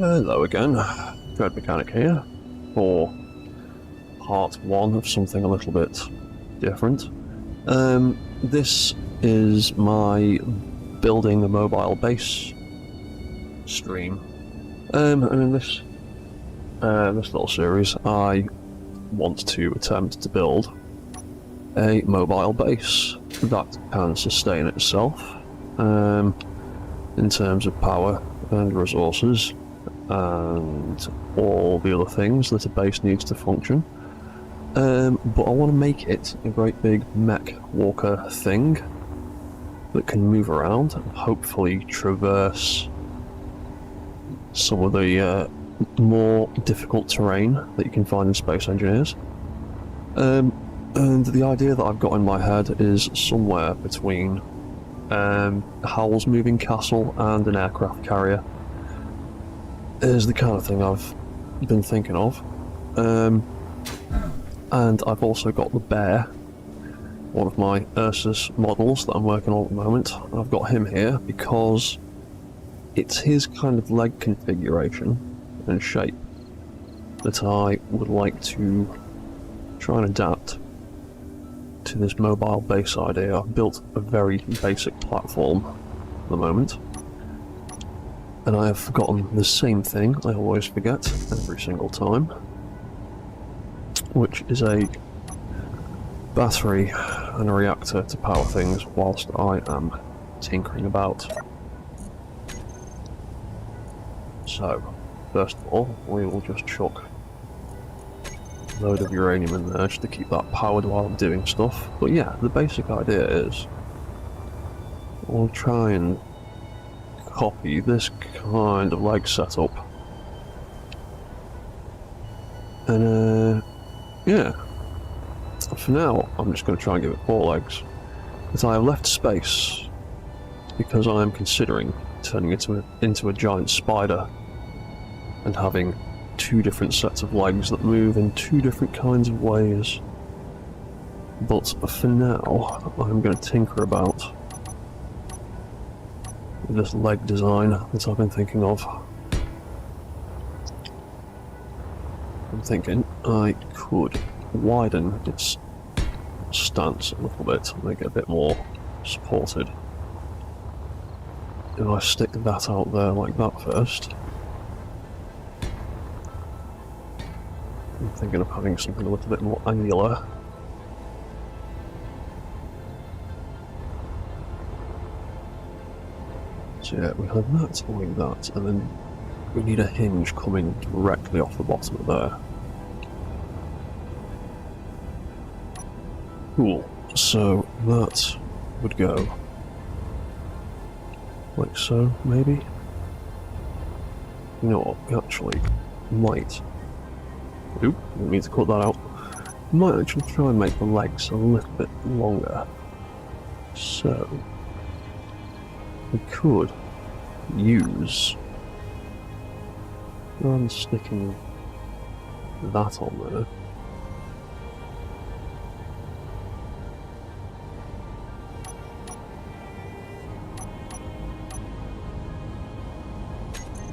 Hello again, Dread Mechanic here, for part one of something a little bit different. This is my building a mobile base stream. And in this little series, I want to attempt to build a mobile base that can sustain itself in terms of power and resources and all the other things that a base needs to function. But I want to make it a great big mech walker thing that can move around and hopefully traverse some of the more difficult terrain that you can find in Space Engineers. And the idea that I've got in my head is somewhere between Howl's Moving Castle and an aircraft carrier is the kind of thing I've been thinking of. And I've also got the bear, one of my Ursus models that I'm working on at the moment. I've got him here because it's his kind of leg configuration and shape that I would like to try and adapt to this mobile base idea. I've built a very basic platform at the moment, and I have forgotten the same thing I always forget every single time, which is a battery and a reactor to power things whilst I am tinkering about. So, first of all, we will just chuck a load of uranium in there just to keep that powered while I'm doing stuff. But yeah, the basic idea is we'll try and copy this kind of leg setup. And yeah, for now I'm just going to try and give it 4 legs. But I have left space because I am considering turning it into a giant spider and having 2 different sets of legs that move in 2 different kinds of ways. But for now, I'm going to tinker about with this leg design that I've been thinking of. I'm thinking I could widen its stance a little bit, make it a bit more supported. If I stick that out there like that first, I'm thinking of having something a little bit more angular. So yeah, we have that like that, and then we need a hinge coming directly off the bottom of there. Cool, so that would go like so, maybe? You know what, we actually might... Oop, didn't mean to cut that out. Might actually try and make the legs a little bit longer. So, we could use, rather than sticking that on there,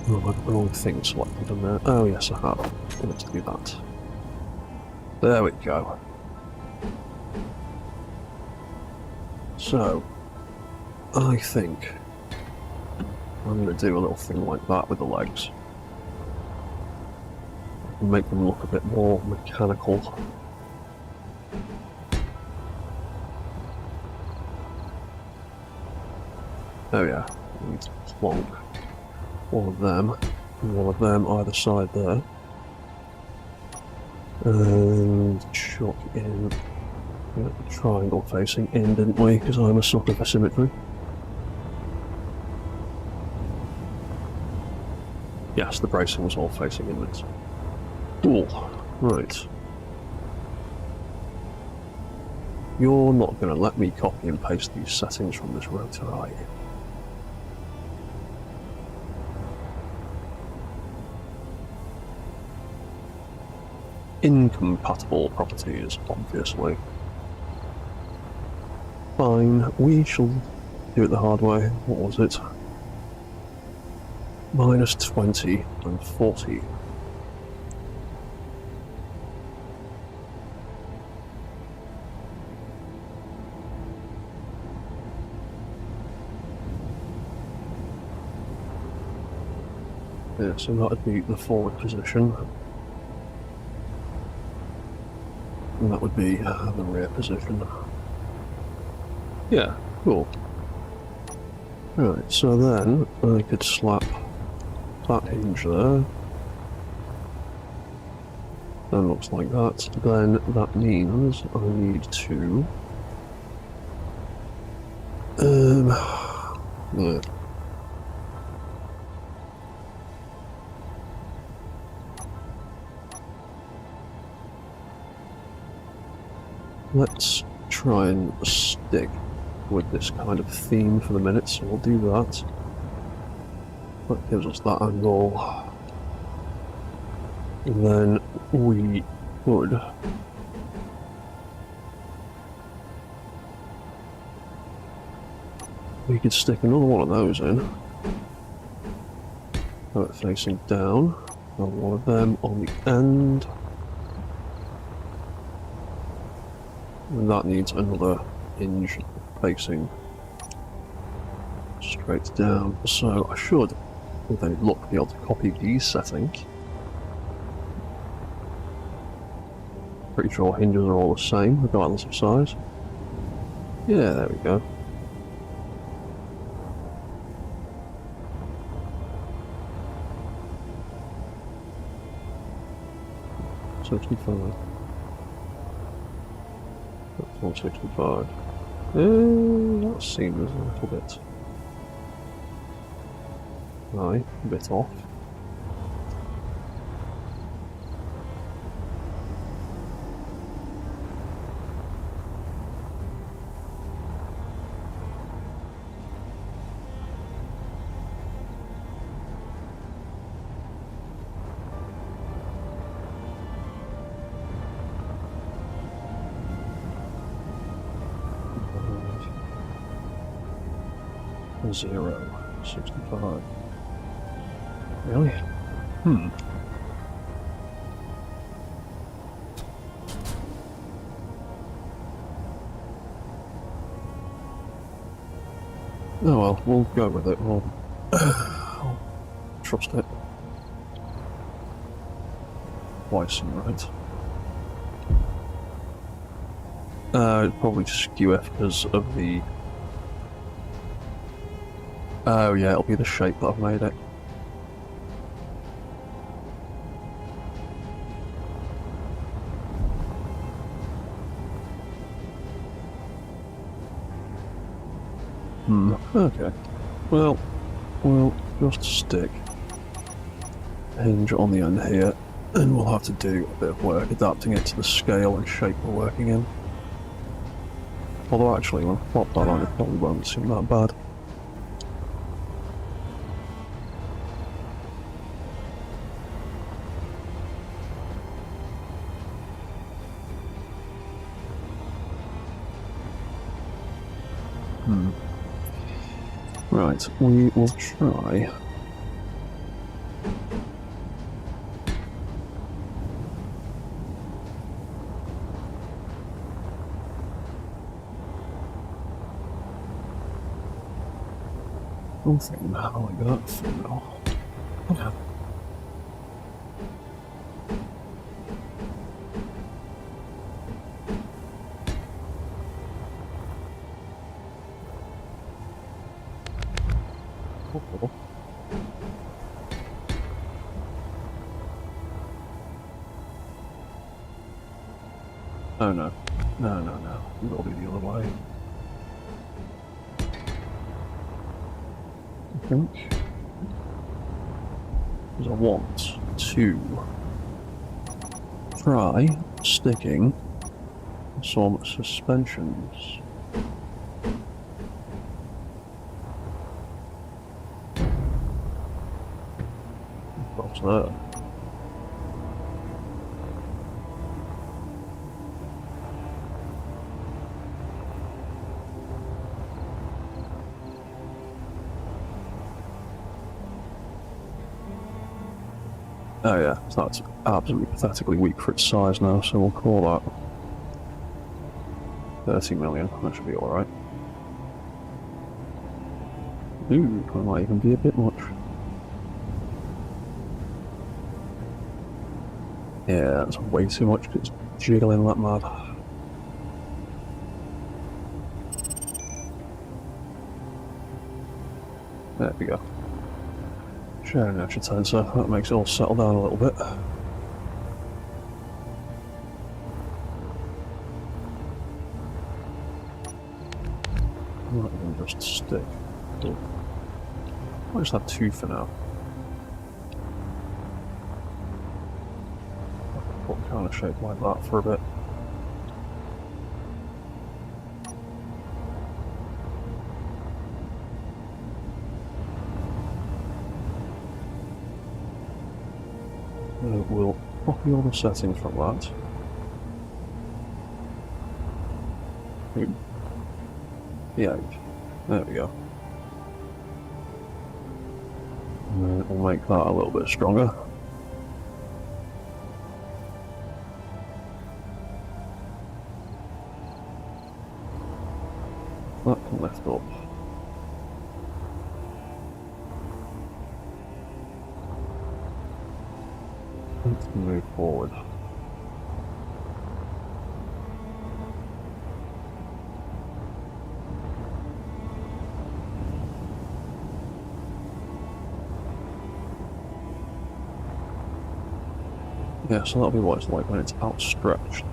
oh, I've got the wrong thing selected on there. Oh yes, I have. Let's do that. There we go. So, I think I'm going to do a little thing like that with the legs. Make them look a bit more mechanical. Oh yeah, we need to plonk one of them and one of them either side there. And chuck in a triangle facing in, didn't we? Because I'm a sucker for symmetry. Yes, the bracing was all facing inwards. Cool. Right. You're not going to let me copy and paste these settings from this rotor, are you? Incompatible properties, obviously. Fine, we shall do it the hard way. What was it? minus 20 and 40. Yeah, so that would be the forward position. And that would be the rear position. Yeah, cool. Right, so then I could slap that hinge there. That looks like that. Then that means I need to... yeah. Let's try and stick with this kind of theme for the minute, so we'll do that. That gives us that angle. And then we could... we could stick another one of those in. Have it facing down. And one of them on the end. And that needs another hinge facing straight down. So I should, with any luck, be able to copy these settings. Pretty sure hinges are all the same, regardless of size. Yeah, there we go. $65. That's 165. That seems a little bit... right, a bit off. Zero. 65. Really? Oh well, we'll go with it. We'll I'll trust it. Twice, right? It'd probably skew it because of the... oh yeah, it'll be the shape that I've made it. Okay. Well, we'll just stick a hinge on the end here, and we'll have to do a bit of work adapting it to the scale and shape we're working in. Although actually, when I plop that on, it probably won't seem that bad. Right, we will try. Something like that for now. Okay. Oh no. No. It'll be the other way. I think. Because I want to try sticking some suspensions. What's that? Oh yeah, so that's absolutely pathetically weak for its size now, so we'll call that 30 million. That should be alright. Ooh, that might even be a bit much. Yeah, that's way too much, it's jiggling that mad. There we go. Sharing inertia tensor, that makes it all settle down a little bit. Might even just stick. I'll just have 2 for now. Put kind of shape like that for a bit. We'll copy all the settings from that. Yeah, there we go. And then we'll make that a little bit stronger. That can lift up. Let's move forward. Yeah, so that'll be what it's like when it's outstretched.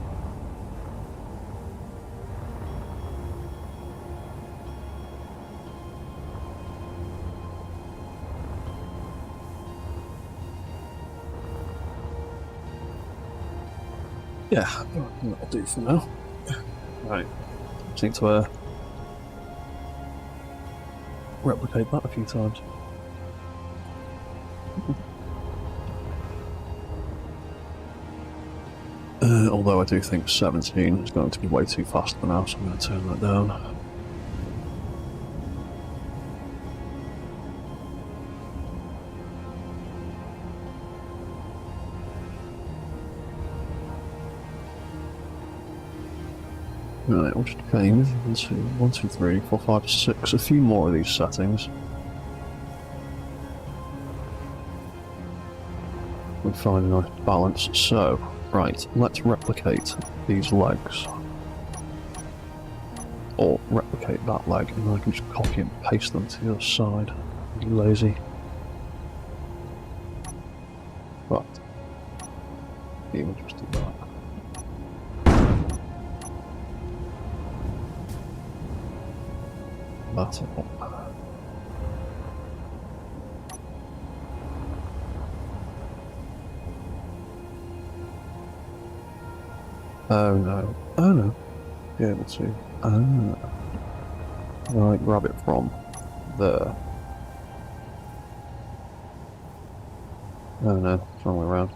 Yeah, that'll do for now. Right, just need to replicate that a few times. Although I do think 17 is going to be way too fast for now, so I'm going to turn that down. Right, we'll just change 1, 2, 3, 4, 5, 6, a few more of these settings. We find a nice balance. So, right, let's replicate these legs. Or replicate that leg, and then I can just copy and paste them to the other side. Be lazy. But, even just do that. That's it. Oh no. Oh no. Be able to. Right, grab it from there. Oh no, it's the wrong way around.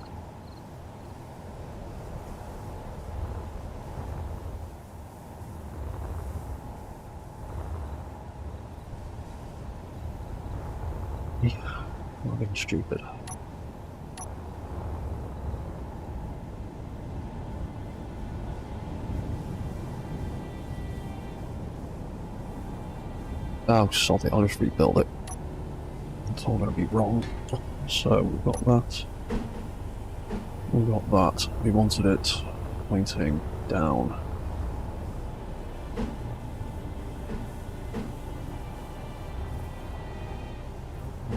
Yeah, I'm being stupid. Oh, sod it, I'll just rebuild it. It's all going to be wrong. So, we've got that. We've got that. We wanted it pointing down.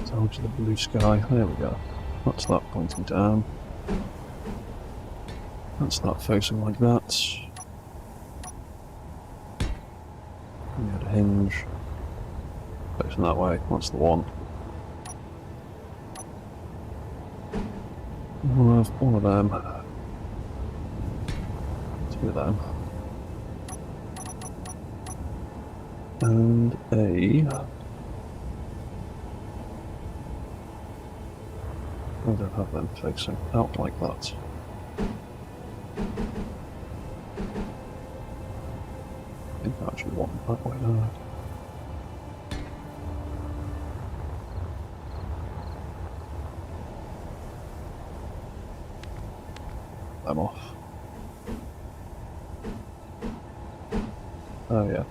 Down to the blue sky. There we go. That's that pointing down. That's that facing like that. We had a hinge. Facing that way. That's the one. We'll have one of them. 2 of them. And a... I don't have them facing out like that. I think I actually want it that way now. them off. Oh yeah.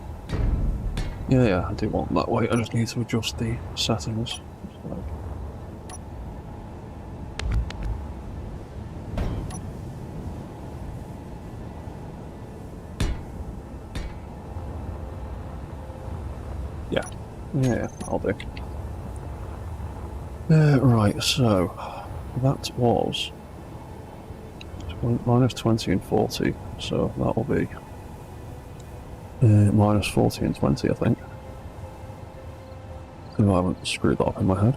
Yeah, I do want that way. I just need to adjust the settings. So. Yeah, I'll do. Right, so that was minus 20 and 40, so that'll be minus 40 and 20, I think. If I haven't screwed that up in my head.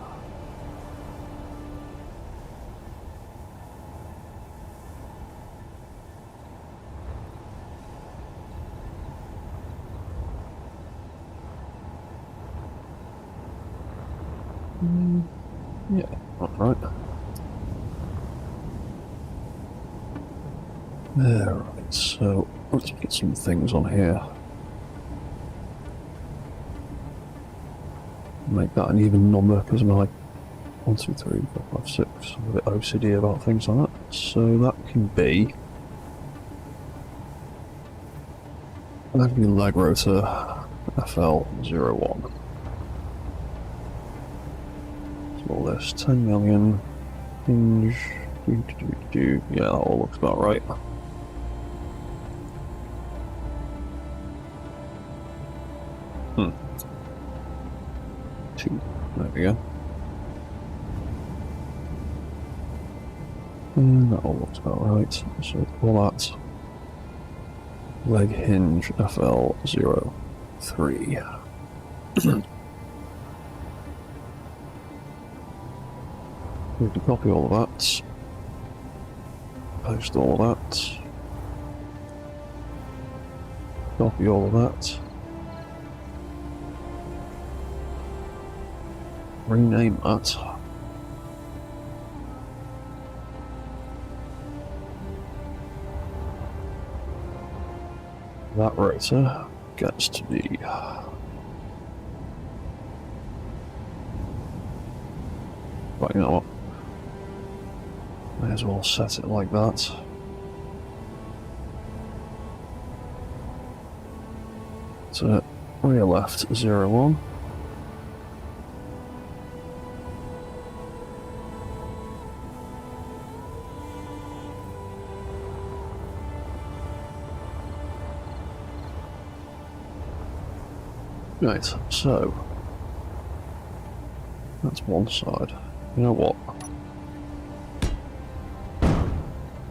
Yeah, that's right. Right, so let's get some things on here. Make that an even number because I'm like 1, 2, 3, 4, 5, 6. I'm a bit OCD about things like that. So that can be leg rotor FL01. All this 10 million hinge. Yeah, that all looks about right. Two. There we go. And that all looks about right. So all that leg hinge FL03. We can copy all of that, post all of that, copy all of that, rename that, that rotor gets to be right, you know what? May as well set it like that. So rear left 01. Right, so that's one side. You know what?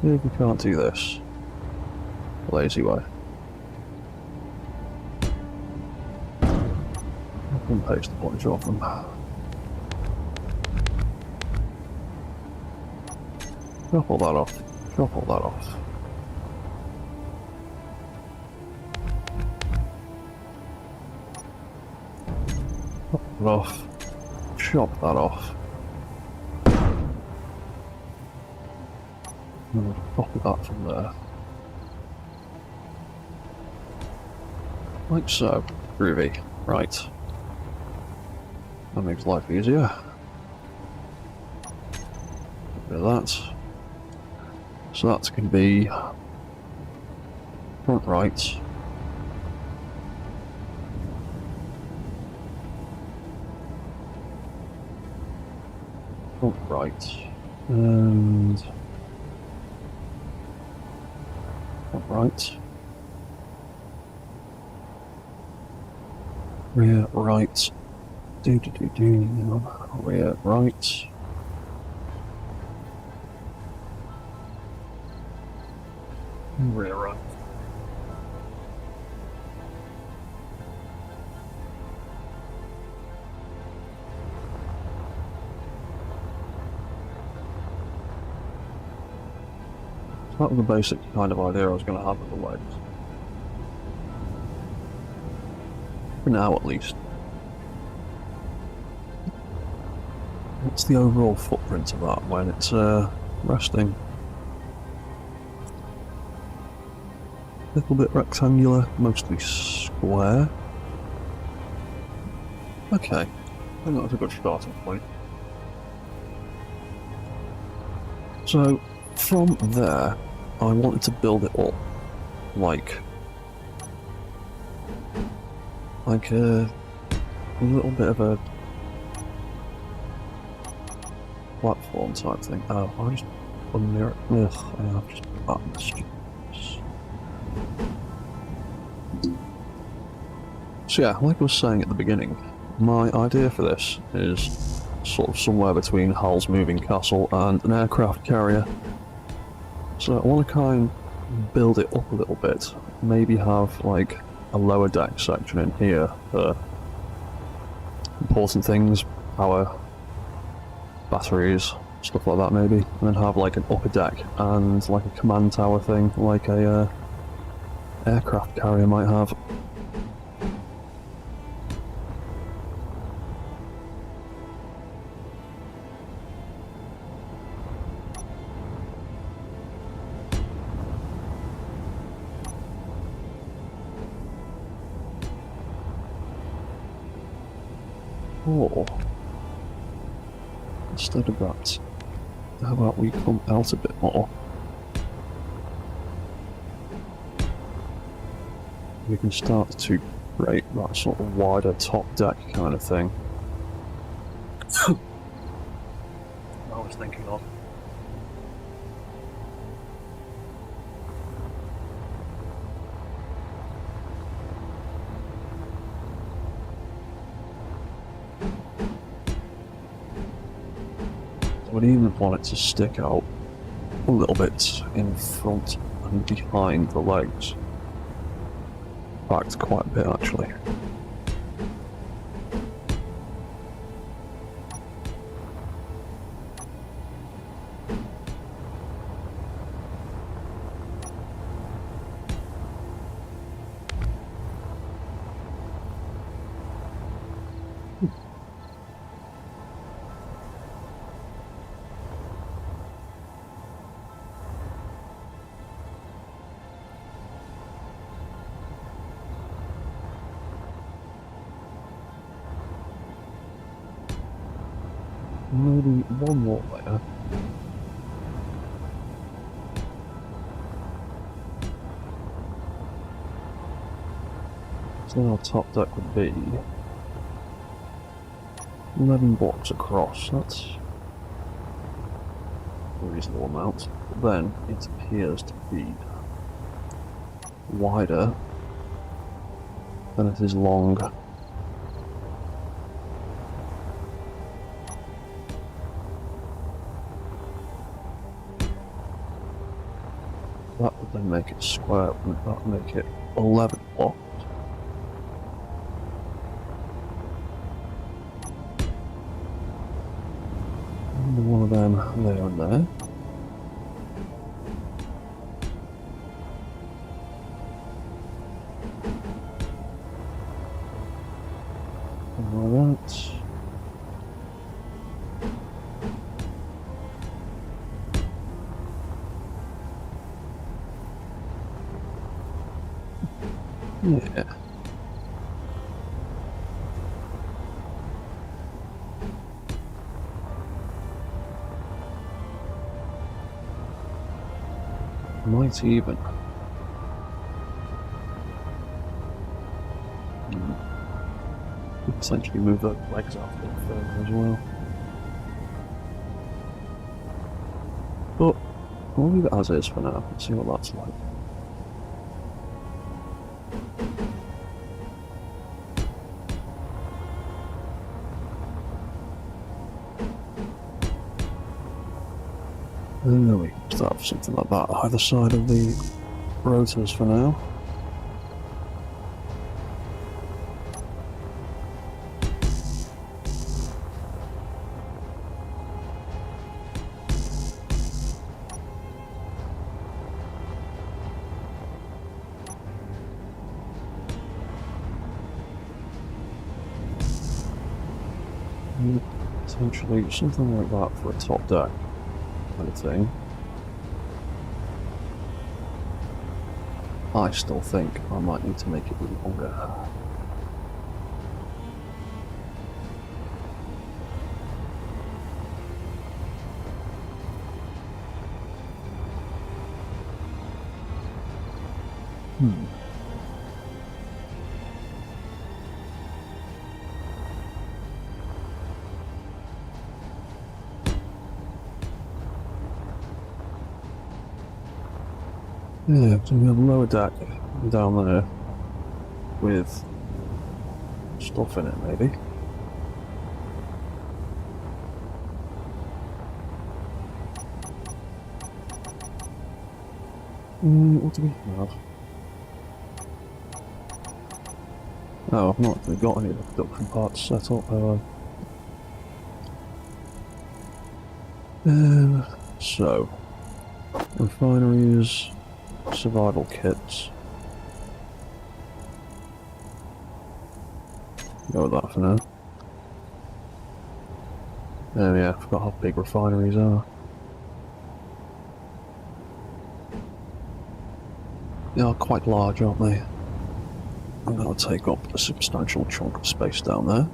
If we can't do this the lazy way, I can paste a bunch of them. Drop all that off. Drop all that off. Drop it off. Chop that off. Copy that from there. Like so. Groovy. Right. That makes life easier. Get rid of that. So that's going to be front right. Front right. And right, rear right, rear right, rear right. That was the basic kind of idea I was going to have with the legs. For now, at least. What's the overall footprint of that when it's resting? A little bit rectangular, mostly square. Okay, I think that's a good starting point. So, from there, I wanted to build it up like a little bit of a platform type thing. Oh, I just unnear it. Ugh, I've just buttoned the streets. So yeah, like I was saying at the beginning, my idea for this is sort of somewhere between Hal's moving castle and an aircraft carrier. So I want to kind of build it up a little bit. Maybe have like a lower deck section in here for important things, power, batteries, stuff like that maybe. And then have like an upper deck and like a command tower thing, like a aircraft carrier might have. Or, instead of that, how about we come out a bit more? We can start to create that sort of wider top deck kind of thing. I was thinking of. I would even want it to stick out a little bit in front and behind the legs. In fact, quite a bit actually. Maybe one more layer. So our top deck would be 11 blocks across. That's a reasonable amount. But then it appears to be wider than it is long. That would then make it square, wouldn't that make it 11 blocks? And one of them there and there. And like that. Yeah. Might even. Could potentially move the legs out a bit further as well. But I'll leave it as is for now and see what that's like. And then we can start something like that either side of the rotors for now. And potentially something like that for a top deck kind of thing. I still think I might need to make it longer. Yeah, so we have a lower deck down there with stuff in it, maybe. What do we have? Oh, I've not actually got any of the production parts set up, have I? So, refineries, survival kits. Go with that for now. Oh yeah, I forgot how big refineries are. They are quite large, aren't they? And that'll take up a substantial chunk of space down there.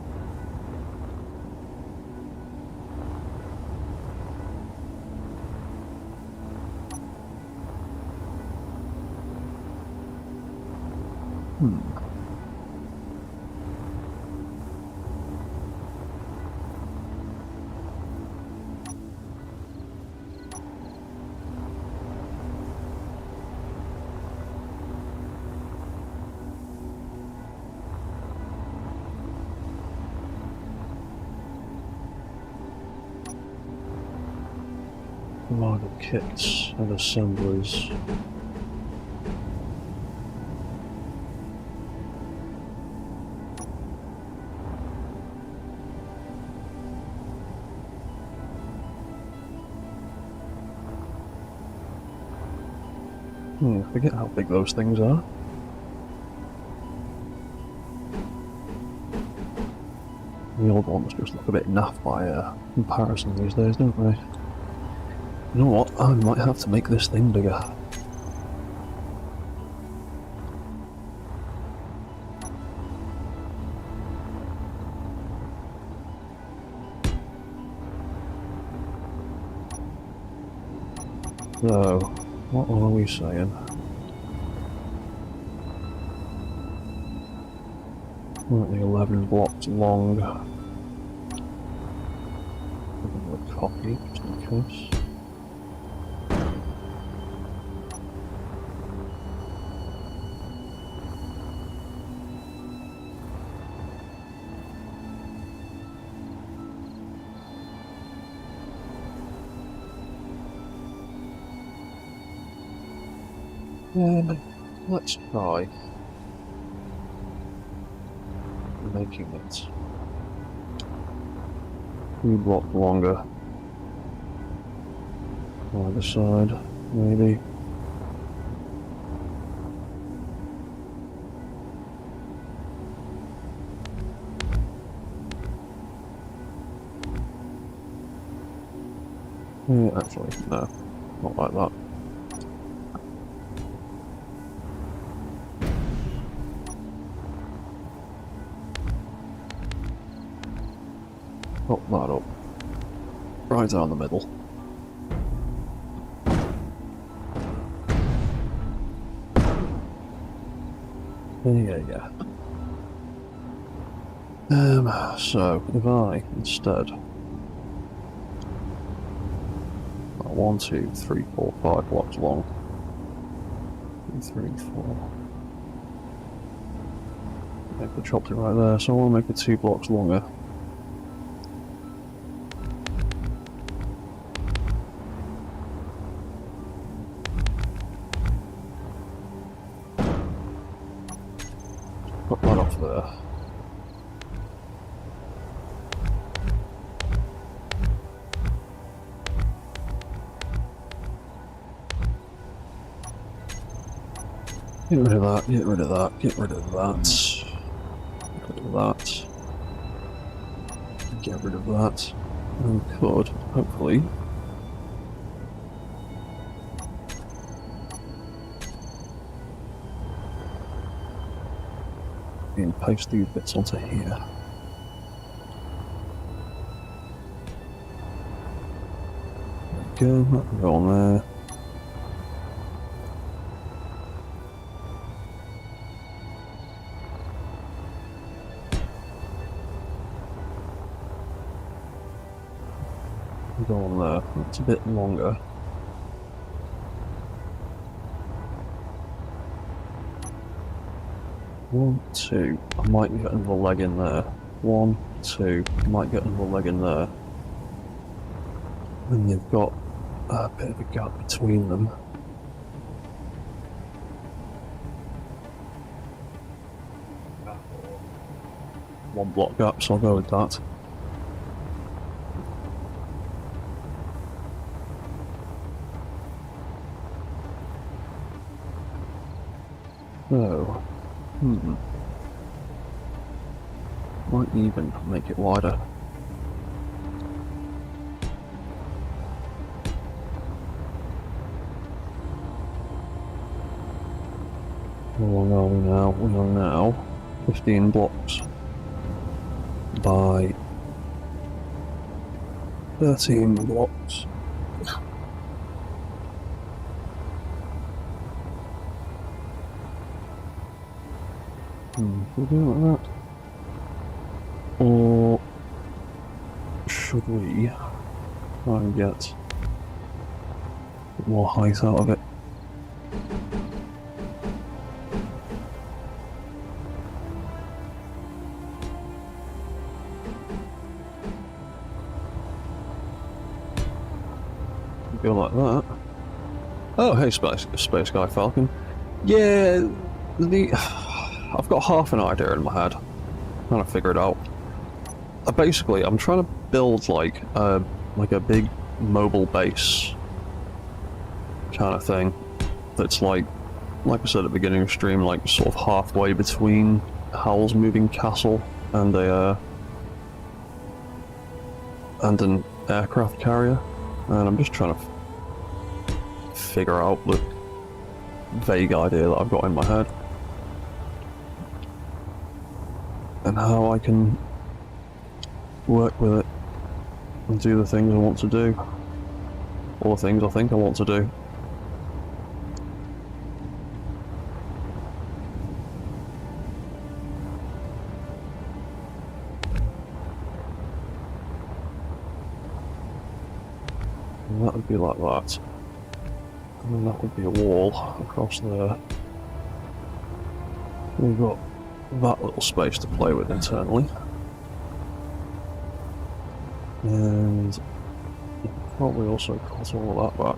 Survival kits and assemblies. I forget how big those things are. The old ones just look a bit naff by comparison these days, don't they? You know what? I might have to make this thing bigger. So, what are we saying? Currently 11 blocks long. A copy, just in case. Let's try making it 2 blocks longer. Either side, maybe. Actually, no, not like that. Pop that up. Right down the middle. Yeah. So, if I, instead... 1, 2, 3, 4, 5 blocks long. 2, 3, 4... Make the chopped it right there, so I want to make it 2 blocks longer. Put that off there. Get rid of that, get rid of that, get rid of that. Get rid of that. Get rid of that. And we could, hopefully, and paste these bits onto here. There we go, that can go on there. Go on there. It's a bit longer. 1, 2. I might get another leg in there. 1, 2. I might get another leg in there. And you've got a bit of a gap between them. One block gap, so I'll go with that. So, might even make it wider. How long are we now? We are now 15 blocks by 13 blocks. Should we do it like that? Or should we try and get a bit more height out of it? Go like that. Oh, hey, Space Guy Falcon. Yeah, I've got half an idea in my head. I'm trying to figure it out. Basically, I'm trying to build like a big mobile base kind of thing. That's like I said at the beginning of the stream, like sort of halfway between Howl's Moving Castle and an aircraft carrier. And I'm just trying to figure out the vague idea that I've got in my head. And how I can work with it and do the things I want to do. Or the things I think I want to do. And that would be like that. And then that would be a wall across there. We've got that little space to play with internally. And probably also cut all of that back.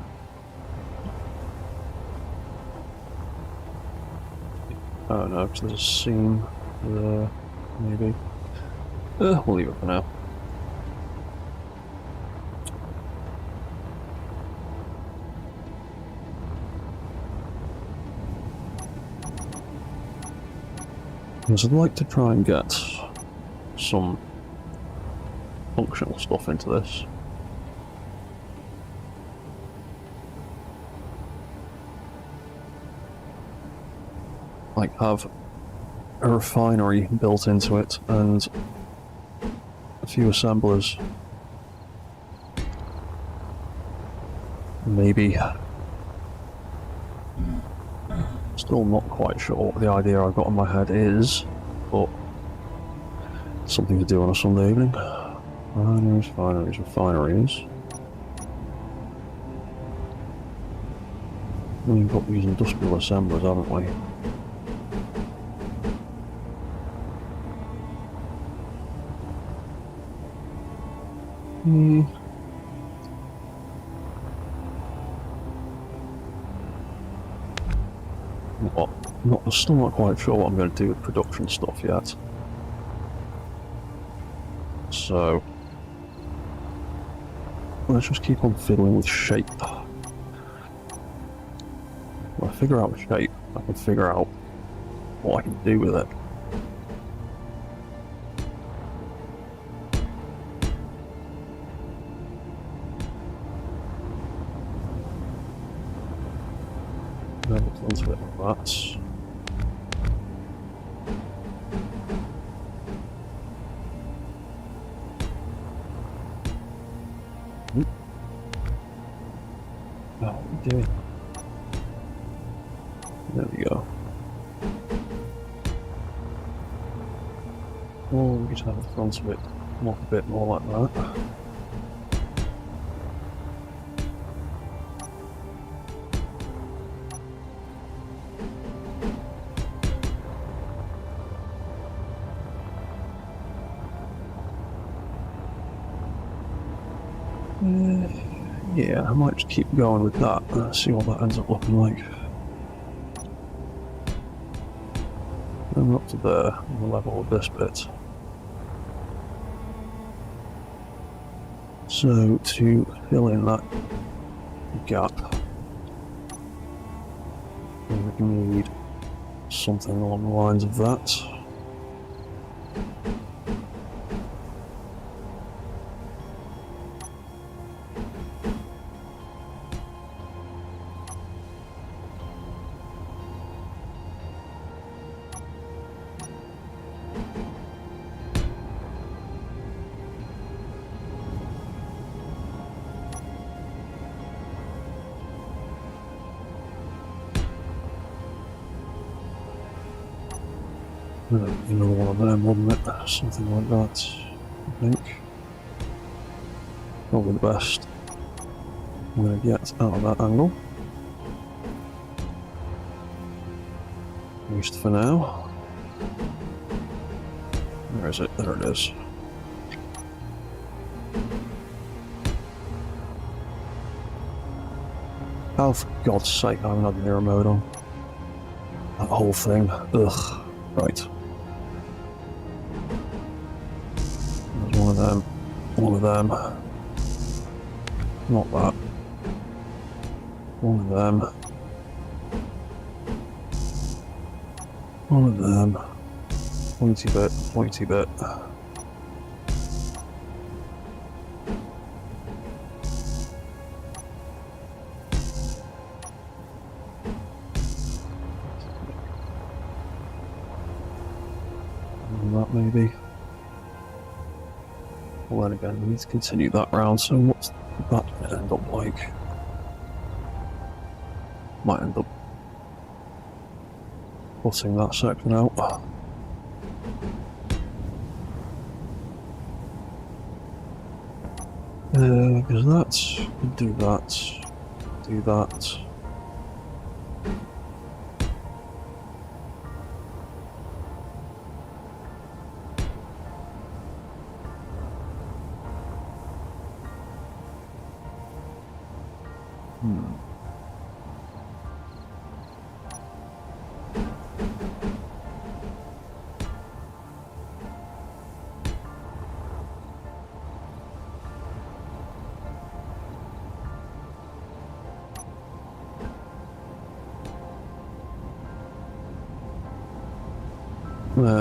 Oh no, because there's a seam there, maybe. We'll leave it for now. Because I'd like to try and get some functional stuff into this. Like have a refinery built into it and a few assemblers. Maybe. Still not quite sure what the idea I've got in my head is, but something to do on a Sunday evening. Refineries, refineries. We've got these industrial assemblers, haven't we? Still not quite sure what I'm going to do with production stuff yet. So let's just keep on fiddling with shape. When I figure out the shape, I can figure out what I can do with it. Then it's onto it like that. What are we doing? There we go. Or we could have the front of it come off a bit more like that. Yeah, I might just keep going with that and see what that ends up looking like. And we're up to there, on the level of this bit. So, to fill in that gap, we need something along the lines of that. Another one of them, wouldn't it? Something like that, I think. Probably the best I'm going to get out of that angle. At least for now. Where is it? There it is. Oh, for God's sake, I haven't had the mirror mode on. That whole thing. Ugh. Right. There's one of them. One of them. Not that. One of them. One of them. Pointy bit, pointy bit. And that maybe. Well, then again, we need to continue that round, so what's that going to end up like? Might end up cutting that section out. Because that, do that, do that.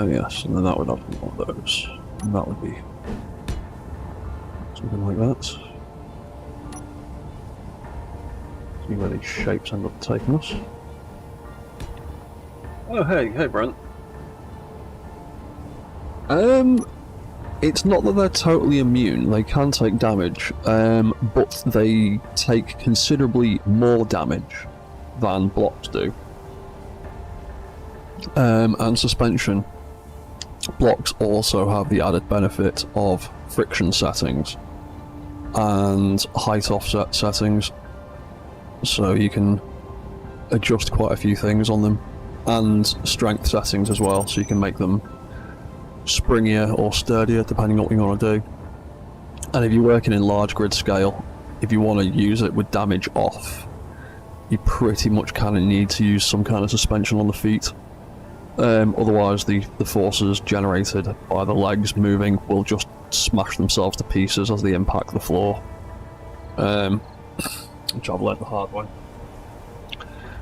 Yes, and then that would have to be one of those. And that would be something like that. See where these shapes end up taking us. Oh, hey Brent. It's not that they're totally immune, they can take damage, but they take considerably more damage than blocks do. And suspension. Blocks also have the added benefit of friction settings and height offset settings, so you can adjust quite a few things on them, and strength settings as well, so you can make them springier or sturdier depending on what you want to do. And if you're working in large grid scale, if you want to use it with damage off, you pretty much kind of need to use some kind of suspension on the feet. Otherwise the forces generated by the legs moving will just smash themselves to pieces as they impact the floor, which I've learned the hard way.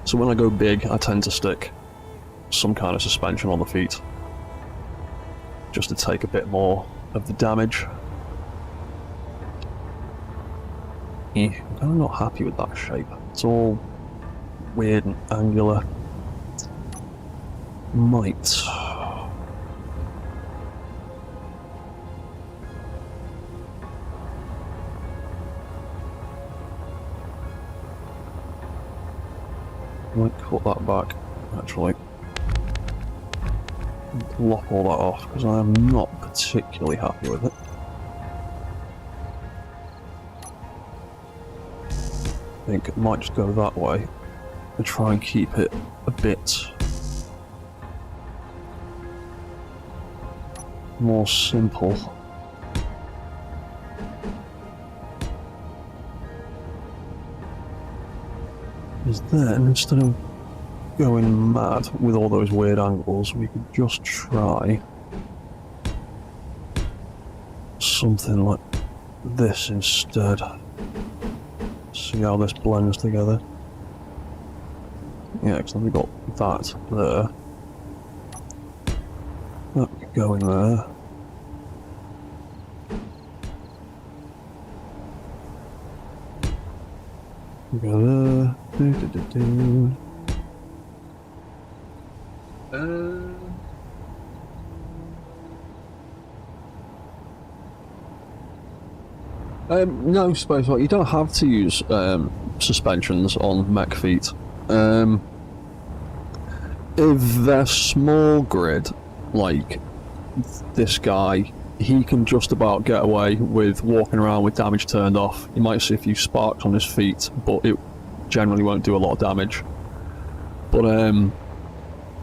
So when I go big, I tend to stick some kind of suspension on the feet, just to take a bit more of the damage. I'm kind of not happy with that shape. It's all weird and angular. Might cut that back, actually. Lock all that off, because I am not particularly happy with it. I think it might just go that way and try and keep it a bit more simple. Because then, instead of going mad with all those weird angles, we could just try something like this instead. See how this blends together. Yeah, because then we got that there. That could go in there. Go there. Do. No, Space Walk, you don't have to use suspensions on mech feet. If they're small grid, like this guy, he can just about get away with walking around with damage turned off. You might see a few sparks on his feet, but it generally won't do a lot of damage. But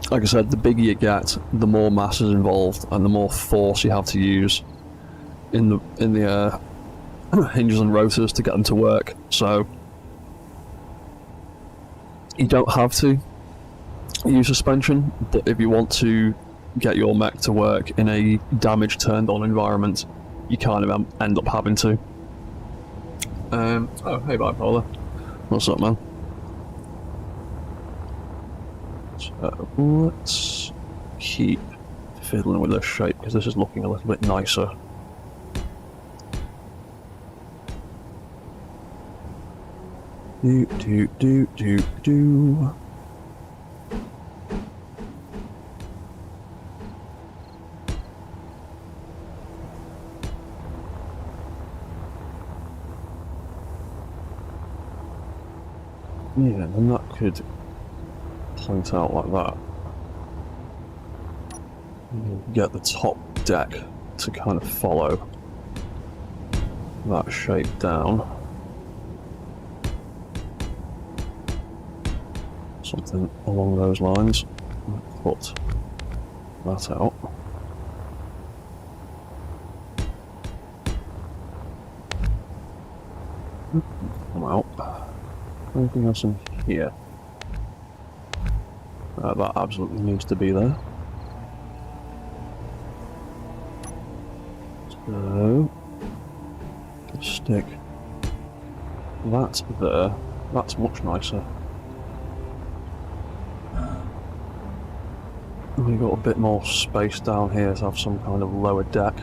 like I said, the bigger you get, the more mass is involved and the more force you have to use in the hinges and rotors to get them to work. So you don't have to use suspension, but if you want to get your mech to work in a damage turned on environment, you kind of end up having to. Oh, hey Bipolar. What's up, man? So let's keep fiddling with this shape because this is looking a little bit nicer. Do. Yeah, and that could point out like that. You get the top deck to kind of follow that shape down. Something along those lines. Put that out. Come out. Anything else in here? That absolutely needs to be there. So, stick that there. That's much nicer. We've got a bit more space down here to have some kind of lower deck.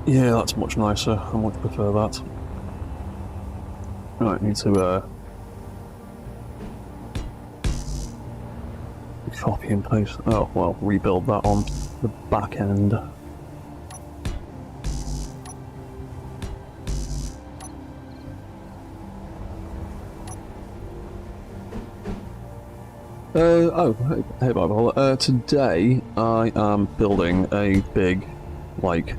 Yeah, that's much nicer. I much prefer that. Right, need to copy and paste. Oh, well, rebuild that on the back end. Hey Bible. Today I am building a big, like,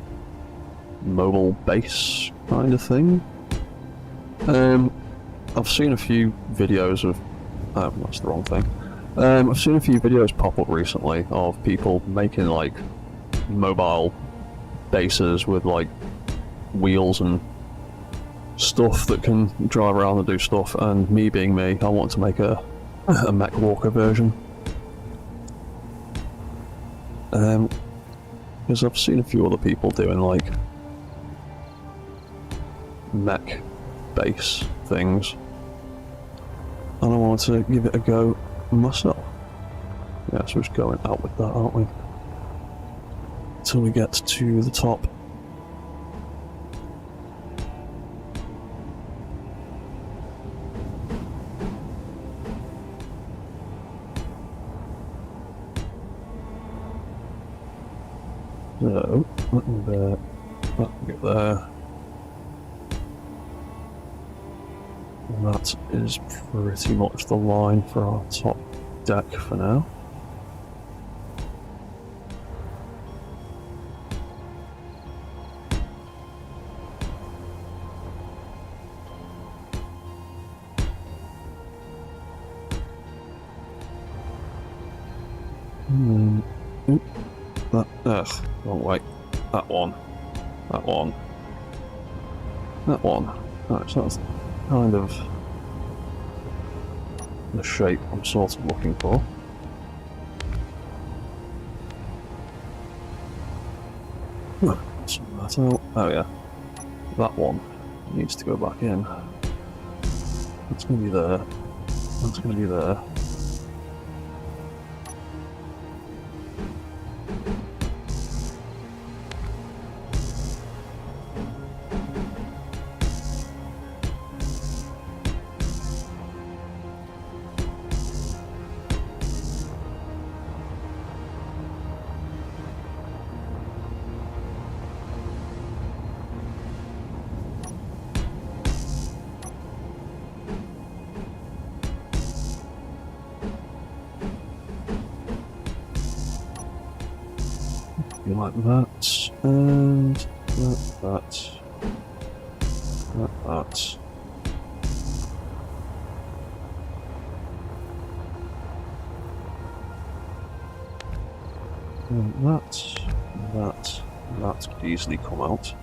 mobile base kind of thing. I've seen a few videos of... that's the wrong thing. I've seen a few videos pop up recently of people making, like, mobile bases with, like, wheels and stuff that can drive around and do stuff, and me being me, I want to make a mech walker version. Because I've seen a few other people doing, like, mech base things, and I wanted to give it a go myself. Yeah, so we're just going out with that, aren't we? Till we get to the top. So, that can there, that can get there. And that is pretty much the line for our top deck for now. Wrong way. That one. That one. Right, so that's kind of the shape I'm sort of looking for. Some that out. Oh yeah. That one needs to go back in. That's going to be there. That's going to be there. Like that, and that. And that could easily come out.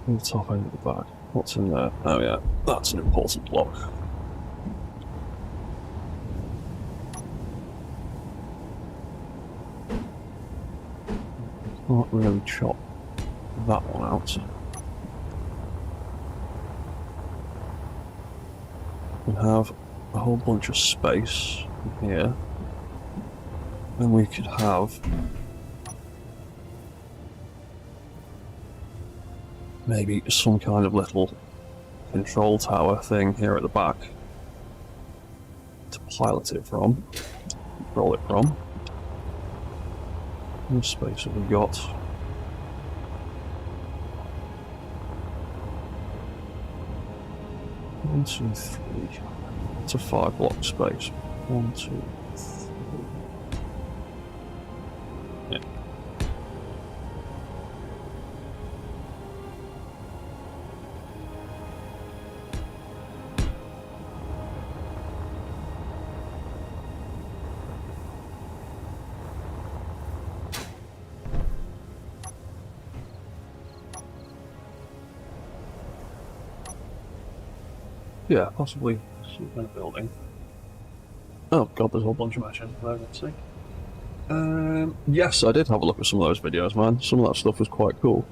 The top end of the bag. What's in there? Oh yeah, that's an important block. Can't really chop that one out. We have a whole bunch of space here. And we could have maybe some kind of little control tower thing here at the back to pilot it from, control it from. How much space have we got? One, two, three. It's a 5 block space. 1, 2, 3. Yeah. Yeah, possibly some kind of building. Oh god, there's a whole bunch of matches there, let's see. Yes, I did have a look at some of those videos, man. Some of that stuff was quite cool.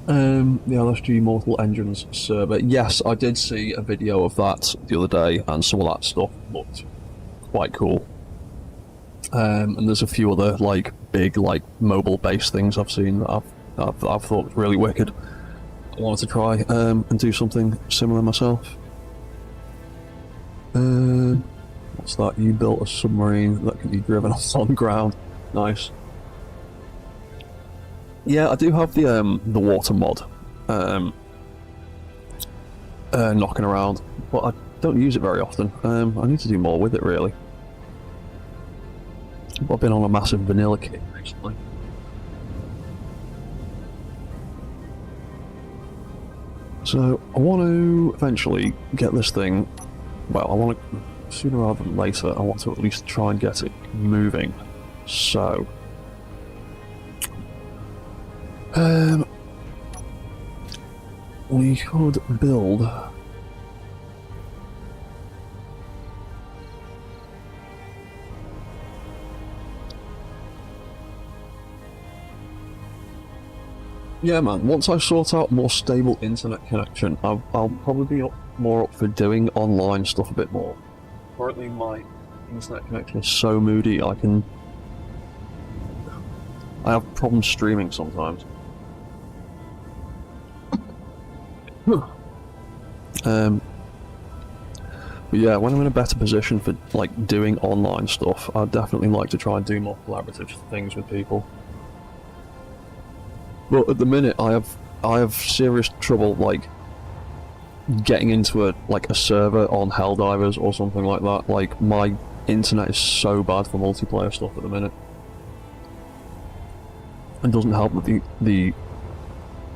The LSG Mortal Engines server. Yes, I did see a video of that the other day, and some of that stuff looked quite cool. And there's a few other, like, big, like, mobile-based things I've seen that I've thought was really wicked. I wanted to try and do something similar myself. What's that? You built a submarine that can be driven on ground. Nice. Yeah, I do have the water mod knocking around, but I don't use it very often. I need to do more with it, really. I've been on a massive vanilla kick recently. So, I want to eventually get this thing, well, I want to, sooner rather than later, I want to at least try and get it moving. So, we could build yeah, man, once I sort out more stable internet connection, I'll probably be more up for doing online stuff a bit more. Currently, my internet connection is so moody, I have problems streaming sometimes. But yeah, when I'm in a better position for, like, doing online stuff, I'd definitely like to try and do more collaborative things with people. But at the minute, I have serious trouble, like, getting into a server on Helldivers or something like that. Like, my internet is so bad for multiplayer stuff at the minute. And doesn't help that the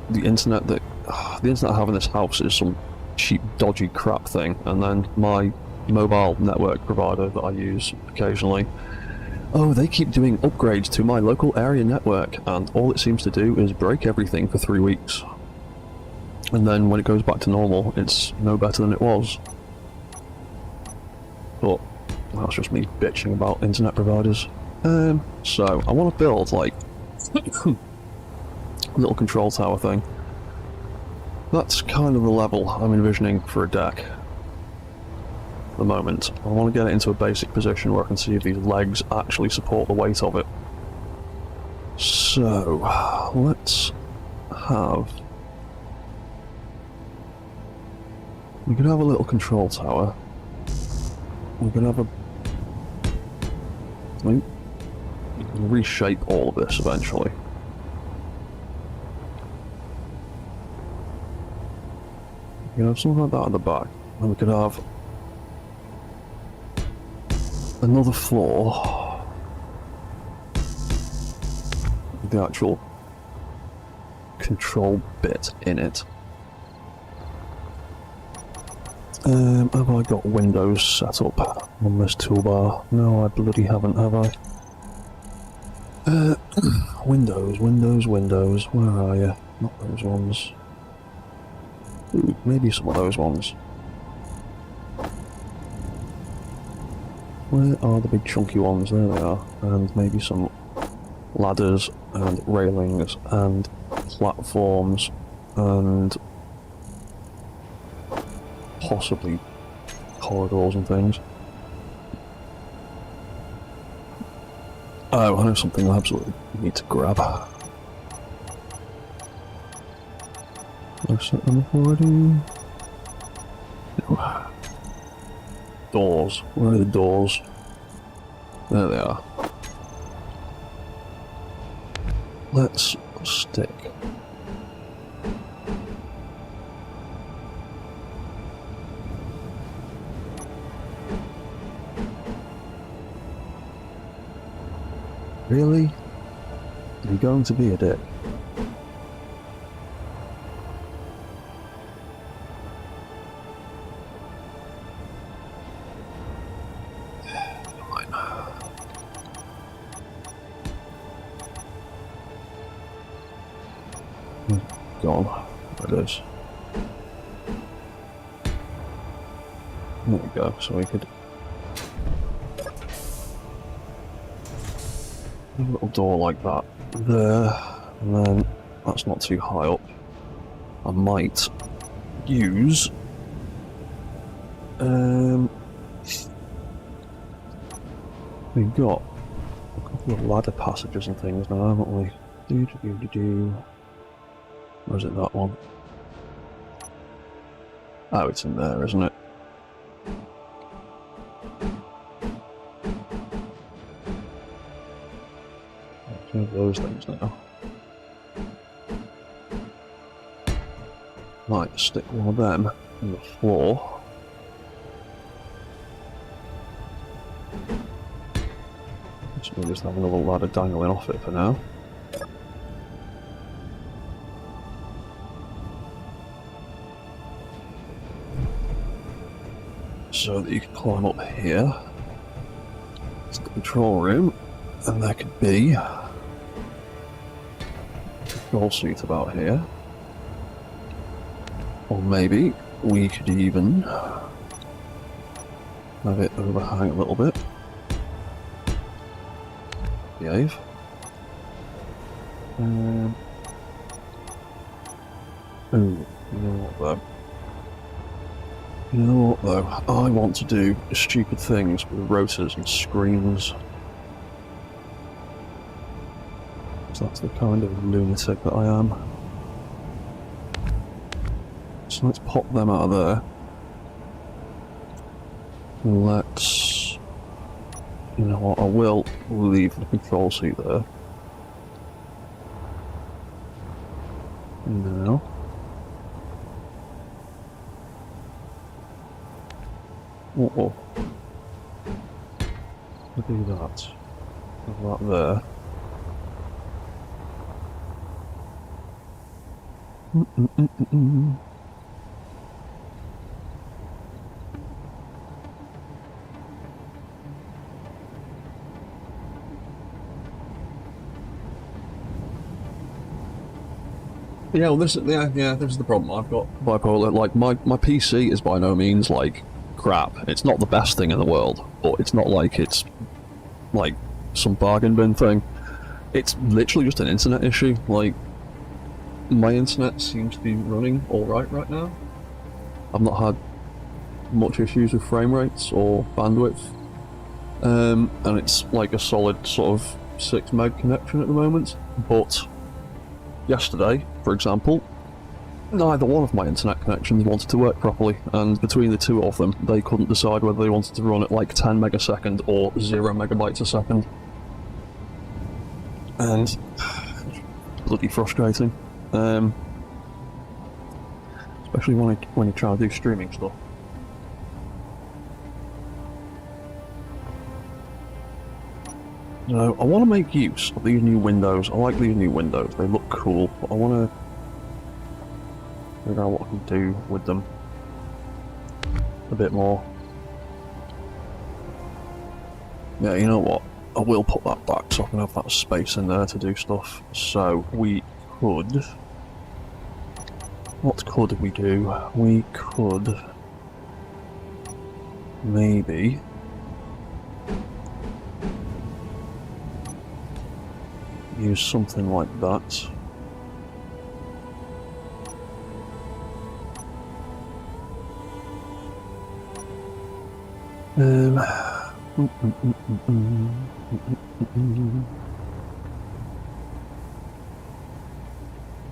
internet I have in this house is some cheap, dodgy crap thing, and then my mobile network provider that I use occasionally, oh, they keep doing upgrades to my local area network, and all it seems to do is break everything for 3 weeks. And then when it goes back to normal, it's no better than it was. But that's just me bitching about internet providers. So I want to build, like, a little control tower thing. That's kind of the level I'm envisioning for a deck at the moment. I want to get it into a basic position where I can see if these legs actually support the weight of it. So, let's have... We could have a little control tower. We could have a... We can reshape all of this eventually. We could have something like that at the back. And we could have another floor with the actual control bit in it. Have I got Windows set up on this toolbar? No, I bloody haven't, have I? Windows, where are you? Not those ones. Ooh, maybe some of those ones. Where are the big chunky ones? There they are. And maybe some ladders and railings and platforms and possibly corridors and things. Oh, I know something I absolutely need to grab. I set them up already. No. Doors. Where are the doors? There they are. Let's stick. Really? Are you going to be a dick? Gone. There it is. There we go, so we could... A little door like that there, and then that's not too high up. I might use... We've got a couple of ladder passages and things now, haven't we? Or is it that one? Oh, it's in there, isn't it? Let's have those things now. Might stick one of them on the floor. So we'll just have another ladder dangling off it for now. So that you can climb up here. It's the control room, and there could be a control suite about here. Or maybe we could even have it overhang a little bit. Behave. Oh, you know what though? You know what though? I want to do stupid things with rotors and screens. So that's the kind of lunatic that I am. So let's pop them out of there. Let's... You know what, I will leave the control seat there. Now... Uh-oh. Look at that. Have that there. Yeah, well, this is the problem. I've got bipolar. Like my PC is by no means like crap. It's not the best thing in the world, but it's not like it's like some bargain bin thing. It's literally just an internet issue. Like my internet seems to be running all right now. I've not had much issues with frame rates or bandwidth, and it's like a solid sort of 6 meg connection at the moment. But yesterday, for example, neither one of my internet connections wanted to work properly, and between the two of them, they couldn't decide whether they wanted to run at like 10 megasecond or 0 megabytes a second. And bloody frustrating, especially when you try to do streaming stuff. So I want to make use of these new windows. I like these new windows, they look cool, but I want to figure out what I can do with them a bit more. Yeah, you know what? I will put that back so I can have that space in there to do stuff. So we could... What could we do? We could... maybe... use something like that.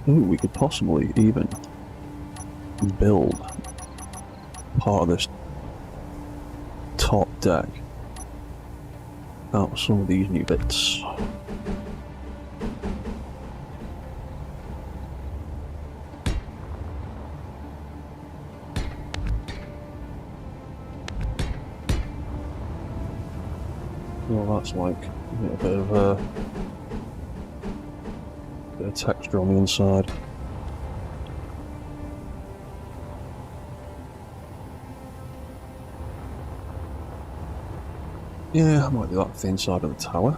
Ooh, we could possibly even build part of this top deck out of some of these new bits. Well, that's like a bit of texture on the inside. Yeah, I might do that for the inside of the tower.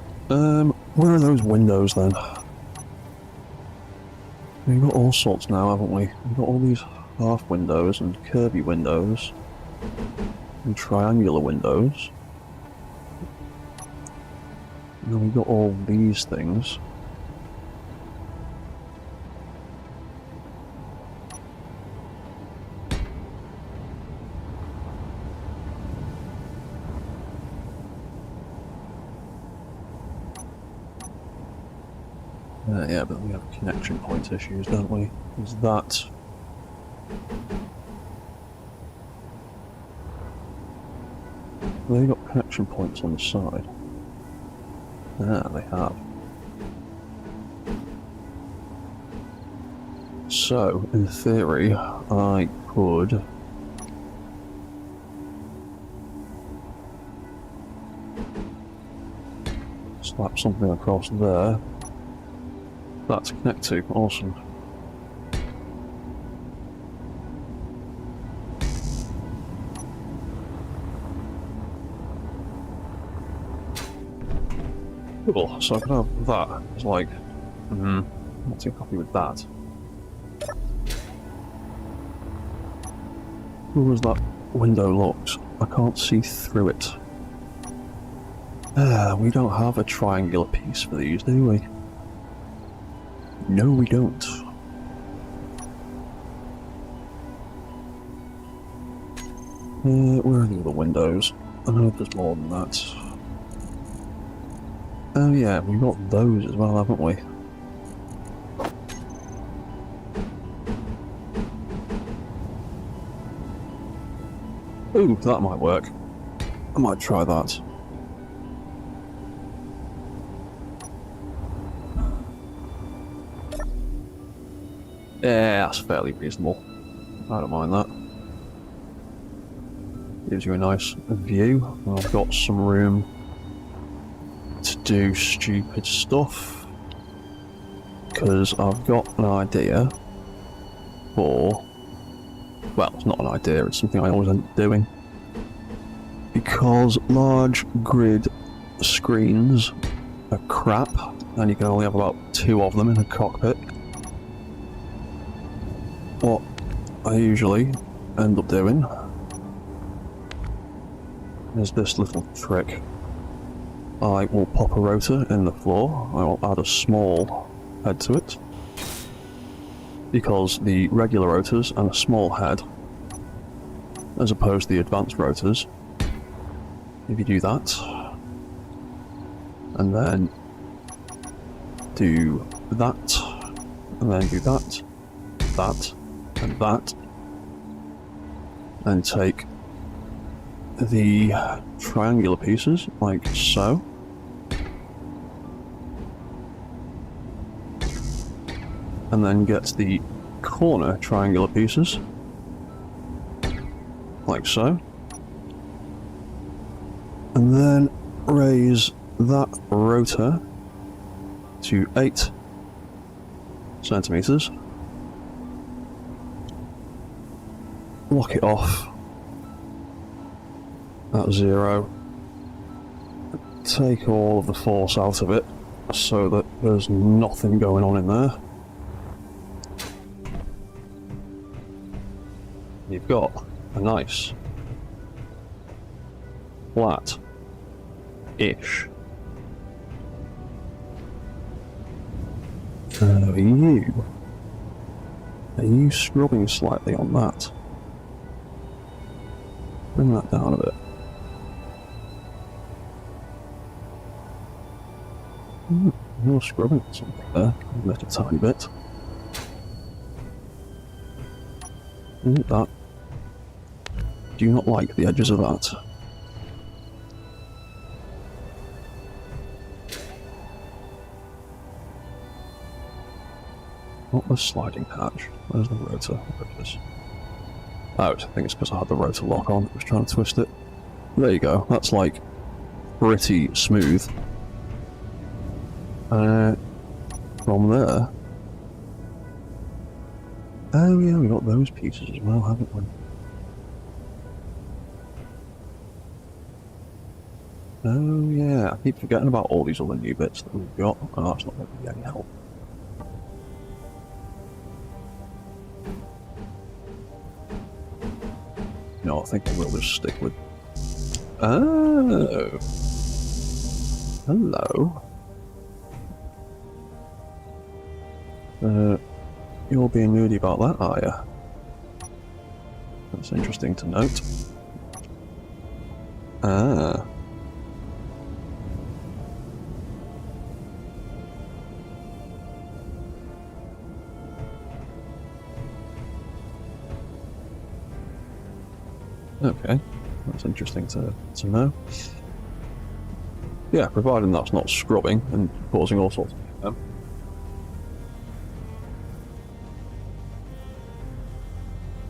Where are those windows then? We've got all sorts now, haven't we? We've got all these half windows and curvy windows and triangular windows. And then we've got all these things. Yeah, but we have connection point issues, don't we? Is that... They've got connection points on the side. Ah, they have. So, in theory, I could... slap something across there. That to connect to, awesome. Cool, so I can have that. It's like, I'm not too happy with that. Who was that window locked? I can't see through it. We don't have a triangular piece for these, do we? No, we don't. Where are the other windows? I know there's more than that. Oh yeah, we've got those as well, haven't we? Ooh, that might work. I might try that. Yeah, that's fairly reasonable. I don't mind that. Gives you a nice view. I've got some room to do stupid stuff. Because I've got an idea for... Well, it's not an idea, it's something I always end up doing. Because large grid screens are crap, and you can only have about 2 of them in a cockpit. what I usually end up doing is this little trick. I will pop a rotor in the floor, I will add a small head to it, because the regular rotors and a small head, as opposed to the advanced rotors, if you do that, and then do that, and then do that, that, and that, and take the triangular pieces, like so, and then get the corner triangular pieces, like so, and then raise that rotor to 8 centimeters, lock it off at 0, take all of the force out of it so that there's nothing going on in there. You've got a nice flat-ish. Are you scrubbing slightly on that? Bring that down a bit. You're scrubbing something there, a little tiny bit. Isn't that? Do you not like the edges of that? What was sliding hatch? Where's the rotor? Where it is? Oh, I think it's because I had the rotor lock on. I was trying to twist it. There you go. That's like pretty smooth. From there. Oh yeah, we got those pieces as well, haven't we? Oh yeah, I keep forgetting about all these other new bits that we've got. Oh, that's not going to be any help. No, I think we'll just stick with... Oh! Hello. You're being moody about that, are you? That's interesting to note. Ah. Okay, that's interesting to know. Yeah, providing that's not scrubbing and causing all sorts of them.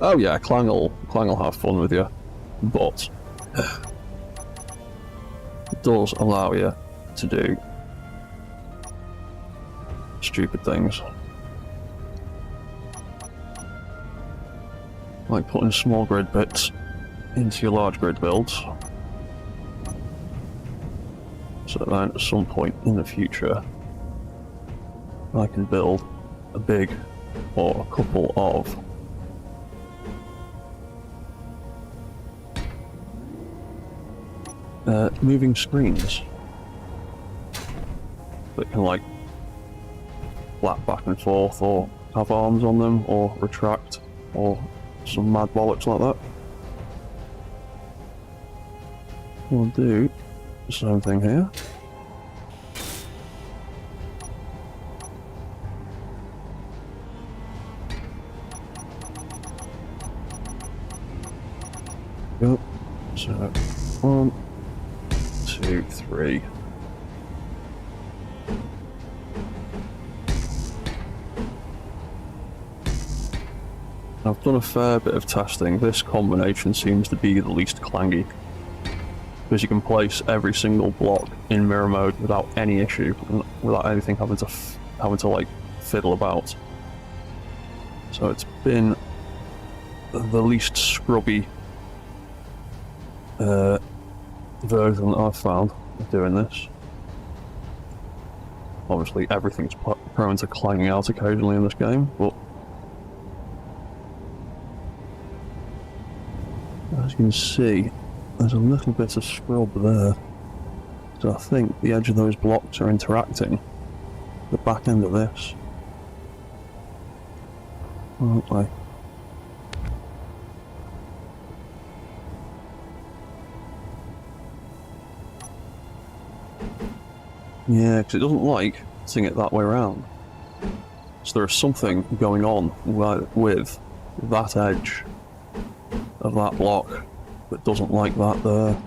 Oh yeah, Clang'll have fun with you, but it does allow you to do stupid things. Like putting small grid bits into your large grid builds, so that then at some point in the future I can build a big or a couple of moving screens that can like flap back and forth or have arms on them or retract or some mad bollocks like that. We'll do the same thing here. Yep. So 1, 2, 3. I've done a fair bit of testing. This combination seems to be the least clangy, because you can place every single block in mirror mode without any issue, without anything having to like fiddle about. So it's been the least scrubby version that I've found of doing this. Obviously everything's prone to clanging out occasionally in this game, but as you can see, there's a little bit of scrub there. So I think the edge of those blocks are interacting. The back end of this. Aren't they? Yeah, because it doesn't like seeing it that way around. So there's something going on with that edge of that block that doesn't like that there.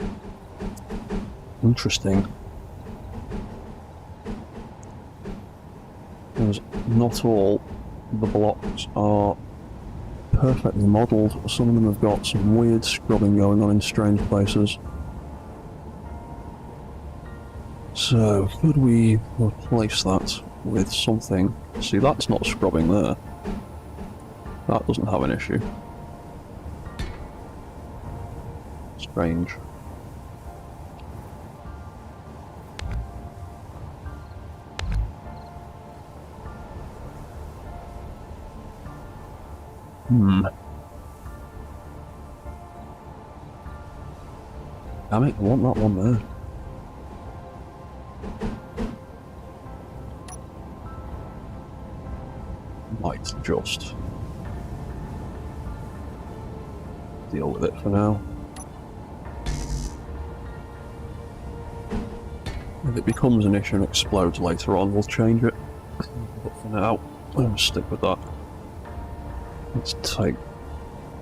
Interesting. Because not all the blocks are perfectly modelled. Some of them have got some weird scrubbing going on in strange places. So, could we replace that with something? See, that's not scrubbing there. That doesn't have an issue. Strange. Damn it, I want that one there. Might just deal with it for now. If it becomes an issue and explodes later on, we'll change it. But for now, I'll stick with that. Let's take...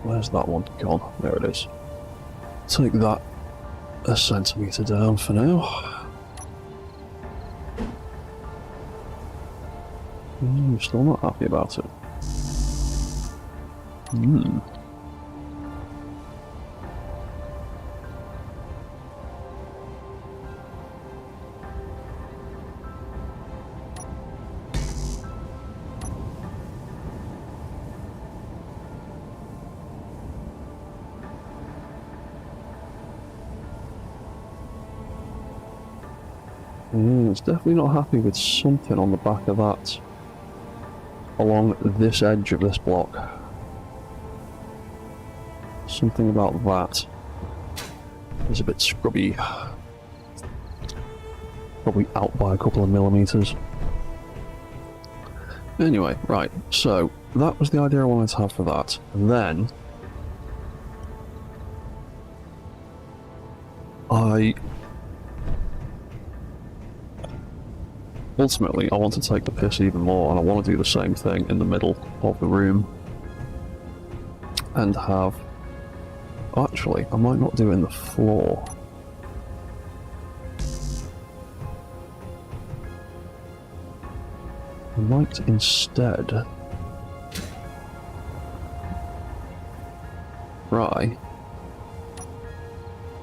Where's that one gone? There it is. Take that a centimetre down for now. Still not happy about it. It's definitely not happy with something on the back of that. Along this edge of this block. Something about that is a bit scrubby. Probably out by a couple of millimeters. Anyway, right, so that was the idea I wanted to have for that. And then ultimately, I want to take the piss even more, and I want to do the same thing in the middle of the room. And have... Actually, I might not do it in the floor. I might instead try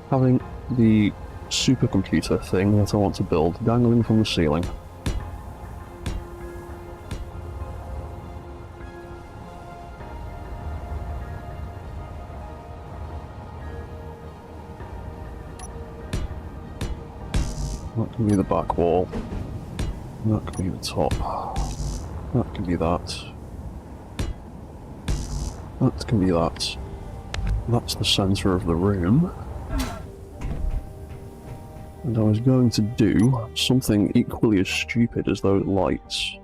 having the supercomputer thing that I want to build dangling from the ceiling. That can be the back wall. That can be the top. That can be that. That can be that. That's the centre of the room. And I was going to do something equally as stupid as those lights.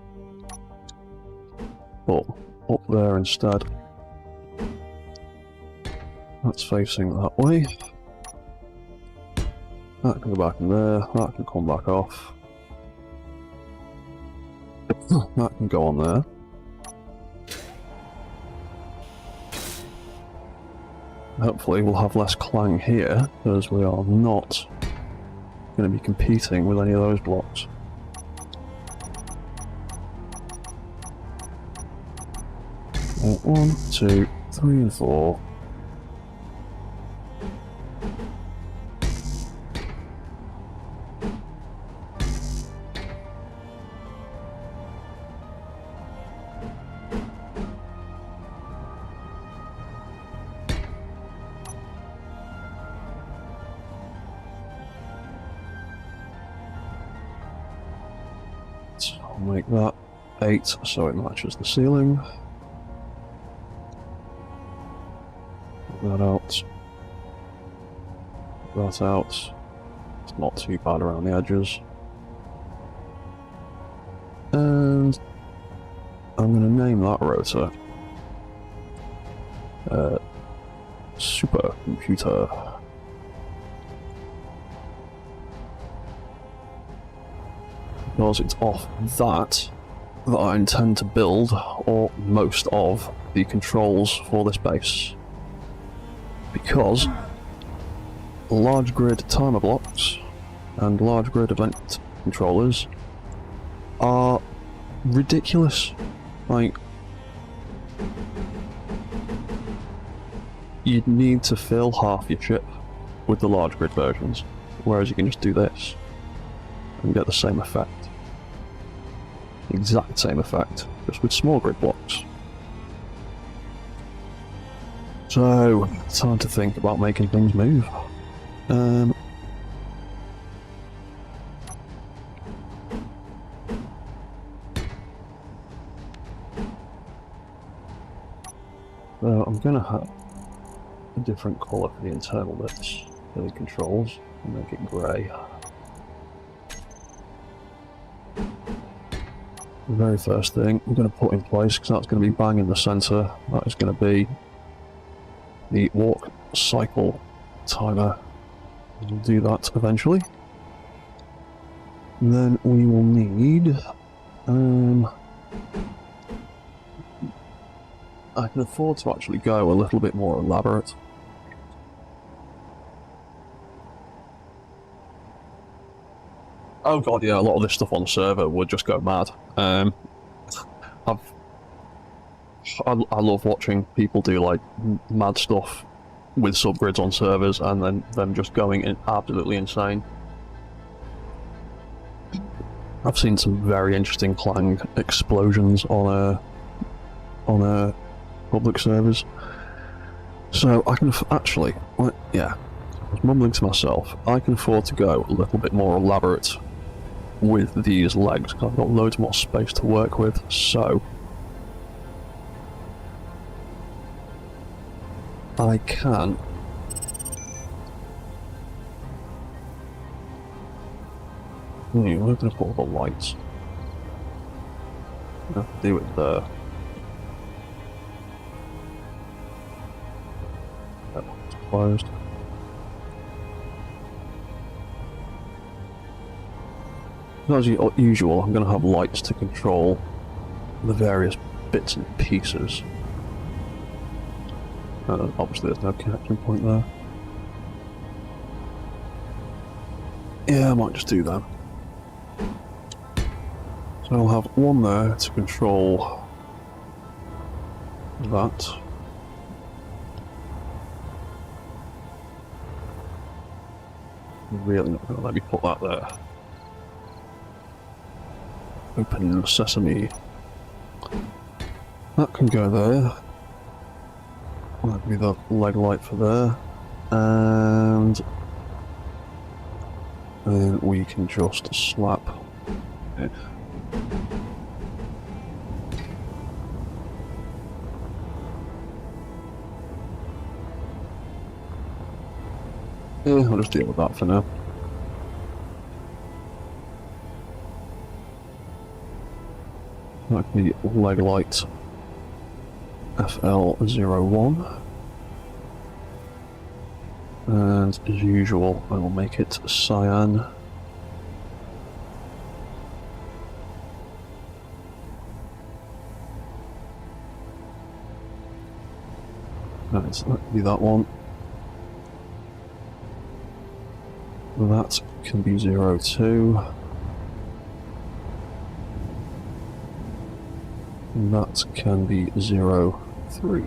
But up there instead. That's facing that way. That can go back in there, that can come back off. That can go on there. Hopefully we'll have less clang here, as we are not going to be competing with any of those blocks. One, two, three, and four. I'll make that 8 so it matches the ceiling. Put that out. that out. It's not too bad around the edges. And I'm going to name that rotor Supercomputer. Because it's off that I intend to build, or most of, the controls for this base. Because large grid timer blocks and large grid event controllers are ridiculous. Like, you'd need to fill half your ship with the large grid versions, whereas you can just do this and get the same effect. The exact same effect, just with small grid blocks. So, time to think about making things move. So I'm going to have a different colour for the internal bits, for the controls, and make it grey. The very first thing I'm going to put in place, because that's going to be bang in the centre, that is going to be the walk cycle timer. We'll do that eventually. And then we will need... I can afford to actually go a little bit more elaborate. Oh god, yeah, a lot of this stuff on the server would just go mad. I love watching people do like mad stuff with subgrids on servers and then them just going absolutely insane. I've seen some very interesting Clang explosions on public servers. So I can actually, yeah, I was mumbling to myself, I can afford to go a little bit more elaborate with these legs, because I've got loads more space to work with, so I can we're going to put all the lights. I have to do it there. That one's closed. As usual, I'm going to have lights to control the various bits and pieces. Obviously there's no connection point there. Yeah, I might just do that. So I'll have one there to control that. I'm really not going to let me put that there. Open sesame. That can go there. That'd be the leg light for there. And then we can just slap it. Yeah, I'll just deal with that for now. That can be leg light FL01. And as usual, I will make it cyan. That can be that one. That can be 02. And that can be 03.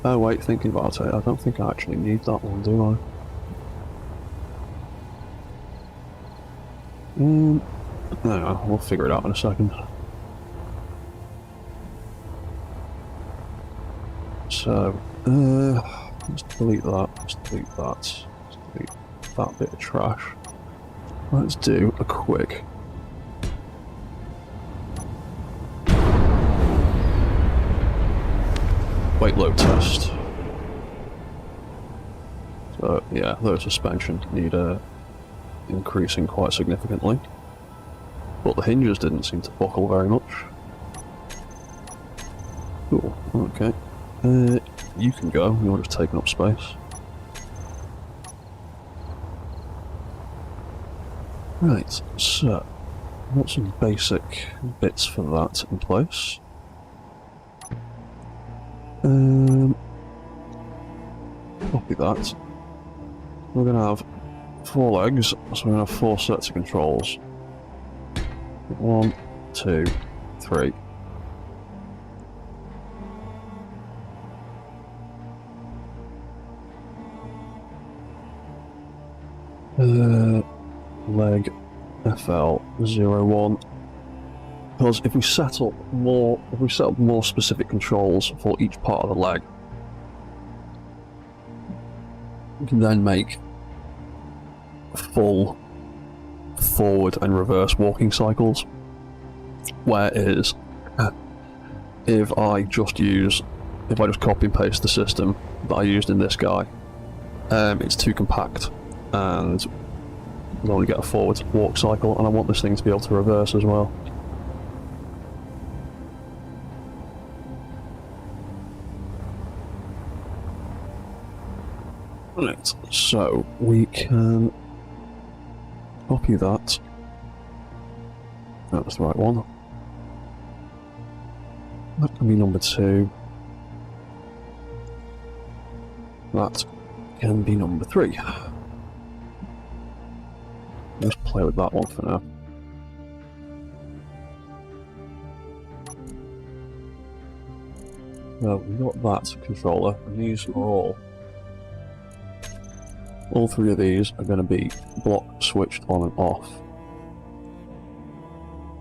Oh wait, thinking about it, I don't think I actually need that one, do I? No, we'll figure it out in a second. So, let's delete that, let's delete that, let's delete that bit of trash. let's do a quick weight load test. So yeah, the suspension need increasing quite significantly, but the hinges didn't seem to buckle very much. Cool, okay. You can go, you're just taking up space. Right, so I've got some basic bits for that in place. Copy that. We're going to have 4 legs, so we're going to have 4 sets of controls. 1, 2, 3. Leg FL01. Because if we set up more specific controls for each part of the leg, we can then make full forward and reverse walking cycles. Whereas if I just copy and paste the system that I used in this guy, it's too compact and I'll only get a forward walk cycle, and I want this thing to be able to reverse as well. Right, so we can copy that. That's the right one. That can be number 2. That can be number 3. Just play with that one for now. Well, we've got that controller, and these are all 3 of these are going to be block switched on and off.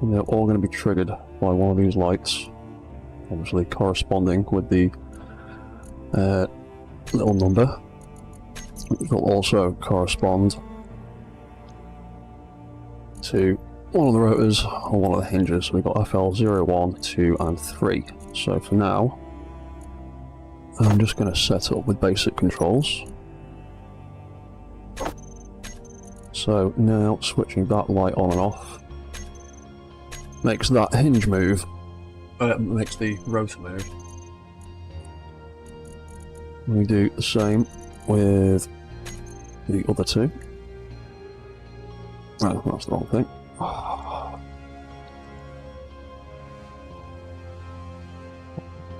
And they're all going to be triggered by one of these lights, obviously corresponding with the little number, which will also correspond to one of the rotors or one of the hinges. We've got FL01, 2 and 3. So for now, I'm just going to set up with basic controls. So now switching that light on and off makes that hinge move, makes the rotor move. We do the same with the other 2. Oh, that's the wrong thing.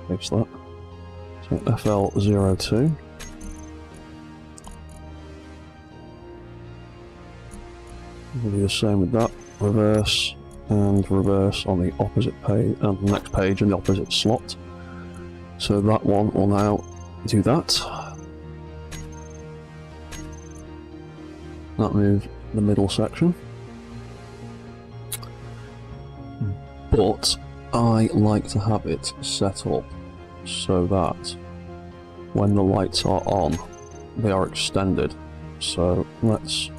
Fix that. So FL02. We'll do the same with that. Reverse and reverse on the opposite page, and the next page in the opposite slot. So that one will now do that. That moves the middle section. But I like to have it set up so that when the lights are on, they are extended. So let's...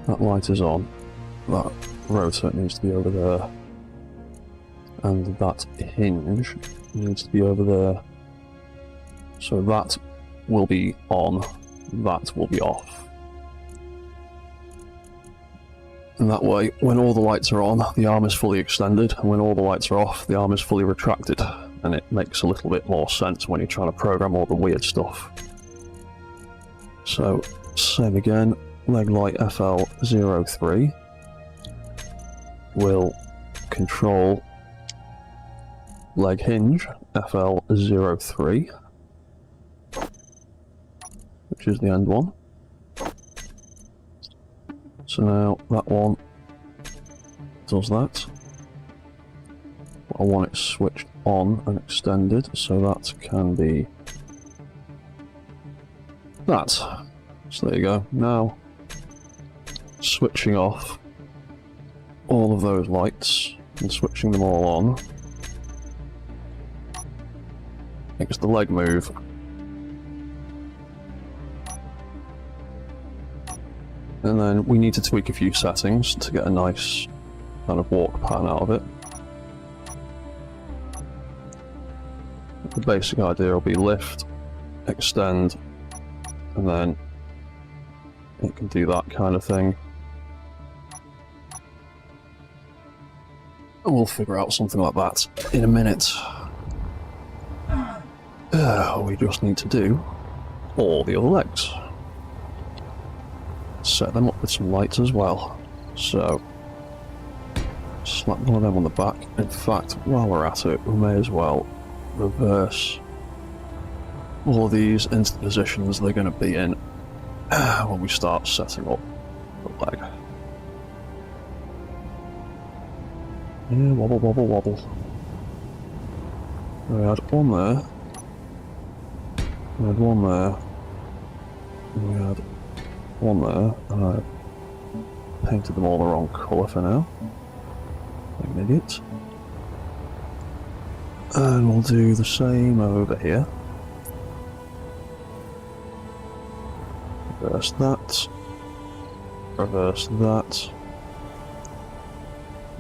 that light is on, that rotor needs to be over there, and that hinge needs to be over there. So that will be on, that will be off. And that way, when all the lights are on, the arm is fully extended, and when all the lights are off, the arm is fully retracted. And it makes a little bit more sense when you're trying to program all the weird stuff. So, same again, leg light FL03 will control leg hinge FL03, which is the end one. So now that one does that. I want it switched on and extended, so that can be that. So there you go. Now switching off all of those lights and switching them all on makes the leg move. And then we need to tweak a few settings to get a nice kind of walk pattern out of it. The basic idea will be lift, extend, and then it can do that kind of thing. And we'll figure out something like that in a minute. We just need to do all the other legs. Set them up with some lights as well. So, slap one of them on the back. In fact, while we're at it, we may as well reverse all of these into the positions they're going to be in when we start setting up the leg. Yeah, wobble, wobble, wobble. We had one there. We had one there. And we had one there. And I painted them all the wrong colour for now. Like an idiot. And we'll do the same over here. Reverse that. Reverse that.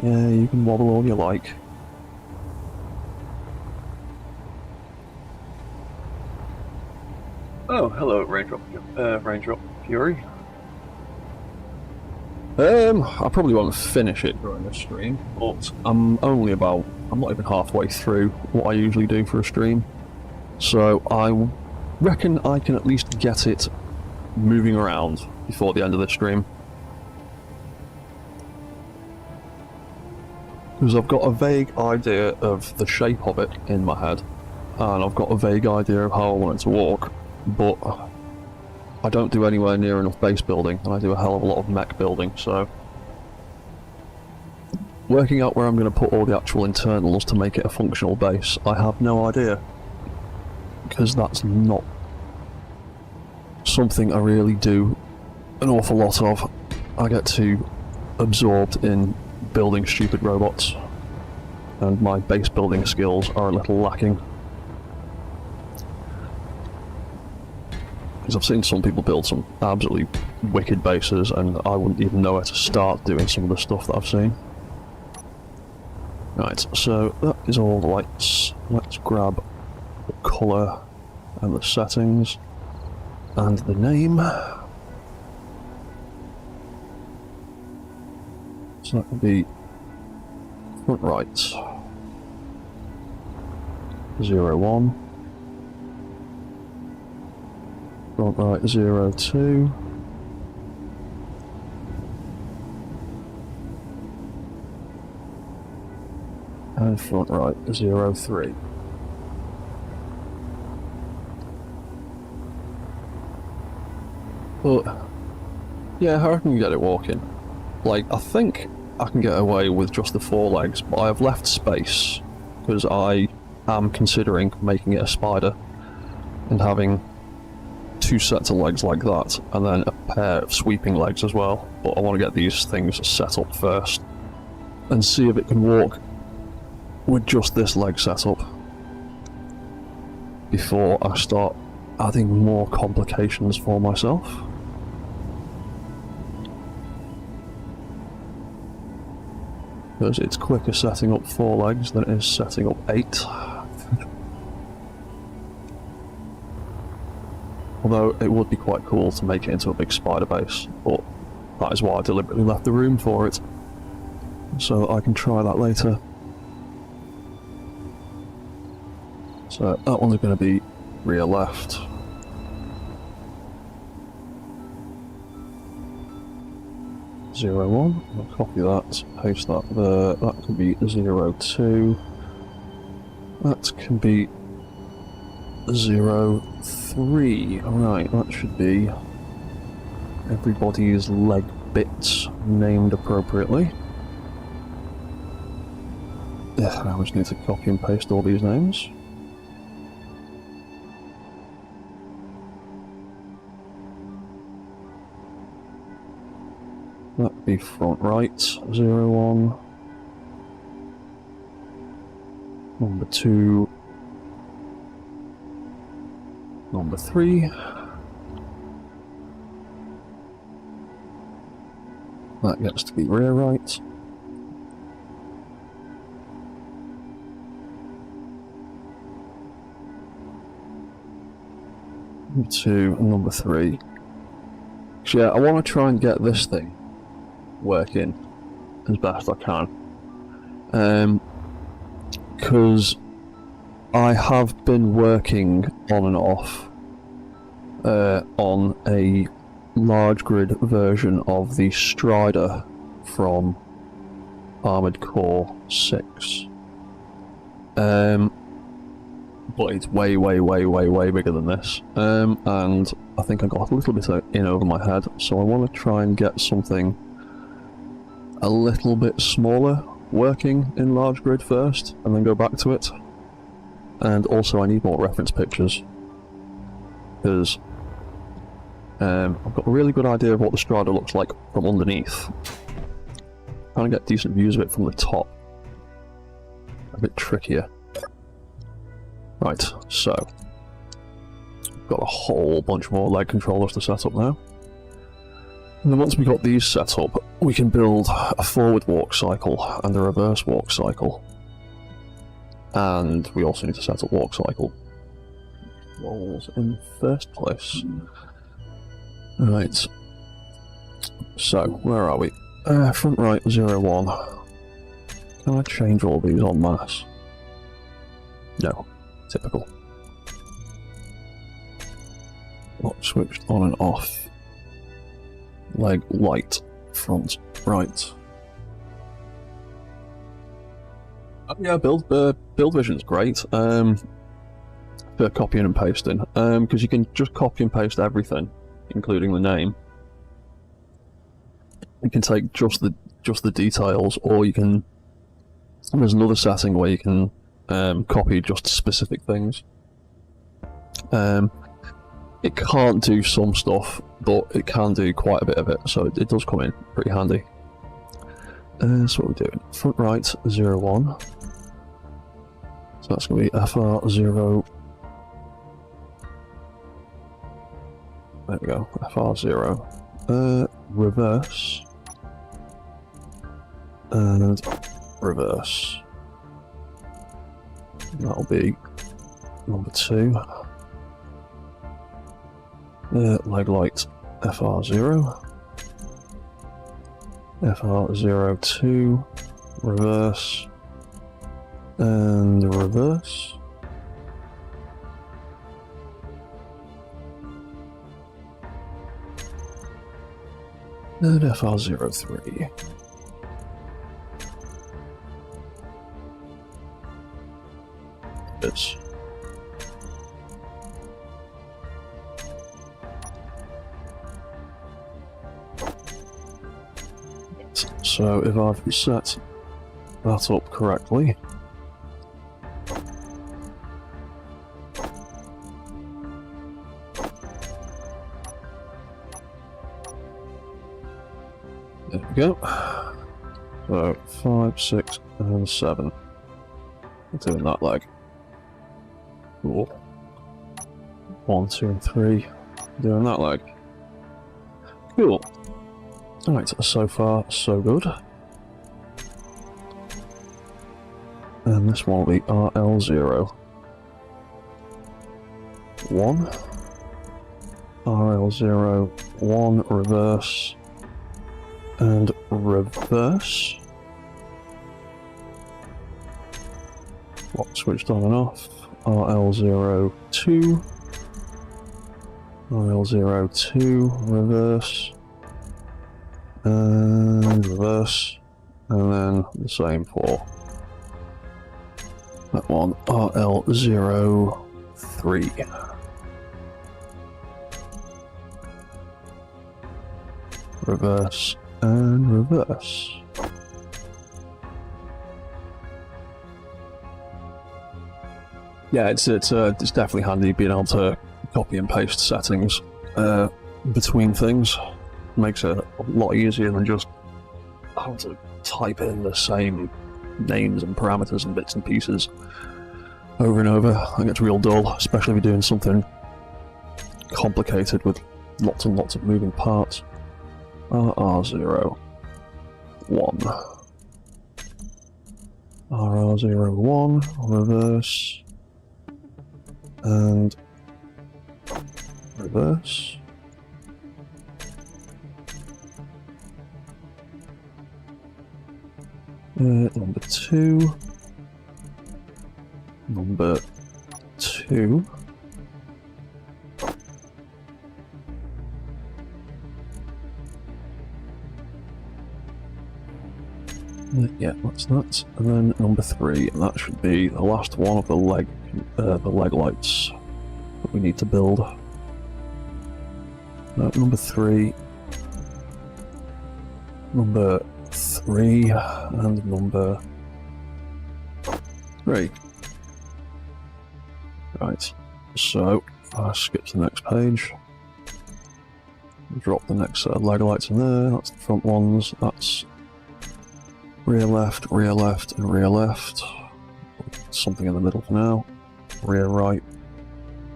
Yeah, you can wobble all you like. Oh, hello, Raindrop Fury. I probably won't finish it during this stream, but I'm not even halfway through what I usually do for a stream. So I reckon I can at least get it moving around before the end of the stream. Because I've got a vague idea of the shape of it in my head, and I've got a vague idea of how I want it to walk, but I don't do anywhere near enough base building, and I do a hell of a lot of mech building, so working out where I'm going to put all the actual internals to make it a functional base, I have no idea, because that's not something I really do an awful lot of. I get too absorbed in building stupid robots, and my base building skills are a little lacking. Because I've seen some people build some absolutely wicked bases, and I wouldn't even know where to start doing some of the stuff that I've seen. Right, so that is all the lights. Let's grab the colour and the settings and the name. So that would be front right 01, front right 02, and front right 03. But yeah, I can get it walking. Like, I think I can get away with just the 4 legs, but I have left space because I am considering making it a spider and having 2 sets of legs like that, and then a pair of sweeping legs as well. But I want to get these things set up first and see if it can walk with just this leg setup before I start adding more complications for myself. Because it's quicker setting up 4 legs than it is setting up 8. Although it would be quite cool to make it into a big spider base, but that is why I deliberately left the room for it, so that I can try that later. So that one's going to be rear left. (01). I'll copy that, paste that there. That can be 02. That can be 03. Alright, that should be everybody's leg bits named appropriately. Yeah, I just need to copy and paste all these names. That'd be front right 01. Number 2. Number 3. That gets to be rear right. To number 3. So yeah, I want to try and get this thing working as best I can. Because I have been working on and off on a large grid version of the Strider from Armored Core 6. But it's way bigger than this. And I think I got a little bit in over my head, so I want to try and get something a little bit smaller working in large grid first, and then go back to it. And also I need more reference pictures, because I've got a really good idea of what the Strider looks like from underneath. Trying to get decent views of it from the top, a bit trickier. Right, so got a whole bunch more leg controllers to set up now. And then once we got these set up, we can build a forward walk cycle and a reverse walk cycle. And we also need to set up walk cycle rolls in the first place. Right, so where are we? Front right 01. Can I change all these en masse? No. Typical. Lock switched on and off. Leg light, front right. Yeah, build vision's great for copying and pasting, because you can just copy and paste everything, including the name. You can take just the details, or you can. There's another setting where you can copy just specific things. It can't do some stuff, but it can do quite a bit of it, so it does come in pretty handy. So what we're doing, front right 01. So that's going to be FR0. There we go, FR0. Reverse. And reverse. That'll be number 2. Leg light FR0. FR02. Reverse. And reverse. And FR03. This. So if I've set that up correctly, there we go. So 5, 6, and 7. I'm doing that leg. Cool. 1, 2, and 3. Doing that leg. Cool. Alright, so far so good. And this one will be RL0. 1. RL0, 1, reverse. And reverse. Lock switched on and off. RL02. RL02, reverse. And reverse. And then the same for that one, RL03. Reverse and reverse. Yeah, it's definitely handy being able to copy and paste settings between things. Makes it a lot easier than just having to type in the same names and parameters and bits and pieces over and over. That gets real dull, especially if you're doing something complicated with lots and lots of moving parts. RR0. 1. RR01, reverse, and reverse. Number 2. Number 2. Yeah, that's that. And then number 3, and that should be the last one of the leg lights that we need to build. Number 3, number 3, and number 3. Right, so I skip to the next page. Drop the next set of leg lights in there. That's the front ones. That's rear left, and rear left. Something in the middle for now. Rear right.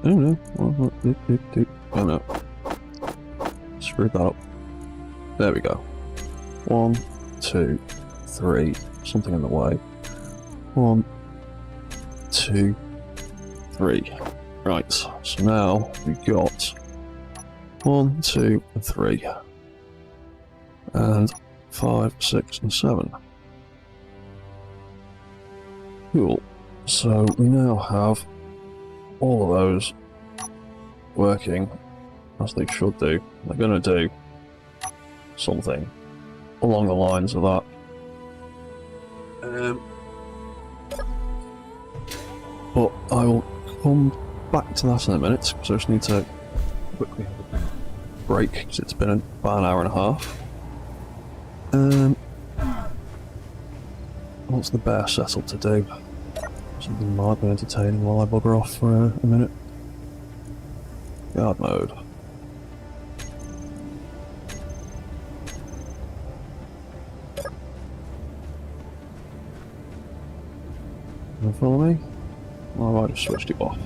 Oh no. Oh no. Screwed that up. There we go. 1, 2, 3. Something in the way. 1, 2, 3. Right, so now we've got 1, 2, and 3. And 5, 6, and 7. Cool. So we now have all of those working as they should do. They're going to do something along the lines of that. But I will come back to that in a minute, because I just need to quickly have a break, because it's been about an hour and a half. What's the bear settled to do? Something mildly entertaining while I bugger off for a minute. Guard mode. You follow me? Or have I just switched it off?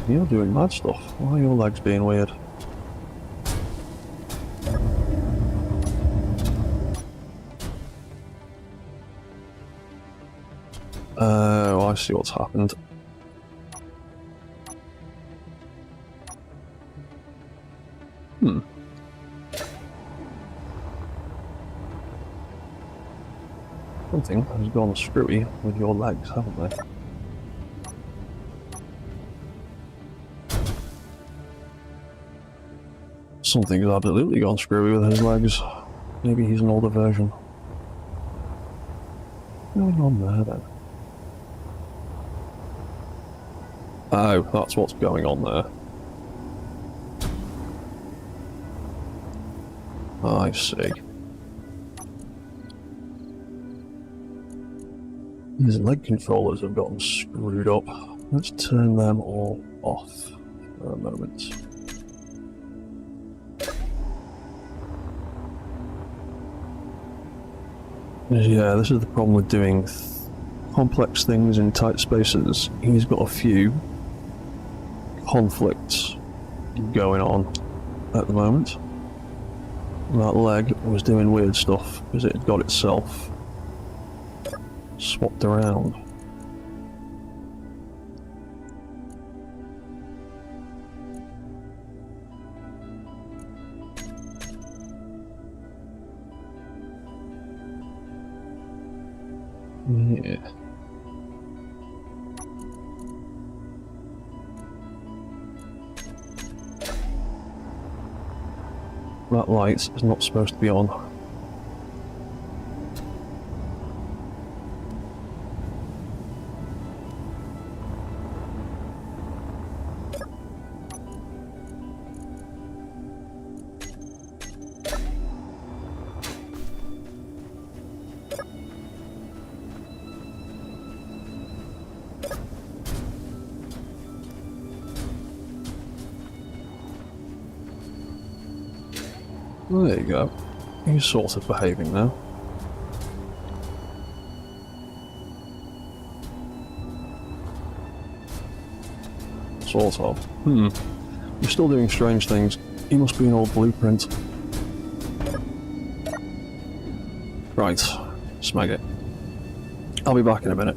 You're doing mad stuff. Why are your legs being weird? Oh, I see what's happened. Something has gone screwy with your legs, haven't they? Something's absolutely gone screwy with his legs. Maybe he's an older version. What's going on there then? Oh, that's what's going on there. I see. His leg controllers have gotten screwed up. Let's turn them all off for a moment. Yeah, this is the problem with doing complex things in tight spaces. He's got a few conflicts going on at the moment. That leg was doing weird stuff because it had got itself swapped around. Yeah. That light is not supposed to be on. There you go. He's sort of behaving now. Sort of. You're still doing strange things. He must be an old blueprint. Right. Smeg it. I'll be back in a minute.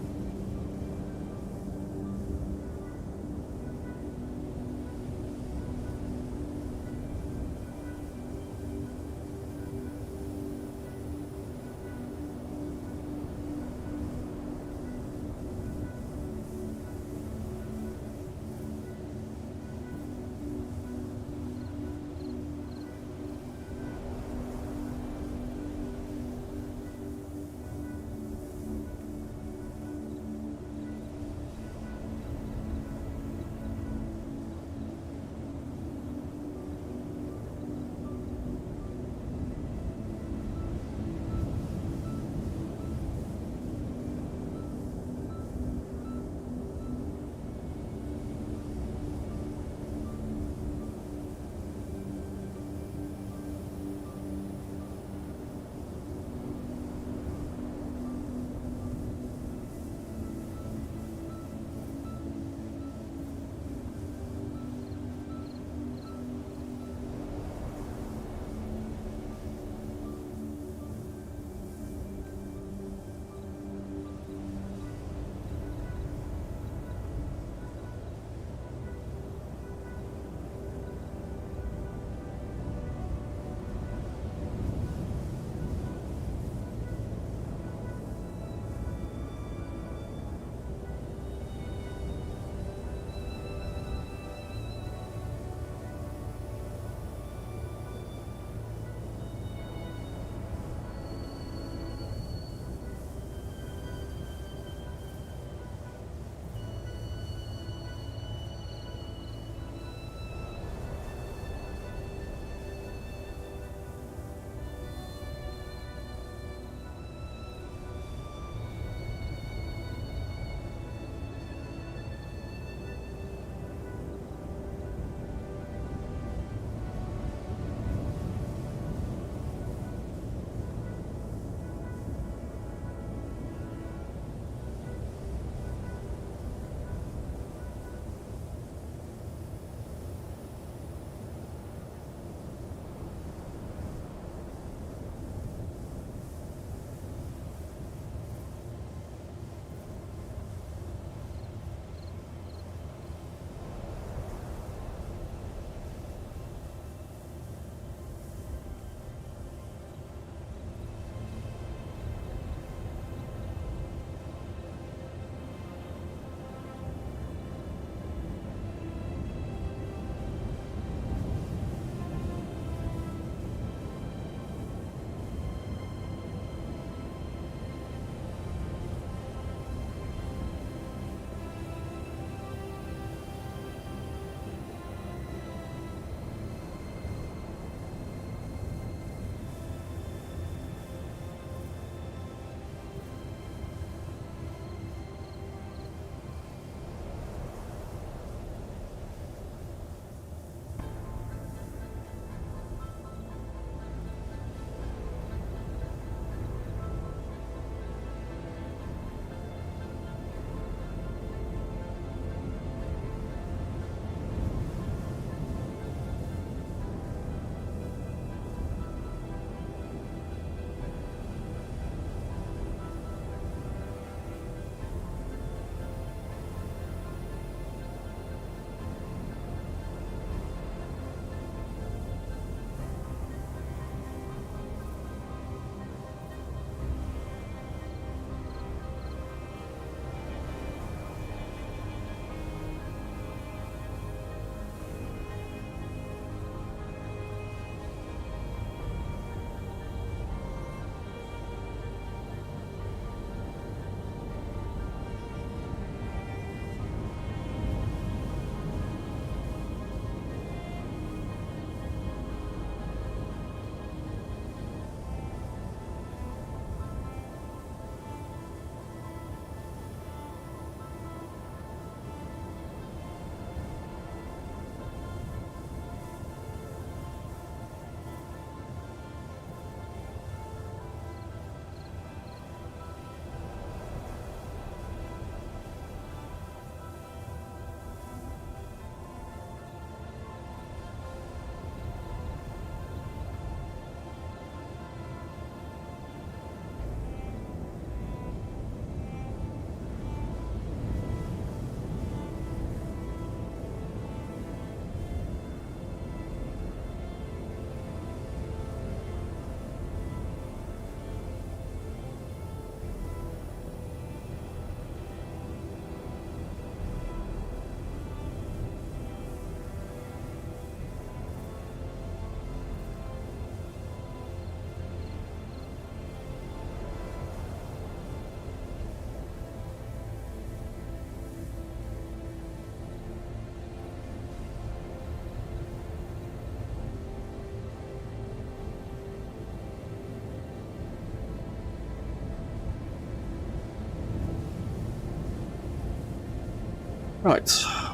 Right,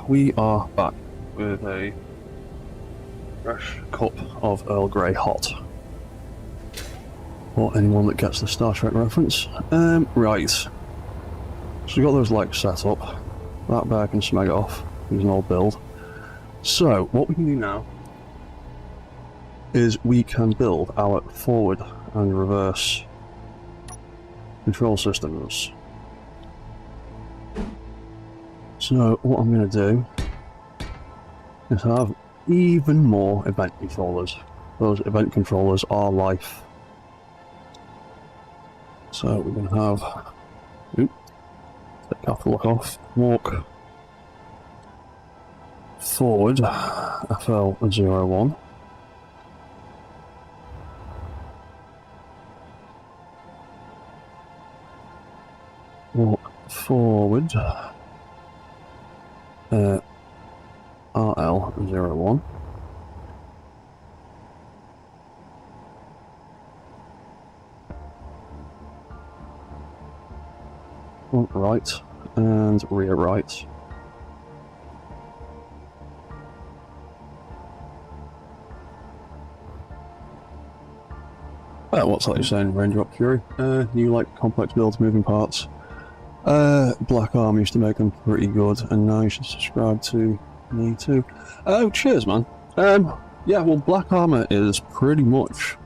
we are back with a fresh cup of Earl Grey hot. For anyone that gets the Star Trek reference. Right. So we got those legs set up. That bear can smeg it off. He's an old build. So, what we can do now is we can build our forward and reverse control systems. So what I'm going to do is have even more event controllers. Those event controllers are life. So we're going to have, take half the look off, walk forward FL01. Walk forward RL01. Front right and rear right. What's that you're saying, Ranger Up Fury? You like complex builds, moving parts. Black Arm used to make them pretty good, and now you should subscribe to me too. Oh, cheers, man. Yeah, well, Black Armor is pretty much,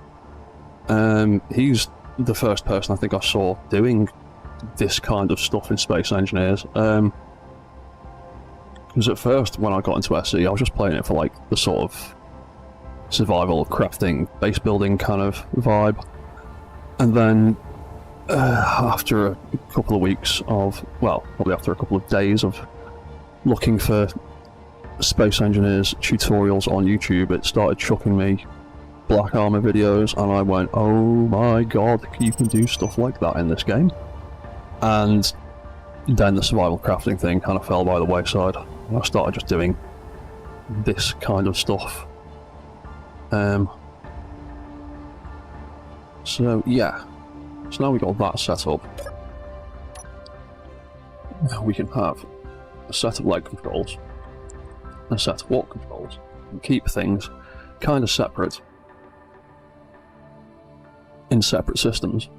he's the first person I think I saw doing this kind of stuff in Space Engineers. Because at first, when I got into SE, I was just playing it for like the sort of survival, crafting, base building kind of vibe. And then after a couple of weeks of, well, probably after a couple of days of looking for Space Engineers tutorials on YouTube, it started chucking me Black Armor videos, and I went, oh my god, you can do stuff like that in this game. And then the survival crafting thing kind of fell by the wayside. I started just doing this kind of stuff. So yeah. So now we got that set up, we can have a set of leg controls, a set of walk controls, and keep things kind of separate in separate systems,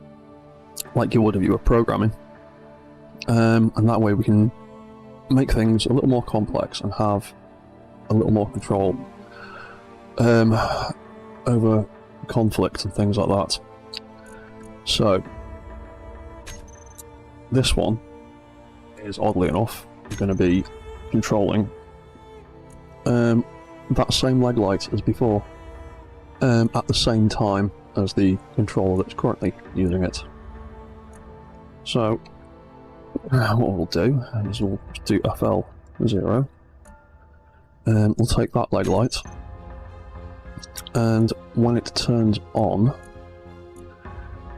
like you would if you were programming. And that way we can make things a little more complex and have a little more control over conflict and things like that. So, this one is, oddly enough, going to be controlling that same leg light as before, at the same time as the controller that's currently using it. So, what we'll do is we'll do FL0, we'll take that leg light, and when it turns on,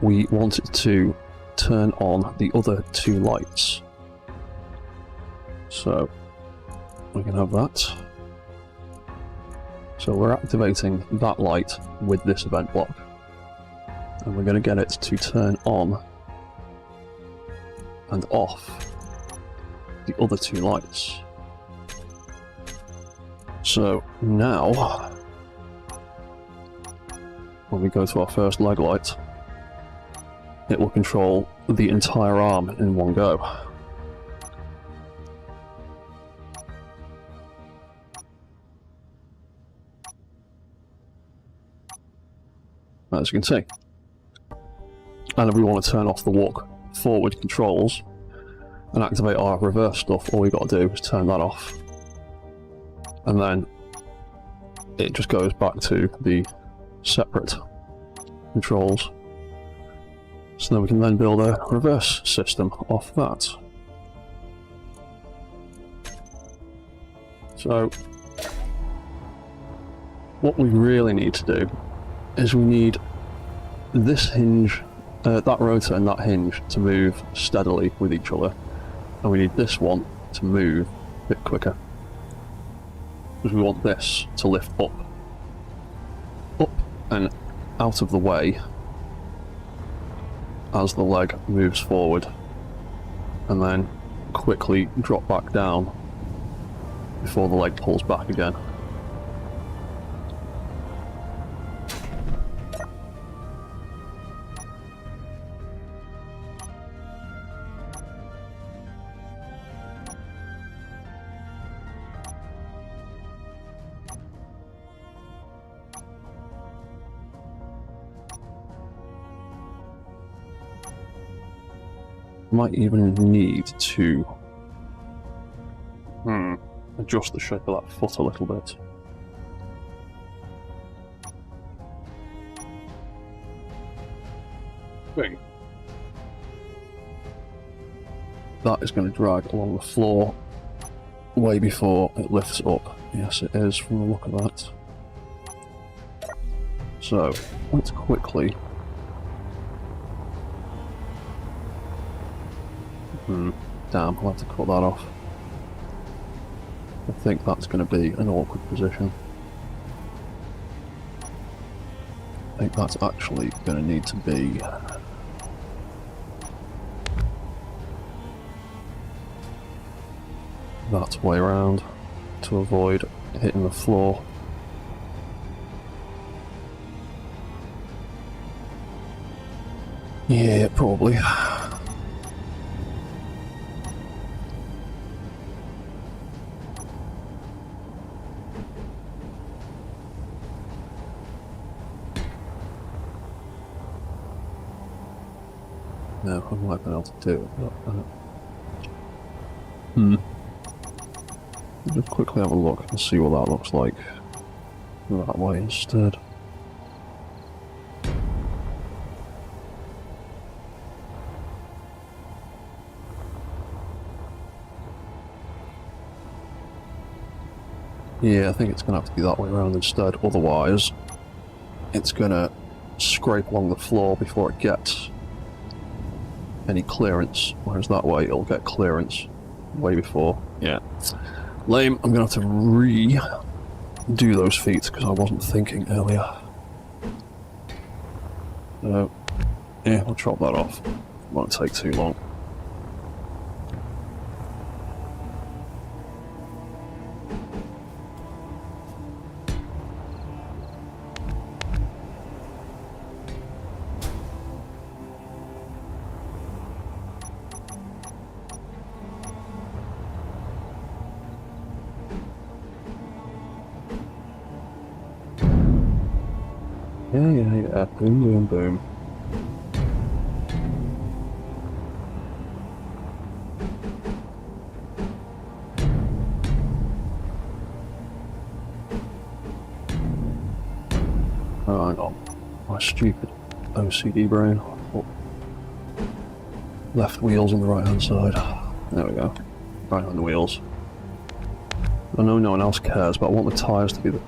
we want it to turn on the other two lights. So we can have that. So we're activating that light with this event block, and we're going to get it to turn on and off the other two lights. So now, when we go to our first leg light, it will control the entire arm in one go. As you can see. And if we want to turn off the walk forward controls and activate our reverse stuff, all we've got to do is turn that off. And then it just goes back to the separate controls. So then we can then build a reverse system off that. So what we really need to do is we need this hinge, that rotor and that hinge to move steadily with each other, and we need this one to move a bit quicker, because we want this to lift up and out of the way as the leg moves forward, and then quickly drop back down before the leg pulls back again. Might even need to adjust the shape of that foot a little bit. That is going to drag along the floor way before it lifts up. Yes, it is from the look of that. So, let's quickly... Damn, I'll have to cut that off. I think that's going to be an awkward position. I think that's actually going to need to be... that way around to avoid hitting the floor. Yeah, probably. No, I might be able to do it, but... Just quickly have a look and see what that looks like that way instead. Yeah, I think it's going to have to be that way around instead, otherwise it's going to scrape along the floor before it gets any clearance, whereas that way it'll get clearance way before. Yeah. Lame, I'm going to have to redo those feet because I wasn't thinking earlier. So, yeah, I'll chop that off. Won't take too long. Yeah. Boom, boom, boom. Oh, hang on. My stupid OCD brain. Oh. Left wheels on the right-hand side. There we go. Right on the wheels. I know no one else cares, but I want the tyres to be the...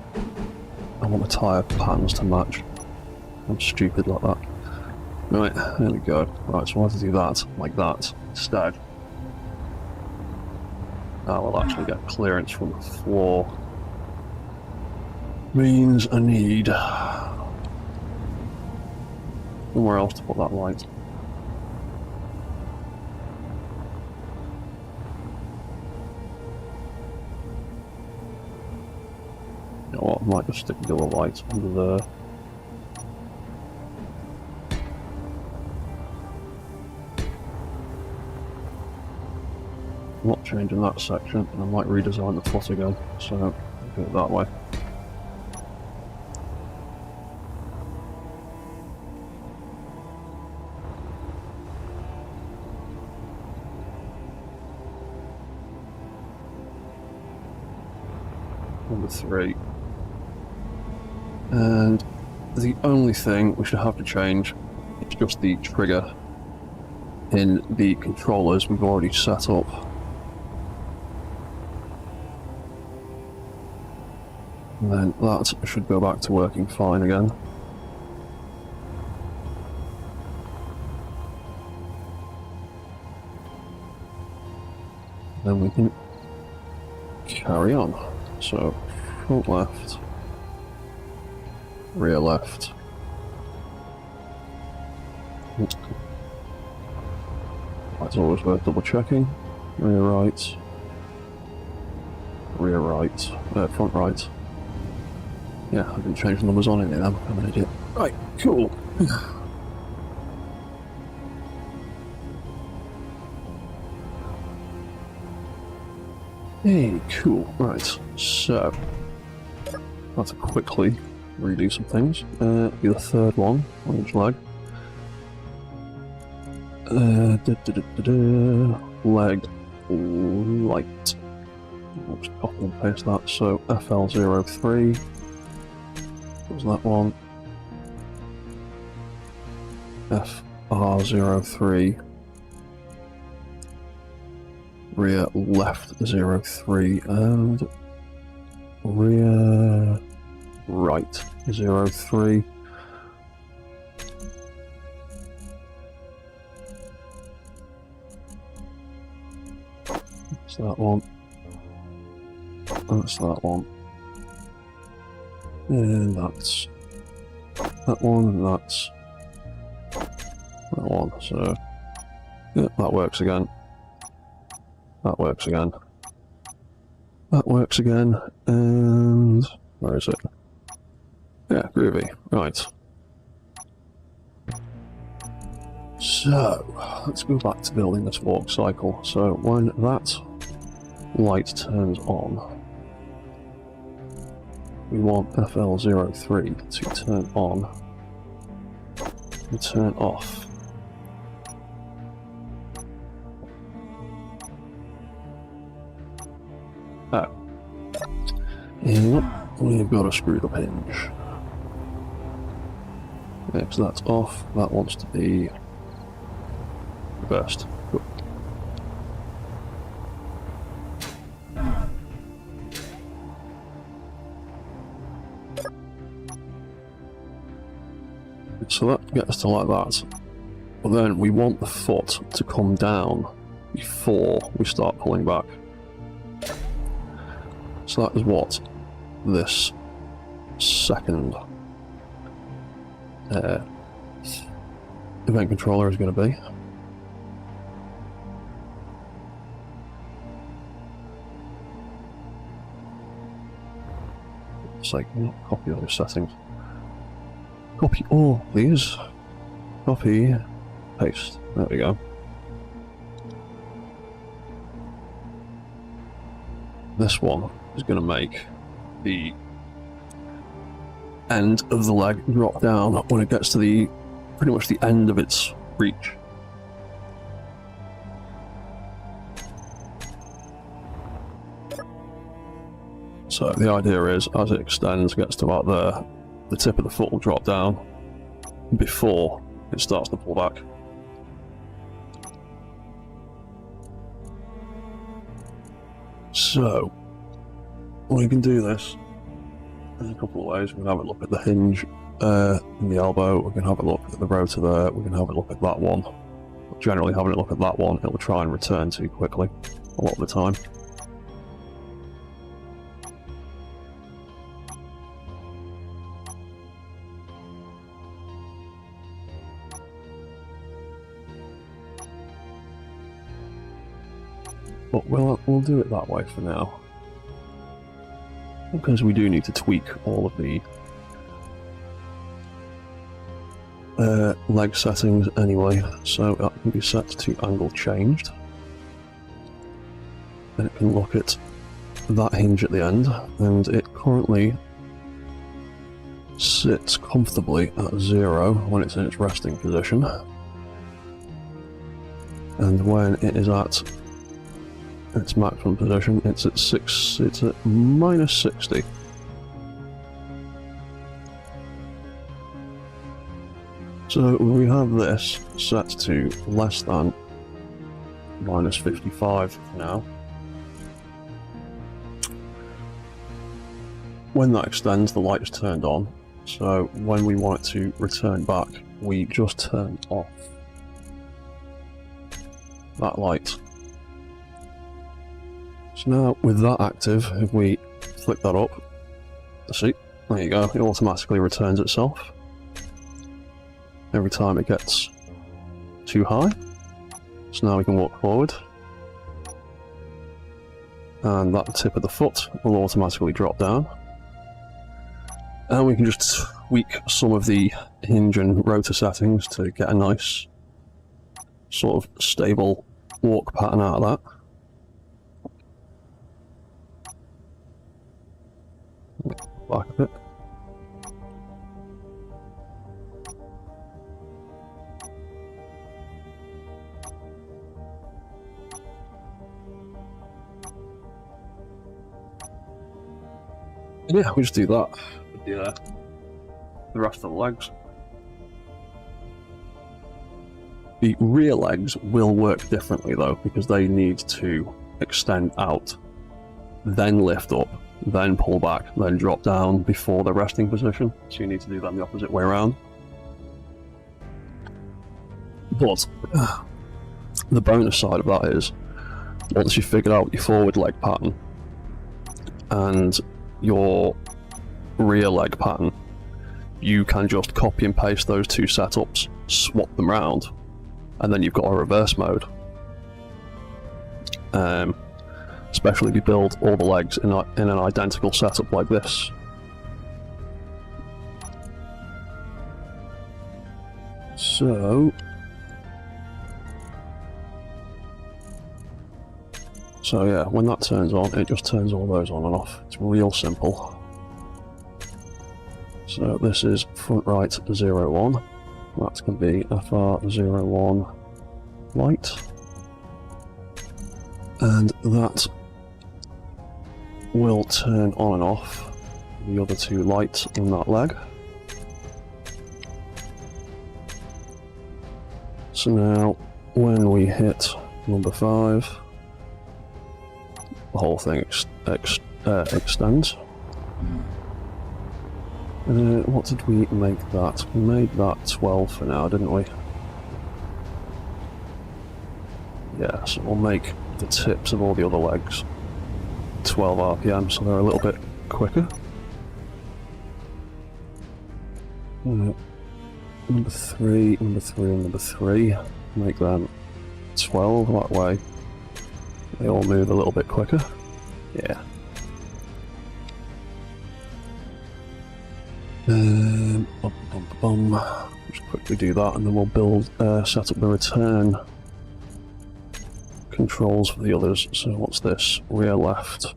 I want the tyre patterns to match. I'm stupid like that. Right, there we go. Right, so I want to do that, like that, instead. Now I'll actually get clearance from the floor. Means I need somewhere else to put that light. You know what, I might just stick the other lights under there. I'm not changing that section, and I might redesign the foot again, so I'll do it that way. Number 3. And the only thing we should have to change is just the trigger in the controllers we've already set up. And then that should go back to working fine again. Then we can carry on. So, front left, rear left. That's always worth double checking. Rear right, rear right, front right. Yeah, I didn't change the numbers on any of them. I'm an idiot. Right, cool. Hey, cool. Right, so I have to quickly redo some things. Be the third one on each leg. Leg light. I'll just copy and paste that. So FL03 was that one. FR03 rear left 03 and rear right 03. That's that one. That's that one. And that's that one, and that's that one. So yeah, that works again. That works again. That works again. And where is it? Yeah, groovy. Right. So let's go back to building this walk cycle. So when that light turns on, we want FL03 to turn on and turn off. Oh. And we've got a screwed up hinge. Yeah, so that's off. That wants to be reversed. Cool. So that gets to like that. But then we want the foot to come down before we start pulling back. So that is what this second event controller is going to be. It's like, not copy those settings. Copy all these. Copy, paste. There we go. This one is going to make the end of the leg drop down when it gets to the pretty much the end of its reach. So the idea is, as it extends, gets to about there, the tip of the foot will drop down before it starts to pull back. So, we can do this in a couple of ways. We can have a look at the hinge in the elbow, we can have a look at the rotor there, we can have a look at that one. Generally having a look at that one, it will try and return too quickly a lot of the time. But we'll do it that way for now. Because we do need to tweak all of the leg settings anyway, so that can be set to angle changed. And it can look at that hinge at the end, and it currently sits comfortably at 0 when it's in its resting position. And when it is at its maximum position, it's at minus 60. So we have this set to less than minus 55 now. When that extends, the light is turned on. So when we want it to return back, we just turn off that light. So now, with that active, if we flick that up, see, there you go, it automatically returns itself every time it gets too high. So now we can walk forward. and that tip of the foot will automatically drop down. And we can just tweak some of the hinge and rotor settings to get a nice sort of stable walk pattern out of that. Back a bit. And yeah, we just do that with the rest of the legs. The rear legs will work differently though, because they need to extend out, then lift up, then pull back, then drop down before the resting position. So you need to do them the opposite way around. But the bonus side of that is, once you've figured out your forward leg pattern and your rear leg pattern, you can just copy and paste those two setups, swap them around, and then you've got a reverse mode. Especially if you build all the legs in an identical setup like this. So yeah, when that turns on, it just turns all those on and off. It's real simple. So this is front right 01. That's going to be FR01 light. And that will turn on and off the other two lights in that leg. So now, when we hit number 5, the whole thing extends. What did we make that? We made that 12 for now, didn't we? Yeah, so we'll make the tips of all the other legs 12 RPM, so they're a little bit quicker. Number 3, number 3, and number 3. Make them 12, that way they all move a little bit quicker. Yeah. Just quickly do that, and then we'll build, set up the return controls for the others. So what's this? Rear left.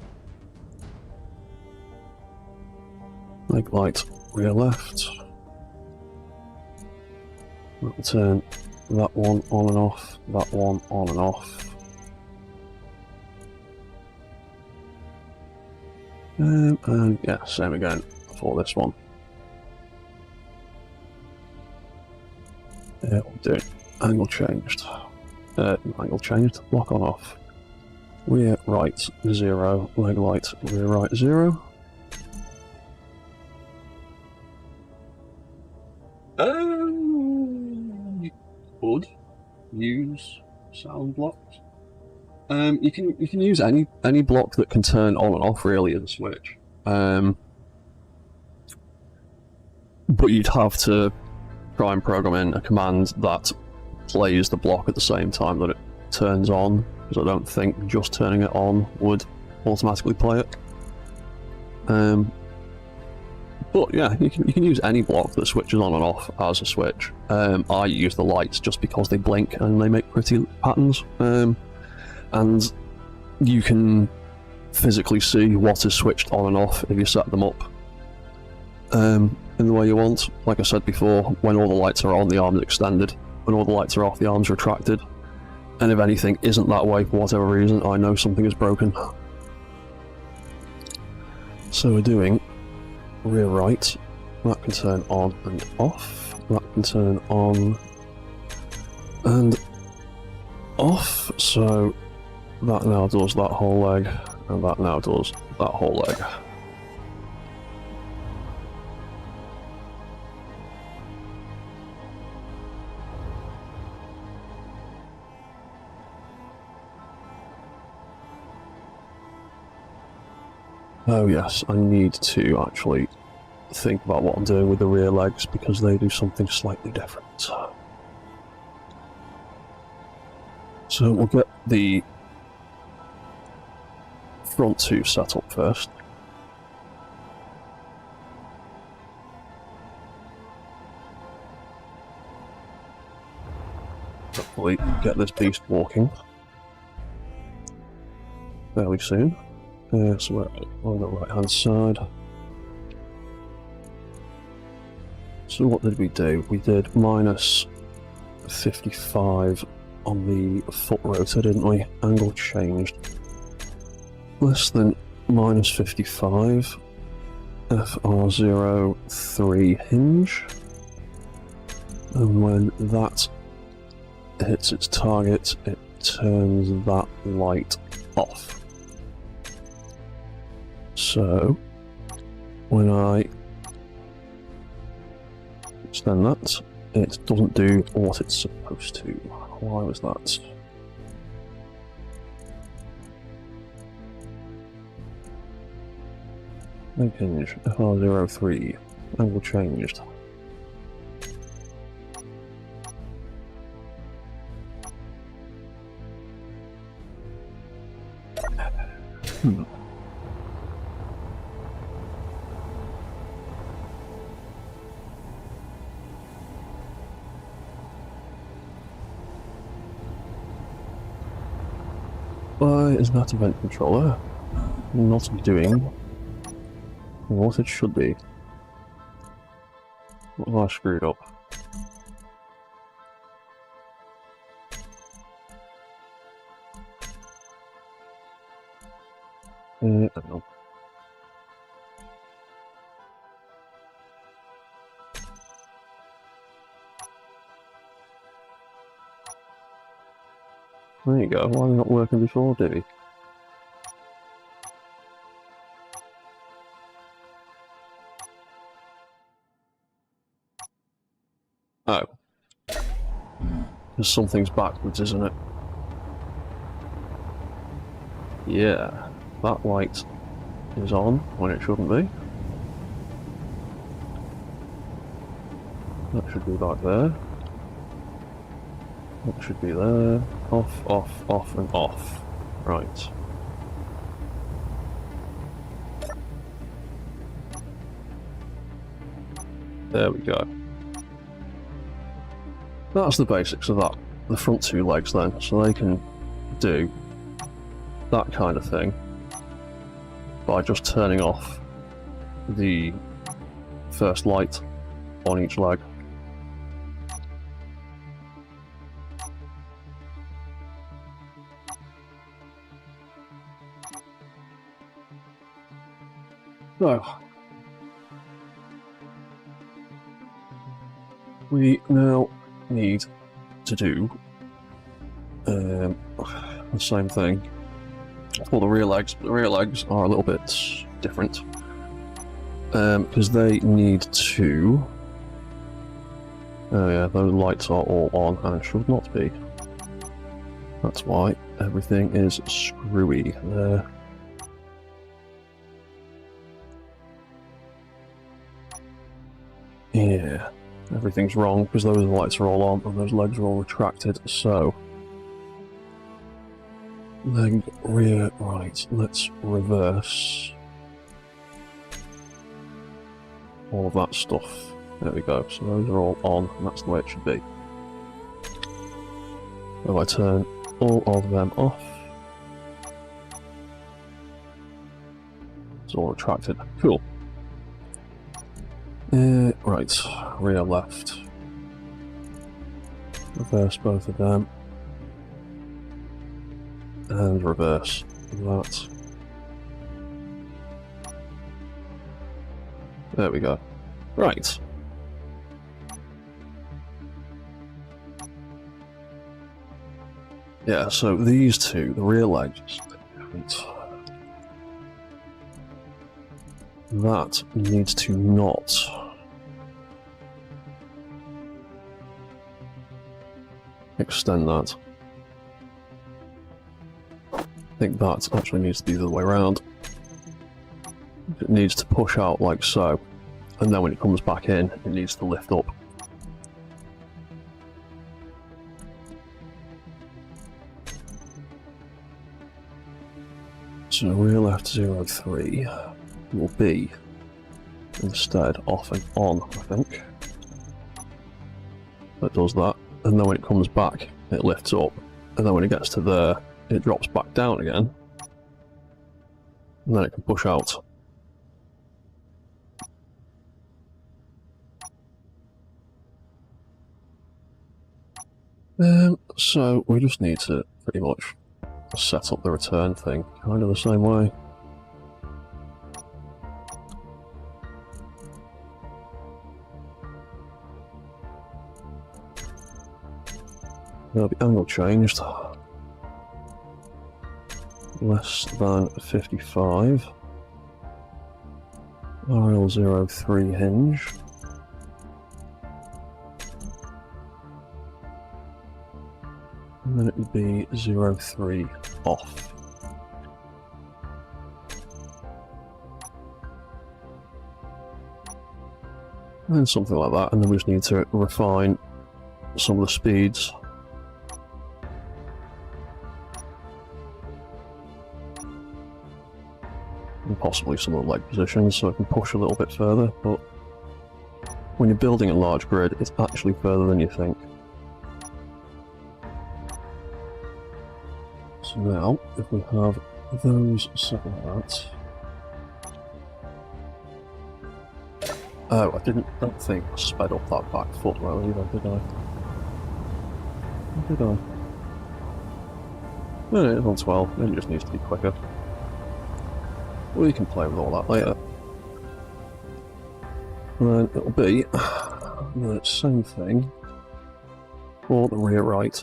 Leg light, rear left. We'll turn that one on and off, that one on and off. And yeah, same again for this one. Yeah, we'll do it. Angle changed. Angle changed. Lock on off. Rear right 0. Leg light. Rear right 0. You could use sound blocks. You can use any block that can turn on and off really as a switch. But you'd have to try and program in a command that plays the block at the same time that it turns on, because I don't think just turning it on would automatically play it. But yeah, you can use any block that switches on and off as a switch. I use the lights just because they blink and they make pretty patterns. And you can physically see what is switched on and off if you set them up in the way you want. Like I said before, when all the lights are on, the arm is extended. When all the lights are off, the arm's retracted. And if anything isn't that way for whatever reason, I know something is broken. So we're doing rear right. That can turn on and off. That can turn on and off. So that now does that whole leg, and that now does that whole leg. Oh yes, I need to actually think about what I'm doing with the rear legs, because they do something slightly different. So we'll get the front two set up first. Hopefully get this beast walking fairly soon. So we're on the right hand side. So what did we do? We did minus 55 on the foot rotor, didn't we? Angle changed. Less than minus 55. FR03 hinge. And when that hits its target, it turns that light off. So, when I extend that, it doesn't do what it's supposed to. Why was that? Leg hinge, FR03, angle changed. Why is that event controller not doing what it should be? What have I screwed up? I don't know. There you go. Why are they not working before, Divvy? Oh. Because something's backwards, isn't it? Yeah. That light is on when it shouldn't be. That should be back there. That should be there. Off, off, off, and off. Right. There we go. That's the basics of that. The front two legs then, so they can do that kind of thing by just turning off the first light on each leg. So, we now need to do the same thing for the rear legs, but the rear legs are a little bit different because they need to. Oh yeah, those lights are all on and should not be. That's why everything is screwy there. Yeah, everything's wrong because those lights are all on and those legs are all retracted, so... Leg, rear, right, let's reverse all of that stuff. There we go, so those are all on, and that's the way it should be. So I turn all of them off. It's all retracted. Cool. Right, rear left. Reverse both of them. And reverse that. There we go. Right. Yeah, so these two, the rear legs, that needs to not extend that. I think that actually needs to be the other way around. It needs to push out like so, and then when it comes back in, it needs to lift up. So rear left 03 will be instead off and on, I think. It does that, and then when it comes back, it lifts up, and then when it gets to there, it drops back down again, and then it can push out. So we just need to pretty much set up the return thing, kind of the same way. There'll be angle changed. Less than 55. RL03 hinge. And then it would be 03 off. And something like that, and then we just need to refine some of the speeds. And possibly some of the leg positions, so it can push a little bit further, but when you're building a large grid, it's actually further than you think. So now, if we have those set like that... Oh, I don't think I sped up that back foot well either, did I? Did I? No, it's on 12, maybe it just needs to be quicker. We can play with all that later. And then it'll be the same thing for the rear right.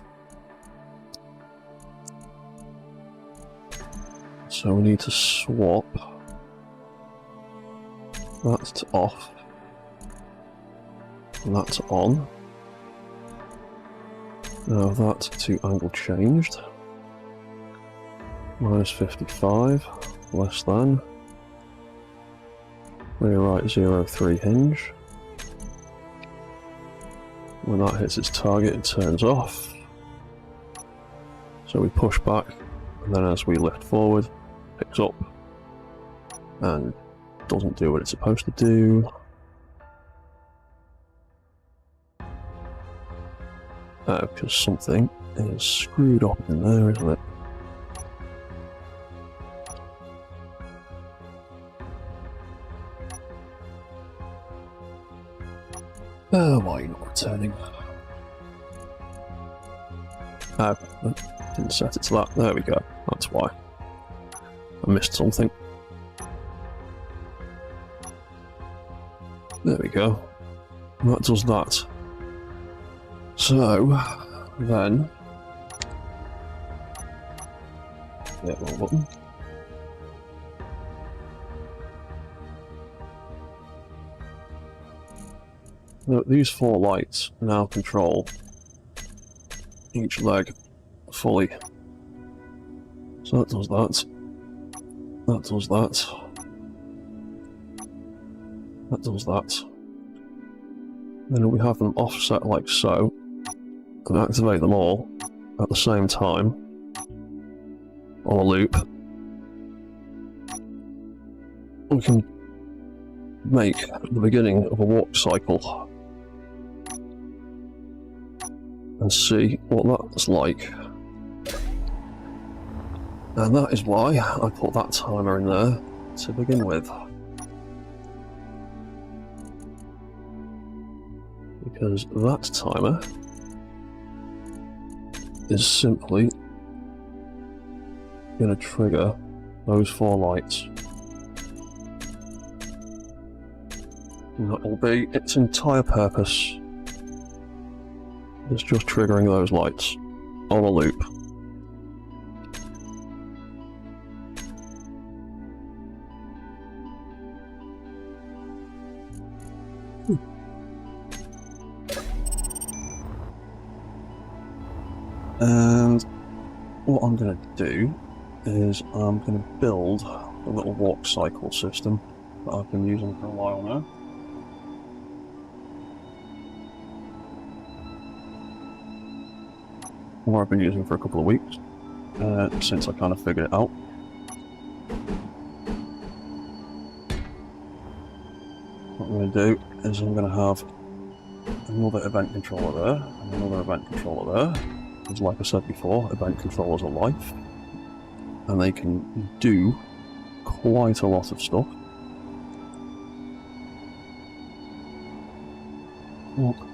So we need to swap that to off, and that to on. Now that to angle changed. Minus 55, less than. Rear right 03 hinge. When that hits its target, it turns off. So we push back, and then as we lift forward, picks up and doesn't do what it's supposed to do. Because something is screwed up in there, isn't it? Why are you not returning? Oh, I didn't set it to that. There we go. That's why. I missed something. There we go. That does that. So, then... Yeah, wrong button. These four lights now control each leg fully. So that does that. That does that. That does that. Then we have them offset like so, and activate them all at the same time on a loop. We can make the beginning of a walk cycle and see what that's like. And that is why I put that timer in there to begin with. Because that timer is simply going to trigger those four lights. And that will be its entire purpose. It's just triggering those lights on a loop. And what I'm going to do is I'm going to build a little walk cycle system that I've been using for a while now. Or I've been using for a couple of weeks, since I kind of figured it out. going to do is I'm going to have another event controller there, and another event controller there. Because like I said before, event controllers are life, and they can do quite a lot of stuff.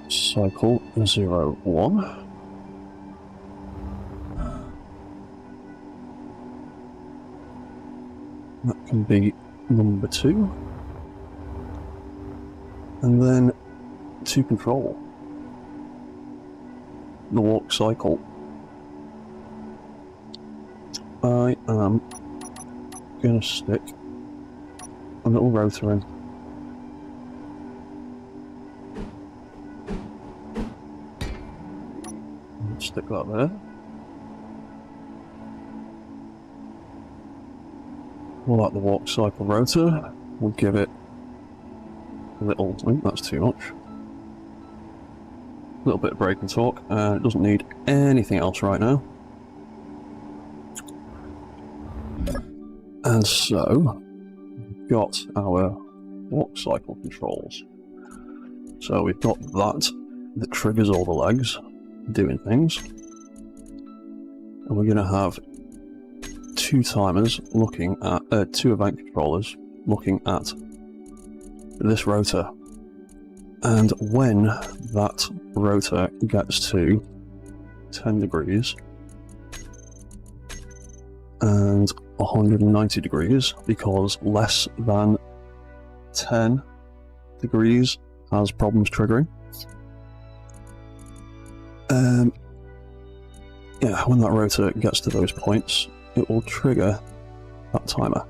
Cycle 01. That can be number 2. And then to control the walk cycle, I am going to stick a little rotor in. Stick that there. We'll like the walk cycle rotor. We'll give it a little, I think that's too much. A little bit of brake and torque, and it doesn't need anything else right now. And so, we've got our walk cycle controls. So we've got that triggers all the legs doing things. And we're going to have 2 timers looking at, 2 event controllers looking at this rotor. And when that rotor gets to 10 degrees and 190 degrees, because less than 10 degrees has problems triggering. Yeah, when that rotor gets to those points, it will trigger that timer.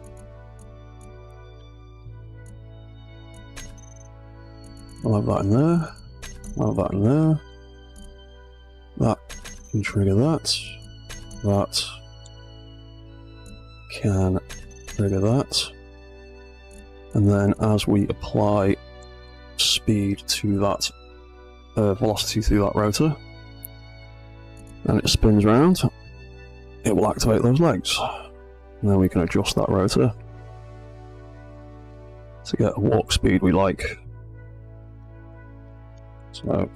I'll have that in there, I'll have that in there. That can trigger that. That can trigger that. And then as we apply speed to that, velocity through that rotor, and it spins round, it will activate those legs. And then we can adjust that rotor to get a walk speed we like. So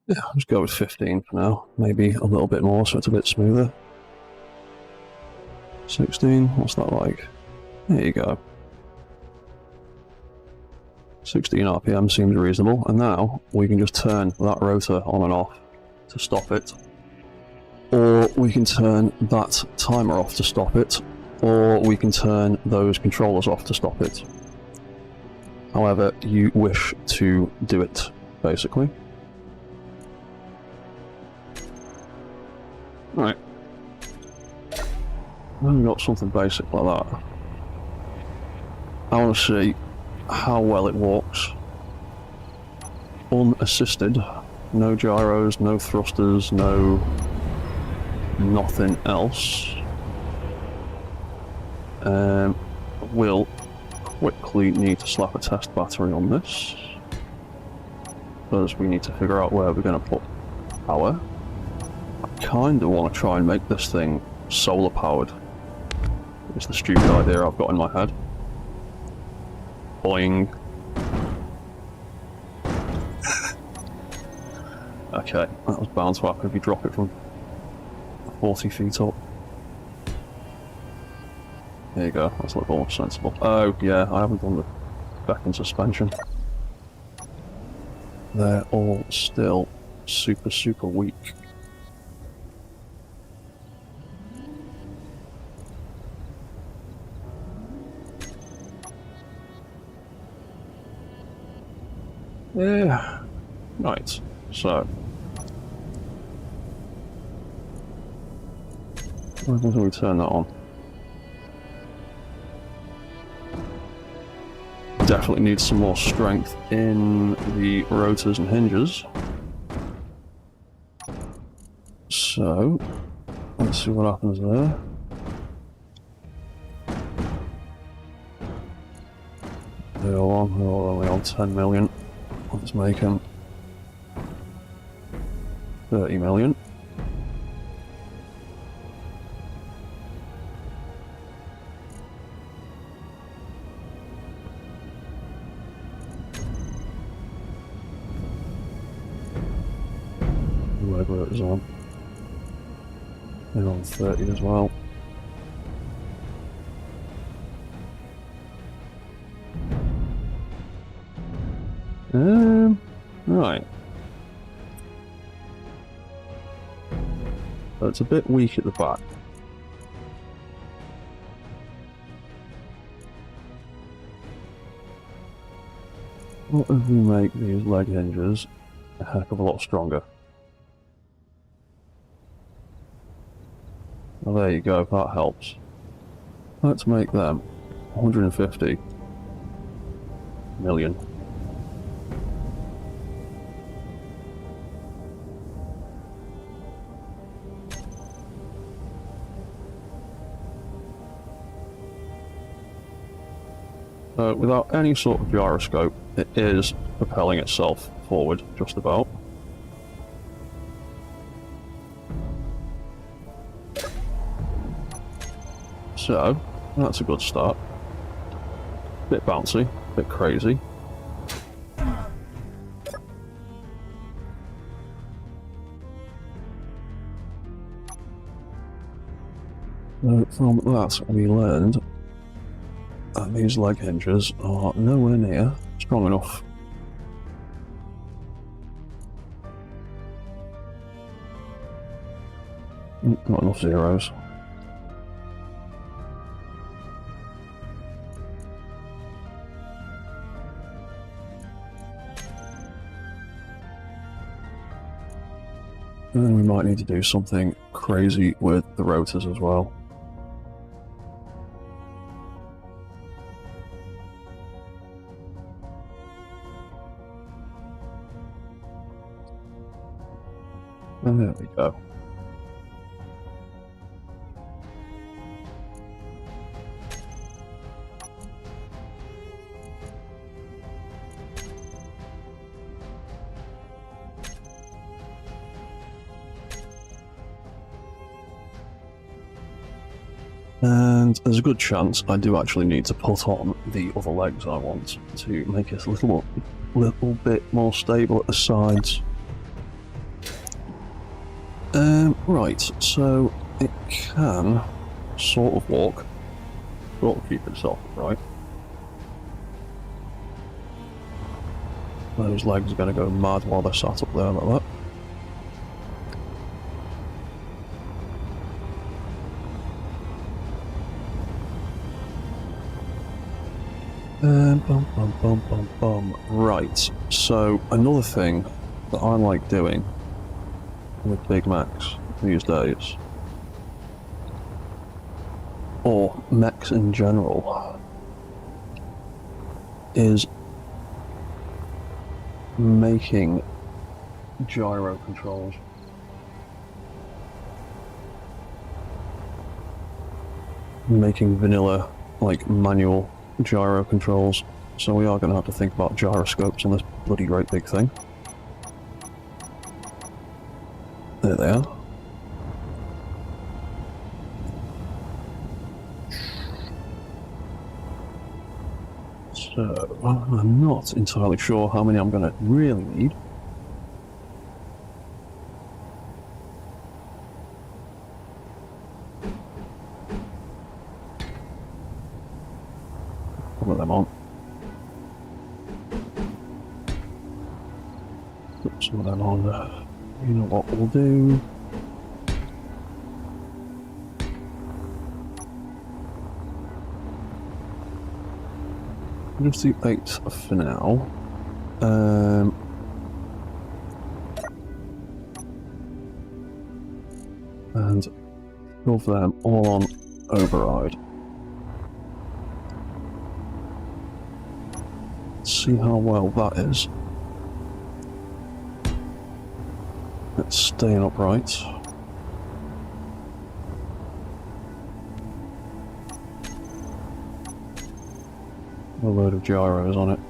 yeah, I'll just go with 15 for now. Maybe a little bit more so it's a bit smoother. 16, what's that like? There you go. 16 RPM seems reasonable, and now we can just turn that rotor on and off to stop it. Or we can turn that timer off to stop it, or we can turn those controllers off to stop it. However you wish to do it, basically. Right. I've got something basic like that. I want to see how well it walks. Unassisted. No gyros, no thrusters, no nothing else. We'll quickly need to slap a test battery on this, because we need to figure out where we're going to put power. I kind of want to try and make this thing solar powered. It's the stupid idea I've got in my head. Boing. Okay, that was bound to happen if you drop it from 40 feet up. There you go, that's a little more sensible. Oh yeah, I haven't done the back and suspension. They're all still super weak. Yeah, right, so why don't we turn that on? Definitely needs some more strength in the rotors and hinges. So, let's see what happens there. They're only on 10 million. Let's make them 30 million. Whatever it was on. They're on 30 as well. Right. So it's a bit weak at the back. What if we make these leg hinges a heck of a lot stronger? Well, there you go, that helps. Let's make them 150 million. Without any sort of gyroscope, it is propelling itself forward, just about. So, that's a good start. Bit bouncy, bit crazy. From that, we learned that these leg hinges are nowhere near strong enough. Not enough zeros. And then we might need to do something crazy with the rotors as well. And there we go. And there's a good chance I do actually need to put on the other legs I want to make it a little bit more stable at the sides. Right, so it can sort of walk, sort of keep itself upright. Those legs are going to go mad while they're sat up there like that. Right, so another thing that I like doing with Big Macs these days, or mechs in general, is making gyro controls. Making vanilla, like, manual gyro controls. So we are going to have to think about gyroscopes in this bloody great big thing. There they are. So, I'm not entirely sure how many I'm going to really need. Put them on. Put some of them on there. You know what we'll do? Just the 8 for now. And all of them all on override. Let's see how well that is. It's staying upright. A load of gyros on it.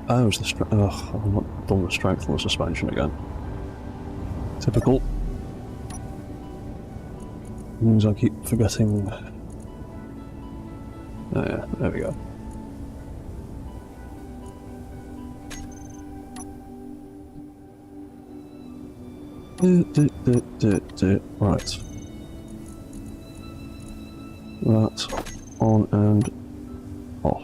Oh, it's the strength. Ugh, I've not done the strength on the suspension again. Typical. Means I keep forgetting. Oh yeah, there we go. Right. That on and off.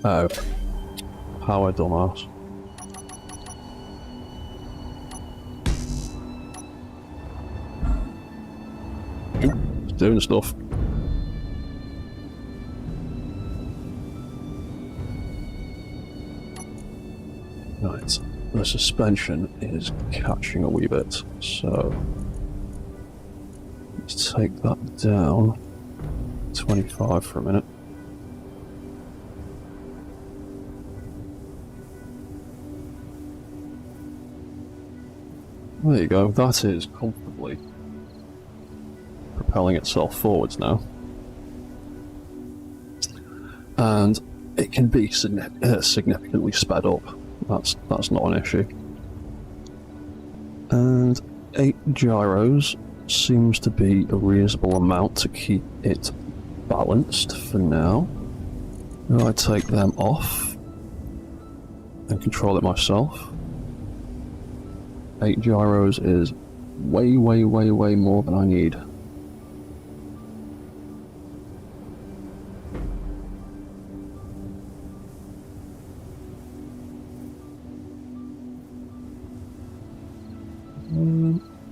Oh. How I dumbass. It's doing stuff. Right, the suspension is catching a wee bit, so let's take that down 25 for a minute. There you go, that is comfortably propelling itself forwards now. And it can be significantly sped up. That's not an issue. And 8 gyros seems to be a reasonable amount to keep it balanced for now. Now I take them off and control it myself. 8 gyros is way more than I need.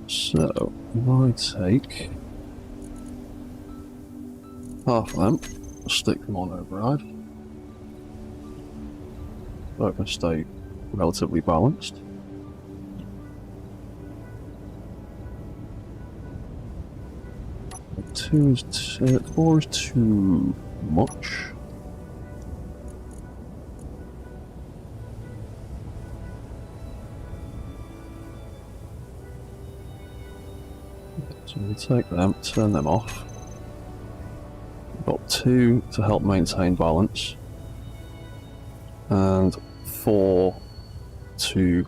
So, if I take half of them, stick them on override, so I can stay relatively balanced. Four is too much. So we take them, turn them off. We've got 2 to help maintain balance, and 4 to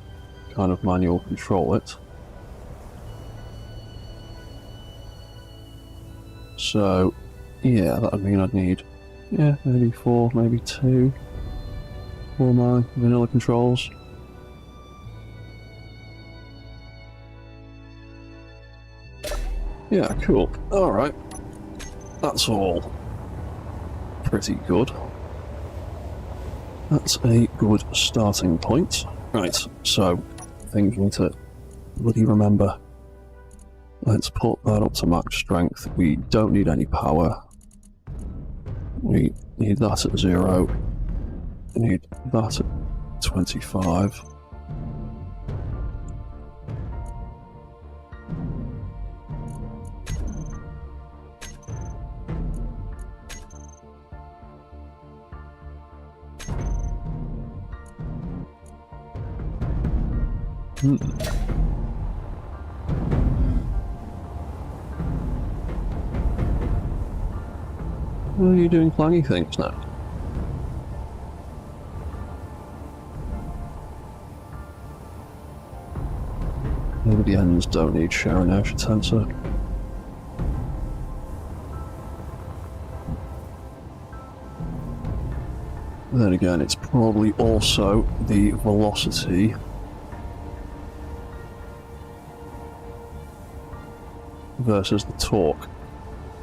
kind of manual control it. So, yeah, that would mean I'd need, maybe 4, maybe 2 for my vanilla controls. Yeah, cool. Alright. That's all pretty good. That's a good starting point. Right, so, thinking to bloody remember. Let's put that up to max strength. We don't need any power. We need that at 0. We need that at 25. What are you doing clangy things now? Maybe the ends don't need share inertia tensor. Then again, it's probably also the velocity versus the torque.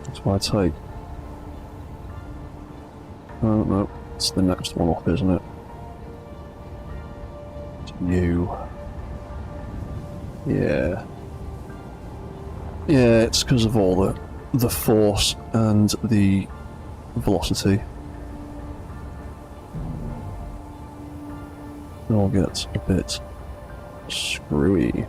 That's why I take. Oh no, it's the next one off, isn't it? It's you. Yeah. Yeah, it's because of all the force and the velocity. It all gets a bit screwy.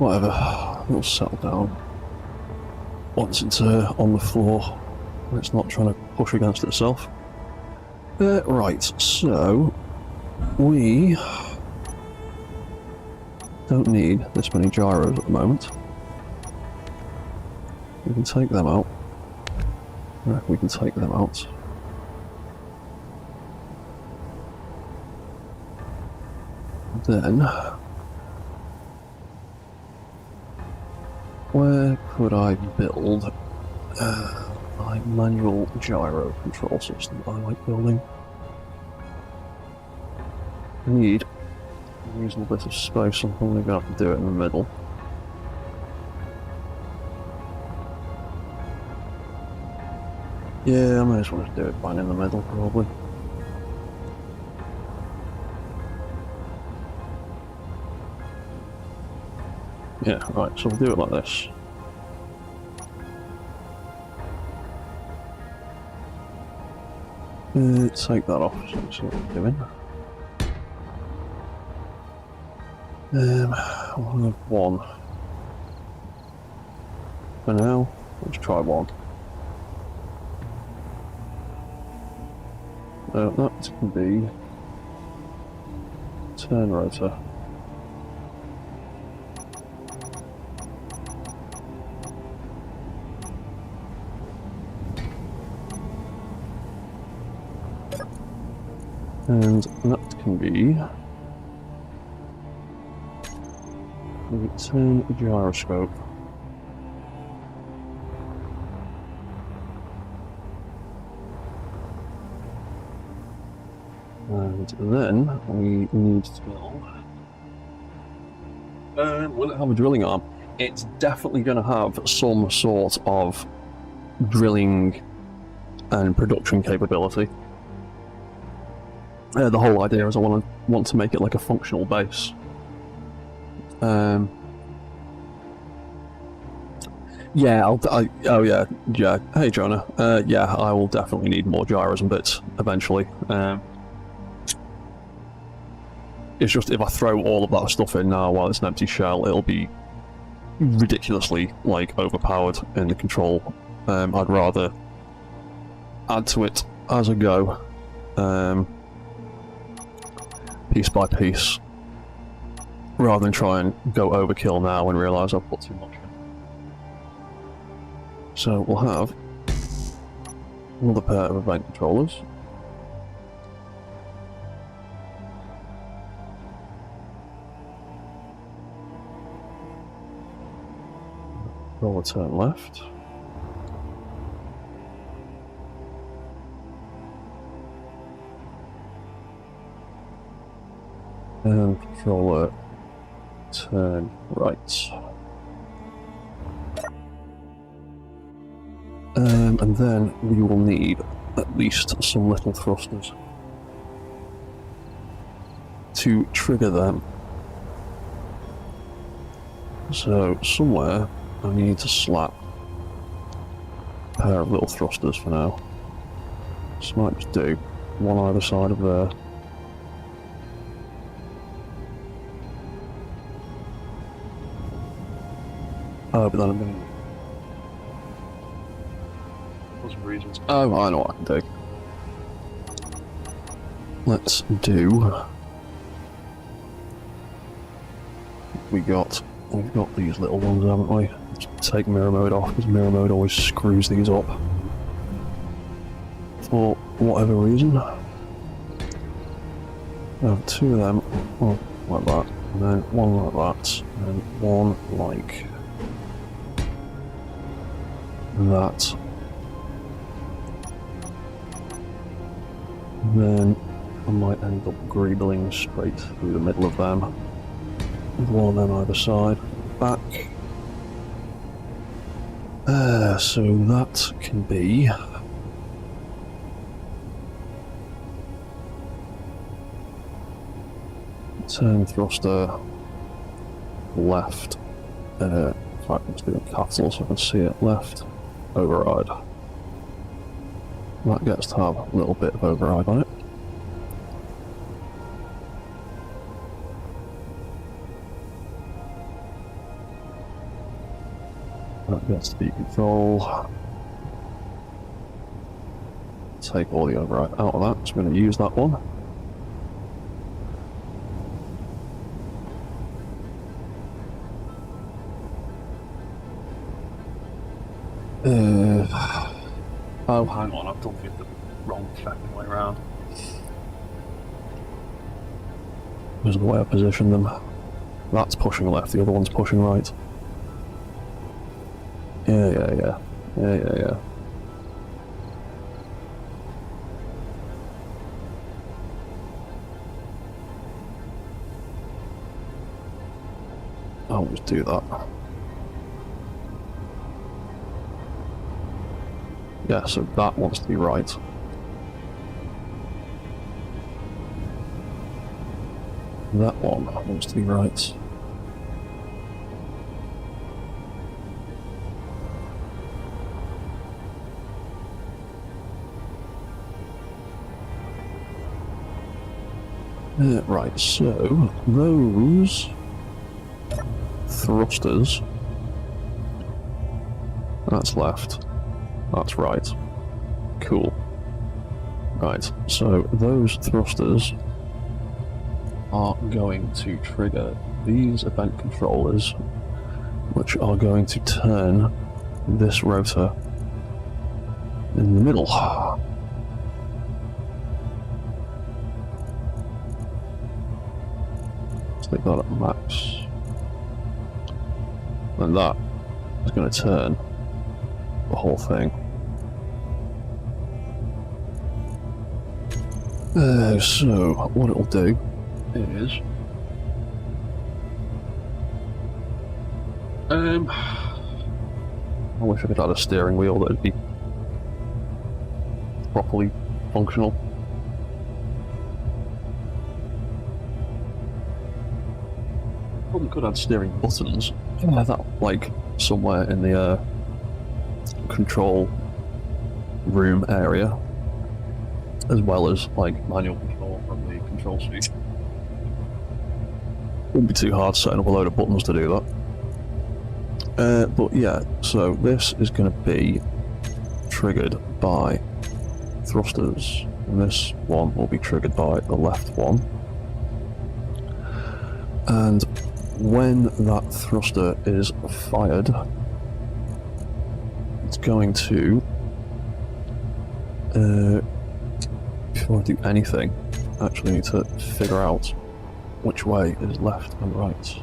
Whatever, it'll settle down. Once it's on the floor, it's not trying to push against itself. Right, so we don't need this many gyros at the moment. We can take them out. I reckon we can take them out. Then, where could I build my manual gyro control system I like building? I need a reasonable bit of space, so I'm probably going to have to do it in the middle. Yeah, I may as well just do it bang in the middle, probably. Yeah, right, so we'll do it like this. Take that off, so we see what we're doing. We'll have one. For now, let's try one. That can be turn rotor. And that can be the turn gyroscope. And then we need to build. Will it have a drilling arm? It's definitely going to have some sort of drilling and production capability. The whole idea is I want to make it like a functional base. Yeah, oh yeah. Hey Jonah. Yeah, I will definitely need more gyros and bits eventually. It's just if I throw all of that stuff in now while it's an empty shell, it'll be ridiculously like overpowered in the control. I'd rather add to it as I go, piece by piece, rather than try and go overkill now and realise I've put too much in. So we'll have another pair of event controllers. Roller turn left. And controller turn right. And then we will need at least some little thrusters to trigger them. So somewhere I need to slap a pair of little thrusters for now. This might just do one either side of there. Oh, but then I'm going to... What's some reasons? Oh, I know what I can do. Let's do... We've got these little ones, haven't we? Let's take mirror mode off, because mirror mode always screws these up. For whatever reason. I have two of them, well, like that, and then one like that, and one like that. And then I might end up greebling straight through the middle of them, with one of them either side, back. So that can be turn thruster left. In fact, let's do it in capital so I can see it. Left override. That gets to have a little bit of override on it. That's speed control. Take all the override out of that, so I'm going to use that one. Oh, hang on, I've done it the wrong fucking way around. This is the way I position them. That's pushing left, the other one's pushing right. Yeah. I'll just do that. Yeah, so that wants to be right. That one wants to be right. Right, so those thrusters, that's left, that's right. Cool. Right, so those thrusters are going to trigger these event controllers, which are going to turn this rotor in the middle. Take that at max. And that is going to turn the whole thing. So, what it'll do is... I wish I could add a steering wheel that would be properly functional. Probably could add steering buttons. Yeah, that like somewhere in the control room area, as well as like manual control from the control suite. Wouldn't be too hard setting up a load of buttons to do that. But yeah, so this is going to be triggered by thrusters, and this one will be triggered by the left one. And when that thruster is fired, it's going to, before I do anything, actually need to figure out which way is left and right.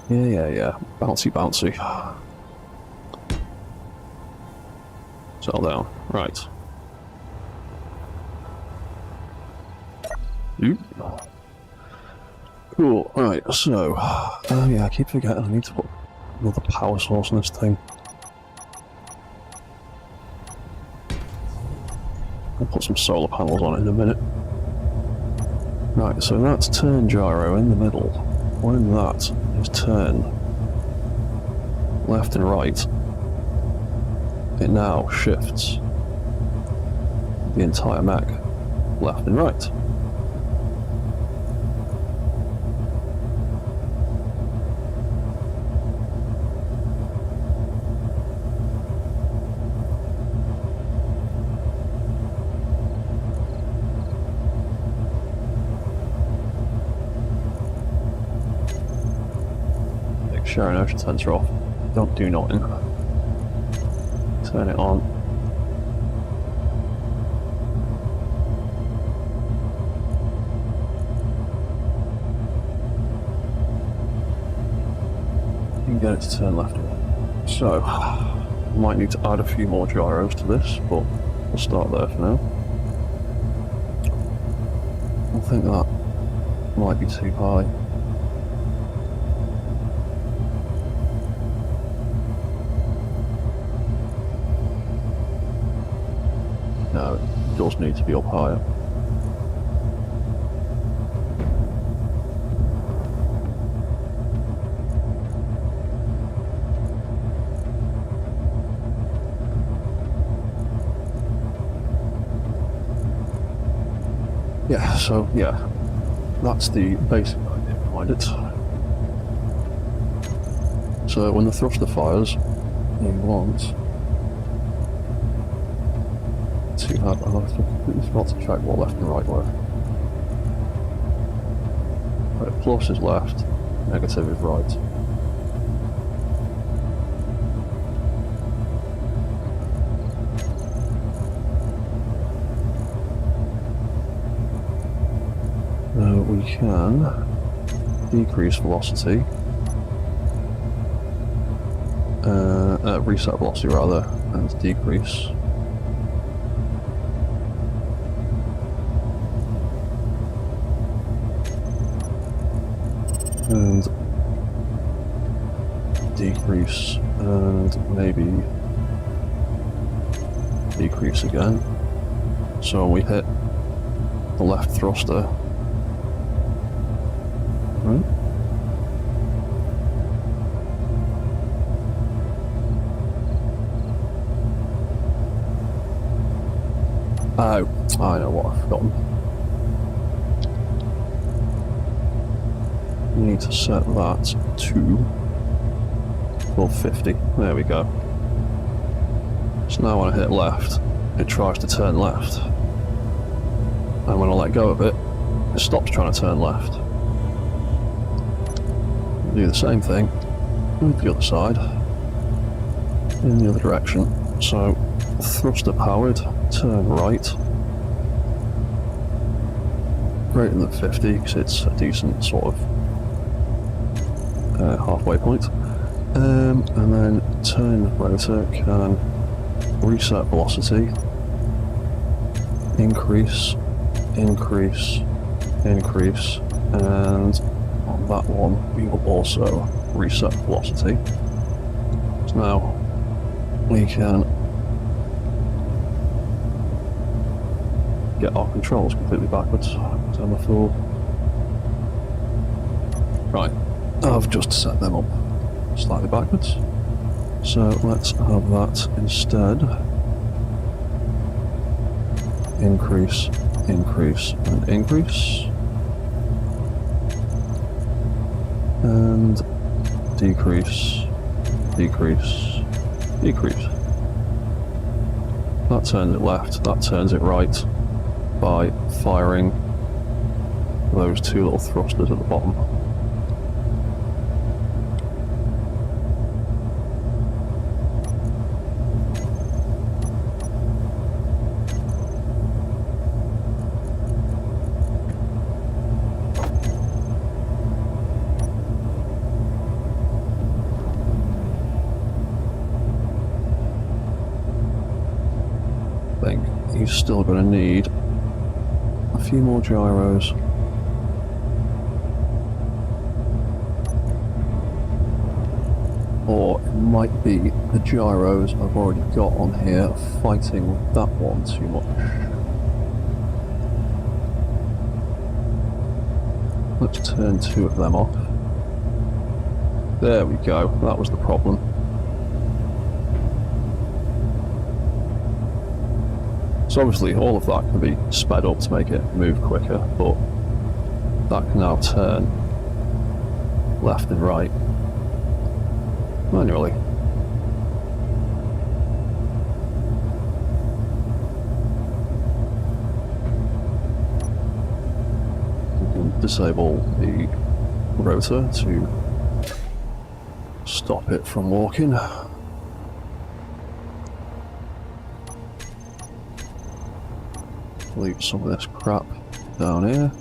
Yeah. Bouncy. Settle down. Right. Oop. Cool. Right, so... yeah, I keep forgetting I need to put another power source on this thing. I'll put some solar panels on it in a minute. Right, so that's turn gyro in the middle. When that is turned left and right, it now shifts the entire mech left and right. Sharing ocean sensor off. Don't do nothing. Turn it on. You can get it to turn left. So, I might need to add a few more gyros to this, but we'll start there for now. I think that might be too high. No, it does need to be up higher. Yeah, so yeah, that's the basic idea behind it. So when the thruster fires, you want to have, I completely forgot to check what left and right were. Right, plus is left, negative is right. We can decrease velocity, reset velocity rather, and decrease. And decrease, and maybe decrease again. So we hit the left thruster. Right. Oh, I know what I've forgotten. You need to set that to 1250. There we go. So now when I hit left, it tries to turn left. And when I let go of it, it stops trying to turn left. Do the same thing with the other side, in the other direction. So, thruster powered, turn right. Greater than 50, because it's a decent sort of halfway point. And then turn rotor can reset velocity, increase, increase, increase, and on that one we will also reset velocity. So now we can get our controls completely backwards. Turn the full. Right, I've just set them up slightly backwards. So let's have that instead. Increase, increase, and increase. And decrease, decrease, decrease. That turns it left, that turns it right by firing those two little thrusters at the bottom. I think he's still going to need a few more gyros. Or it might be the gyros I've already got on here fighting with that one too much. Let's turn two of them off. There we go, that was the problem. So obviously all of that can be sped up to make it move quicker, but that can now turn left and right manually. We can disable the rotor to stop it from walking. Leave some of this crap down here.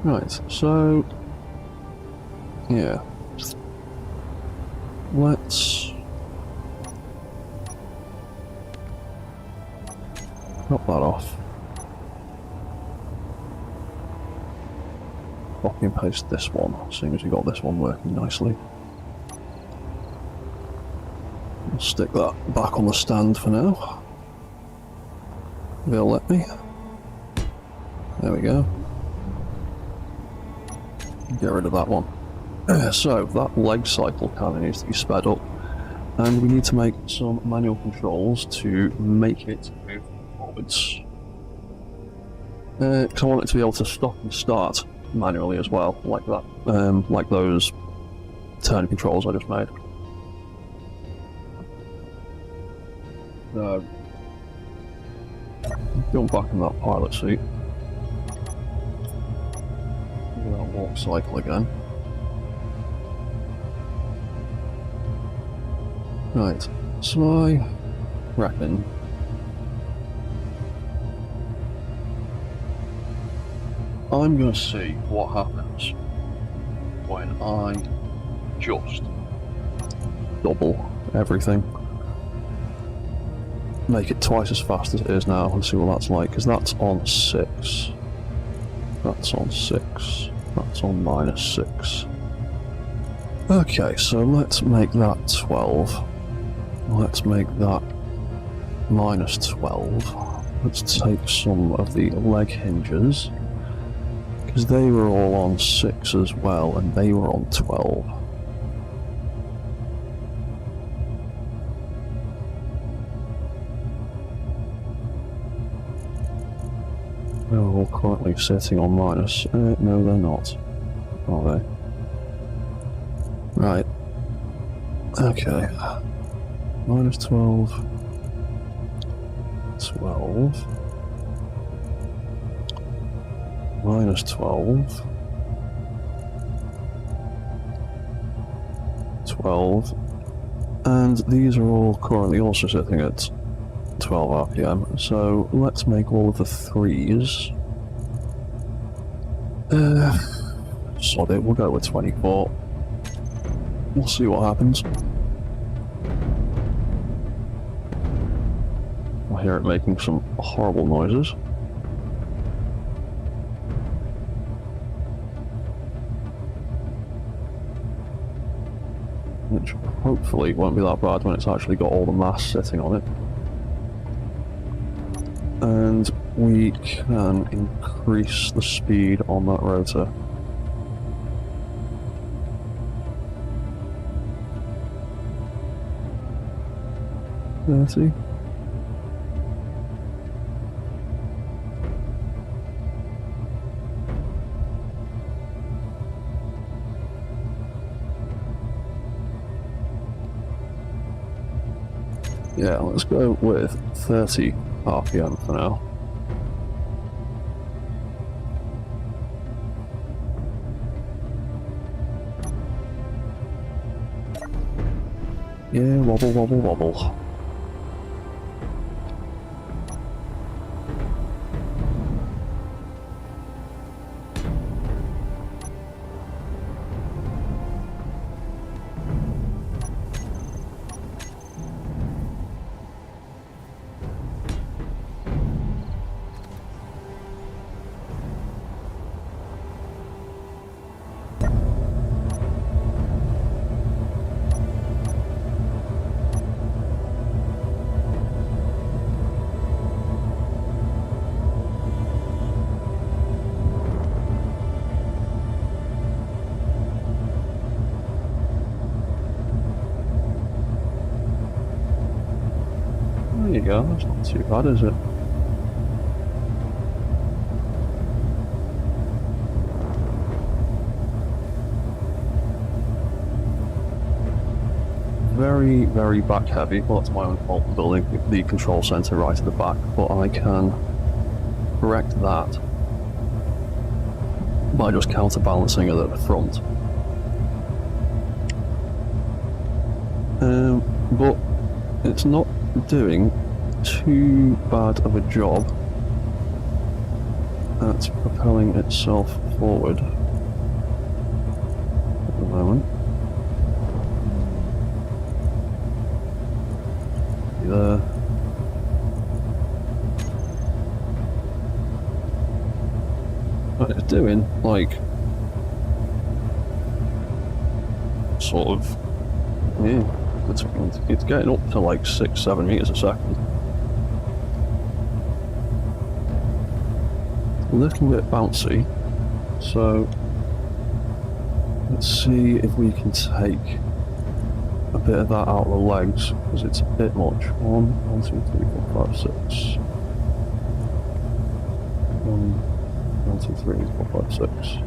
Right, so yeah, let's knock that off. Copy and paste this one, seeing as we got this one working nicely. I'll stick that back on the stand for now. They'll let me. There we go. Get rid of that one. So that leg cycle kind of needs to be sped up, and we need to make some manual controls to make it move forwards. Because I want it to be able to stop and start manually as well, like that, like those turn controls I just made. Jump back in that pilot seat. Do that walk cycle again. Right, so I reckon I'm gonna see what happens when I just double everything. Make it twice as fast as it is now and see what that's like, because that's on 6. That's on 6. That's on -6. Okay, so let's make that 12. Let's make that -12. Let's take some of the leg hinges, because they were all on 6 as well, and they were on 12. They're all currently sitting on minus. No, they're not. Are they? Right. Okay. -12. 12. -12. 12. And these are all currently also sitting at 12 RPM, so let's make all of the 3s. Sod it, we'll go with 24. We'll see what happens. I hear it making some horrible noises. Which hopefully won't be that bad when it's actually got all the mass sitting on it. And we can increase the speed on that rotor. See? Yeah, let's go with 30 RPM for now. Yeah, wobble, wobble, wobble. There you go, that's not too bad, is it? Very, very back heavy. Well, that's my own fault for building the control center right at the back, but I can correct that by just counterbalancing it at the front. But it's not doing too bad of a job at propelling itself forward at the moment. There. But it's doing, like, sort of, yeah, it's getting up to like 6-7 meters a second. A little bit bouncy, so Let's see if we can take a bit of that out of the legs, because it's a bit much. 1, 2, 3, 4, 5, 6. 1, 2, 3, 4, 5, 6.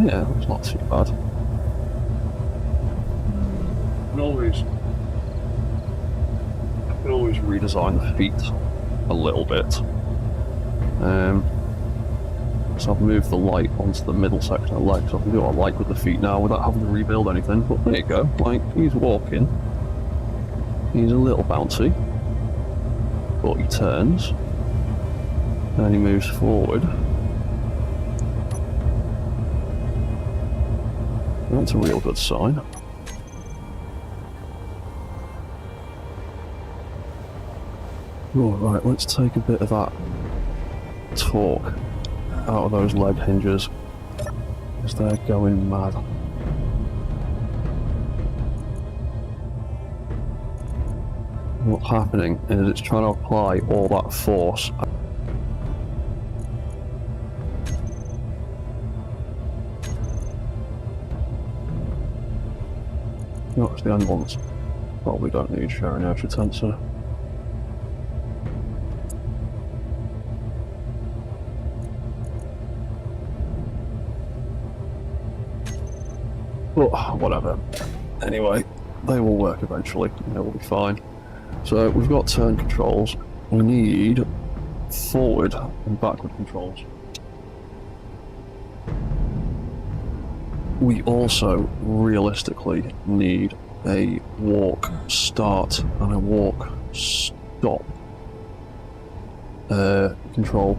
Yeah, that's not too bad. I can always redesign the feet a little bit. So I've moved the light onto the middle section of the leg, so I can do what I like with the feet now without having to rebuild anything. But there you go, like, he's walking. He's a little bouncy. But he turns. And he moves forward. That's a real good sign. Right, let's take a bit of that torque out of those leg hinges, because they're going mad. What's happening is it's trying to apply all that force. Notice the end ones probably don't need shear inertia tensor. But whatever. Anyway, they will work eventually. It will be fine. So we've got turn controls. We need forward and backward controls. We also realistically need a walk start and a walk stop control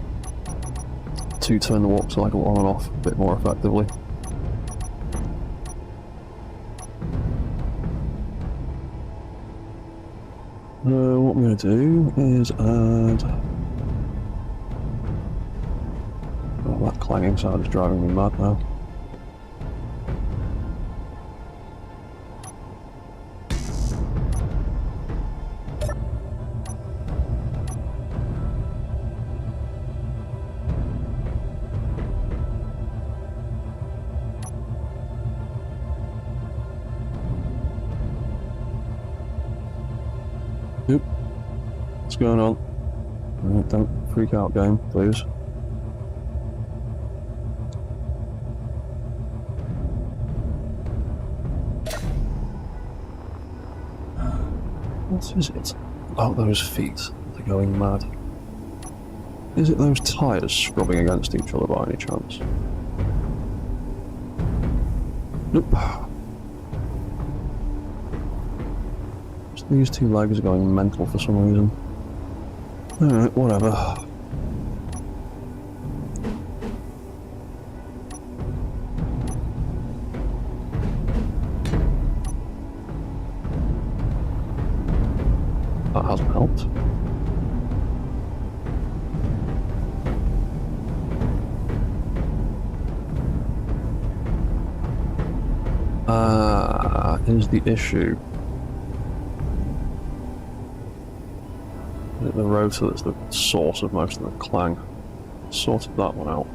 to turn the walk cycle on and off a bit more effectively. What I'm going to do is add... Oh, that clanging sound is driving me mad now. Oop. What's going on? Right, don't freak out, game, please. What is it about those feet? They're going mad. Is it those tyres scrubbing against each other by any chance? Nope. These two legs are going mental for some reason. Alright, whatever. That hasn't helped. Is the issue. The rotor that's the source of most of the clang. Sorted that one out.